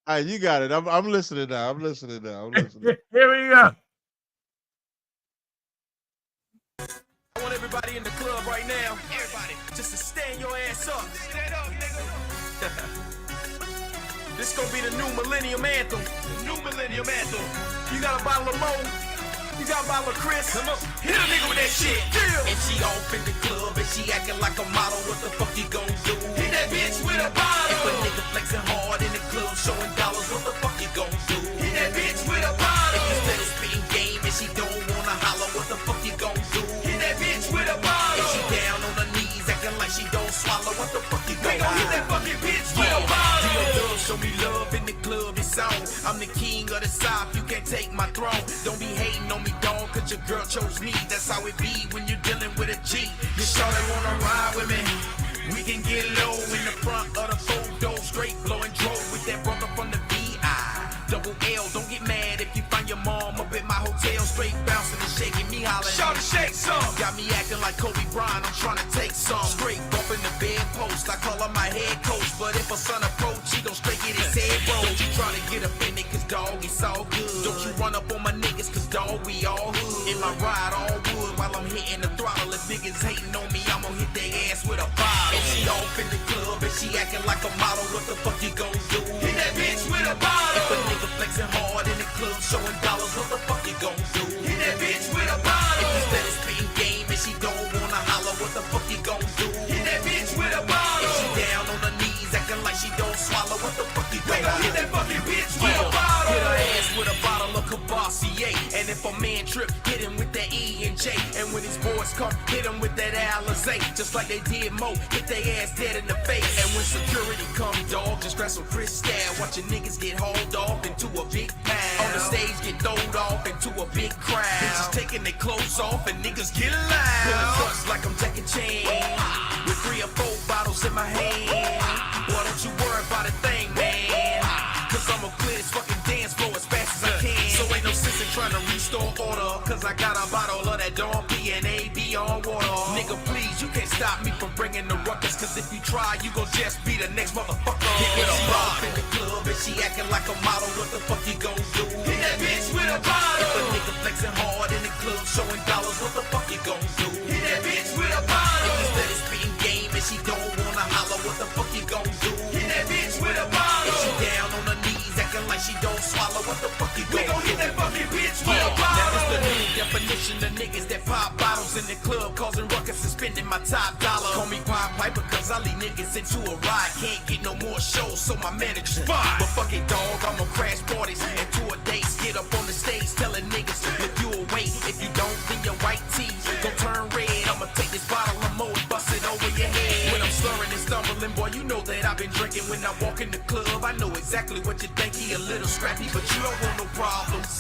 All right, you got it. I'm listening now. I'm listening. Here we go. I want everybody in the club right now. Everybody, just to stand your ass up. Stand up, nigga. This gonna be the new millennium anthem. The new millennium anthem. You got a bottle of Mo? You got a bottle of Chris? Come on, hit a nigga with that shit. Yeah. And she off in the club and she acting like a model. What the fuck you gon' do? Hit that bitch with a bottle. If a nigga flexing hard in the club showing dollars, what the fuck you gon' do? Hit that bitch with a bottle. If you steady spitting game and she don't wanna holler, what the fuck you gon' do? Hit that bitch with a bottle. If she down on her knees acting like she don't swallow, what the fuck you gon' do? Hit that fucking bitch with a bottle. Show me love in the club, it's on. I'm the king of the South, you can't take my throne. Don't be hating on me, dog, cause your girl chose me. That's how it be when you're dealing with a G. You sure they wanna ride with me? We can get low in the front of the photo, straight blowing drove with that brother from the VI. Double L, don't get mad if you find your mom up at my hotel, straight bouncing and shaking me hollering. Shout to shake some. Got me acting like Kobe Bryant, I'm trying to take some. Straight bumping the bedpost, I call her my head coach. But if a son approach, he gon' straight get his head rolled. Don't you try to get up in it, cause dog, it's all good. Don't you run up on my niggas, cause dog, we all hood. In my ride, all wood, while I'm hitting the throttle. If niggas hating on me, I'm gon' hit their ass with a bottle. And she off in the club, and she acting like a model. What the fuck you gon' do? Hit that bitch with a bottle. If a nigga flexing hard in the club, showing dollars, what the fuck you gon' do? Hit that bitch with a bottle. If you steady spitting game and she don't wanna holler, what the fuck you gon' do? Hit that bitch with a bottle. If she down on her knees acting like she don't swallow, what the fuck you gon' do? Hit that fucking bitch with a bottle. Hit her ass with a bottle of Cavassier. And if a man trip, hit him with that E and J. And when his boys come, hit him with that Alizé. Just like they did Mo, hit their ass dead in the face. And when security come, dog, just grab some crystal. Watch your niggas get hauled off into a big pile. On the stage, get thrown off into a big crowd. Bitches taking their clothes off and niggas get loud. Pulling trucks like I'm Jackie Chan, with 3 or 4 bottles in my hand. Boy, don't you worry about a thing, man, cause I'ma clear this fucking dance floor as fast as I can. So ain't no sense in trying to restore order, cause I got a bottle of that Dawn P and AB on water. Nigga, please, you can't stop me from bringing the ruckus, cause if you try, you gon' just be the next motherfucker. Hit with a bottle in the club and she acting like a model, what the fuck you gon' do? Hit that bitch with a bottle. If a nigga flexing hard in the club, showing dollars, what the fuck you gon' do? Hit that bitch with a bottle. If you steady spitting game and she don't wanna holler, what the fuck you gon' do? Hit that bitch with a bottle. If she down on her knees acting like she don't swallow, what the fuck you gon' do? We gon' hit that fucking bitch with a bottle. Now this the new definition pushing the niggas that pop bottles in the club, causing ruckus and spending my top dollar. Call me Pied Piper cause I lead niggas into a ride. Can't get no more shows, so my manager's fired. But fuck it, dog, I'ma crash parties and tour dates. Get up on the stage telling niggas, look you away. If you don't, then your white tee gon' turn red. I'ma take this bottle of more and bust it over your head. When I'm slurring and stumbling, boy, you know that I've been drinking. When I walk in the club, I know exactly what you think. He a little scrappy, but you don't want no problems.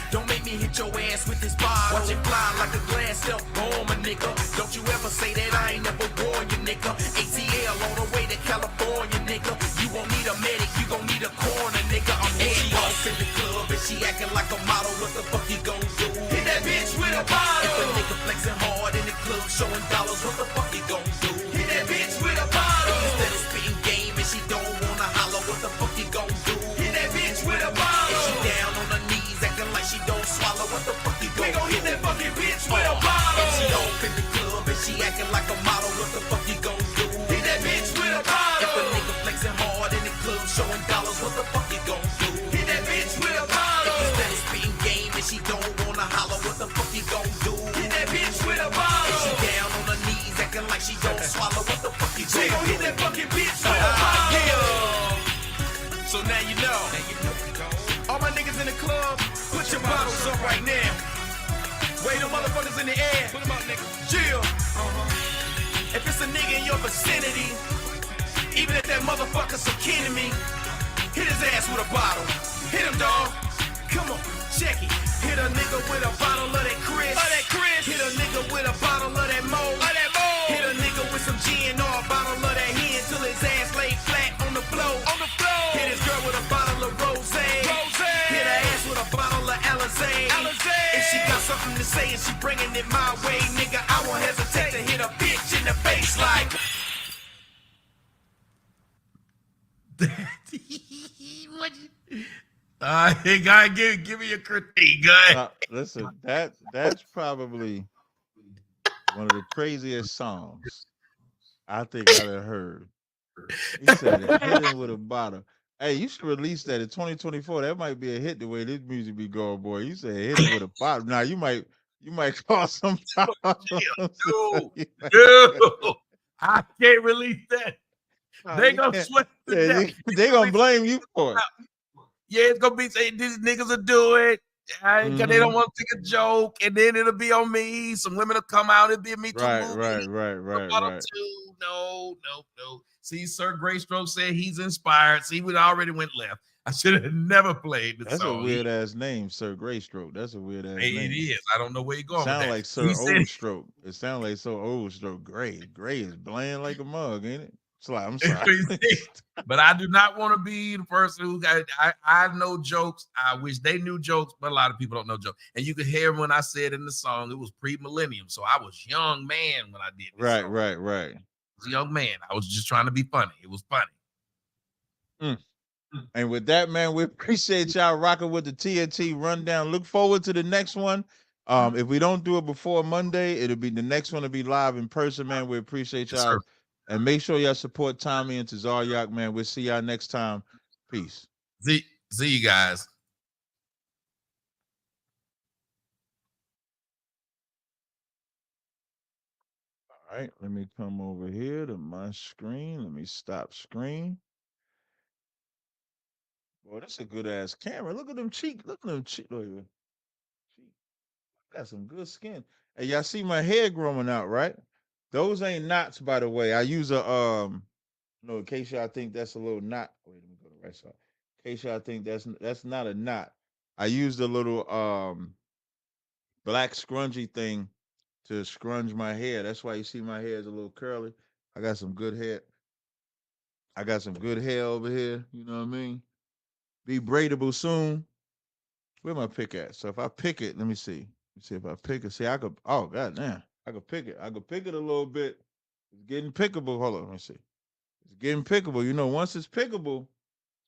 Don't make me hit your ass with this bottle. Watch it fly like a glass self bomb, a nigga. Don't you ever say that I ain't never warned you, nigga. ATL on the way to California, nigga. You won't need a medic, you gon' need a coroner, nigga. I'm head off in the club and she acting like a model. What the fuck you gon' do? Hit that bitch with a bottle. If a nigga flexing hard in the club showing dollars, what the fuck you gon' do? Hit that bitch with a bottle. Instead of spitting game and she don't wanna holler, what the fuck you gon' do? Hit that bitch with a bottle. And she down on her knees acting like she don't swallow, what the fuck you gon' do? We gon' hit that fucking bitch with a bottle. And she off in the club and she acting like a model, what the fuck you gon' do? Hit that bitch with a bottle. If a nigga flexing hard in the club showing dollars, what the fuck you gon' do? Hit that bitch with a bottle. If instead of spitting game and she don't wanna holler, what the fuck you gon' do? Hit that bitch with a bottle. And she down on her knees acting like she don't swallow, what the fuck you gon' do? We gon' hit that fucking bitch with a bottle. Yeah. So now you know. All my niggas in the club, put your bottles up right now. Wave them motherfuckers in the air. Put them up, nigga. Chill. If it's a nigga in your vicinity, even if that motherfucker's a kin to me, hit his ass with a bottle. Hit him, dog. Come on, check it. Hit a nigga with a bottle of that Chris. Hit a nigga with a bottle of that Mo. Hit a nigga with some gin or a bottle of that hen till his ass lay flat on the floor. Hit his girl with a bottle of rosé. Hit her ass with a bottle of Alizé. If she got something to say and she bringing it my way, nigga, I won't hesitate to hit a bitch in the face like. Hey, guy, give me a critique, guy. Listen, that's probably one of the craziest songs I think I ever heard. He said, "Hit him with a bottle." Hey, you should release that in 2024. That might be a hit. The way this music be going, boy. You said hit him with a bottle. Now you might cause some problems. Dude, I can't release that. They gonna sweat to death. They gonna blame you for it. Yeah, it's gonna be saying these niggas will do it. Cause they don't want to take a joke, and then it'll be on me. Some women will come out and be me too. Right. No. See, Sir Greystroke said he's inspired. See, we already went left. I should have never played the That's song. a weird ass name, Sir Greystroke. That's a weird ass name. It is. I don't know where you're going. Sound like Sir He said- Old Stroke. It sounds like so Old Stroke. Gray is bland like a mug, ain't it? I'm sorry. But I do not want to be the person who got. I know jokes. I wish they knew jokes, but a lot of people don't know jokes. And you could hear when I said in the song, it was pre-millennium, so I was young man when I did this. Right. I was a young man. I was just trying to be funny. It was funny. And with that, man, we appreciate y'all rocking with the TNT rundown. Look forward to the next one. If we don't do it before Monday, it'll be the next one to be live in person, man. We appreciate y'all. Yes, and make sure y'all support Tommy and Tazaryak, man. We'll see y'all next time. Peace. See you guys. All right, let me come over here to my screen. Let me stop screen. Boy, that's a good ass camera. Look at them cheeks. Look at them cheeks. Got some good skin. Hey, y'all see my hair growing out, right? Those ain't knots, by the way. I use a no, in case y'all think that's a little knot. Wait, let me go to the right side. In case y'all think that's not a knot. I used a little black scrungy thing to scrunch my hair. That's why you see my hair is a little curly. I got some good hair. I got some good hair over here. You know what I mean? Be braidable soon. Where my pick at? So if I pick it, let me see. Let's see if I pick it. See, I could. Oh goddamn! I could pick it. I could pick it a little bit. It's getting pickable. Hold on, let me see. It's getting pickable. You know, once it's pickable,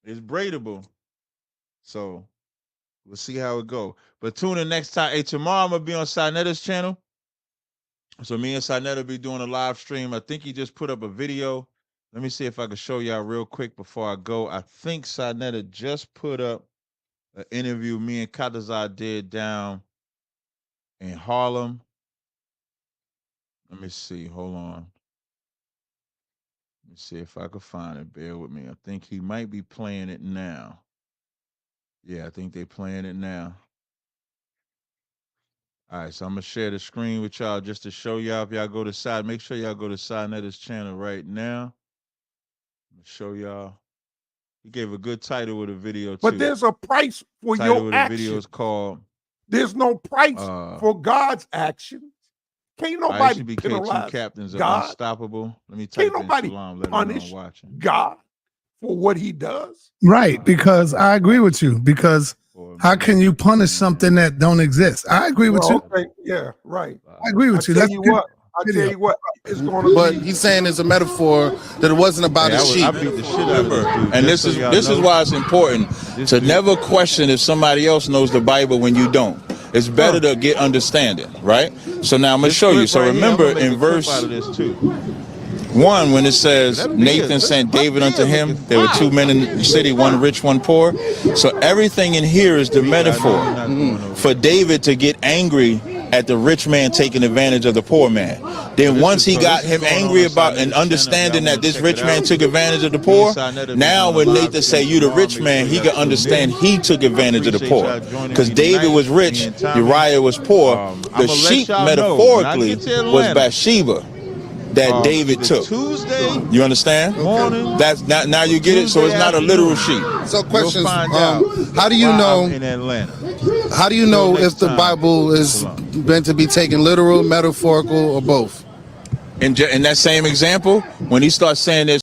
it's braidable. So we'll see how it go. But tune in next time. Hey, tomorrow I'm gonna be on Sinetta's channel. So me and Sinetta be doing a live stream. I think he just put up a video. Let me see if I can show y'all real quick before I go. I think Sinetta just put up an interview me and Katazar did down in Harlem. Let me see. Hold on. Let me see if I can find it. Bear with me. I think he might be playing it now. Yeah, I think they're playing it now. All right, so I'm gonna share the screen with y'all just to show y'all. If y'all go to side, make sure y'all go to Side Netter's channel right now. I'm gonna show y'all. He gave a good title with a video too. But there's a price for title your with the video action. is called. There's no price for God's actions. Can't nobody ICBK penalize two captains are God. unstoppable. Let me type Can't in nobody Salam. Let him know I'm punish watching. God for what he does. Right, because I agree with you. Because how can you punish something that don't exist? I agree with you. Okay, yeah, right. I agree with you. Tell Let's you get what. I video. tell you what. It's gonna But be. he's saying it's a metaphor that it wasn't about his sheep. I beat the shit out of this dude. And just this so is y'all this is know. why it's important to never question if somebody else knows the Bible when you don't. It's better to get understanding, right? So now I'm gonna This show you. clip So right here, I'm remember gonna make in a clip verse out of this too. 1, when it says That beard, Nathan look, sent my David beard unto him, looking there were fine. 2 men in the city, one rich, one poor. So everything in here is the metaphor for David to get angry at the rich man taking advantage of the poor man. Then once he got him angry about and understanding that this rich man took advantage of the poor, now when Nathan say you the rich man, he can understand he took advantage of the poor. Because David was rich, Uriah was poor. The sheep metaphorically was Bathsheba that David took. Tuesday You understand? morning. That's now you get it. So it's not a literal sheep. So questions. find out How do you why know? I'm in Atlanta? How do you know next if the time. Bible is meant to be taken literal, metaphorical, or both? In that same example, when he starts saying this.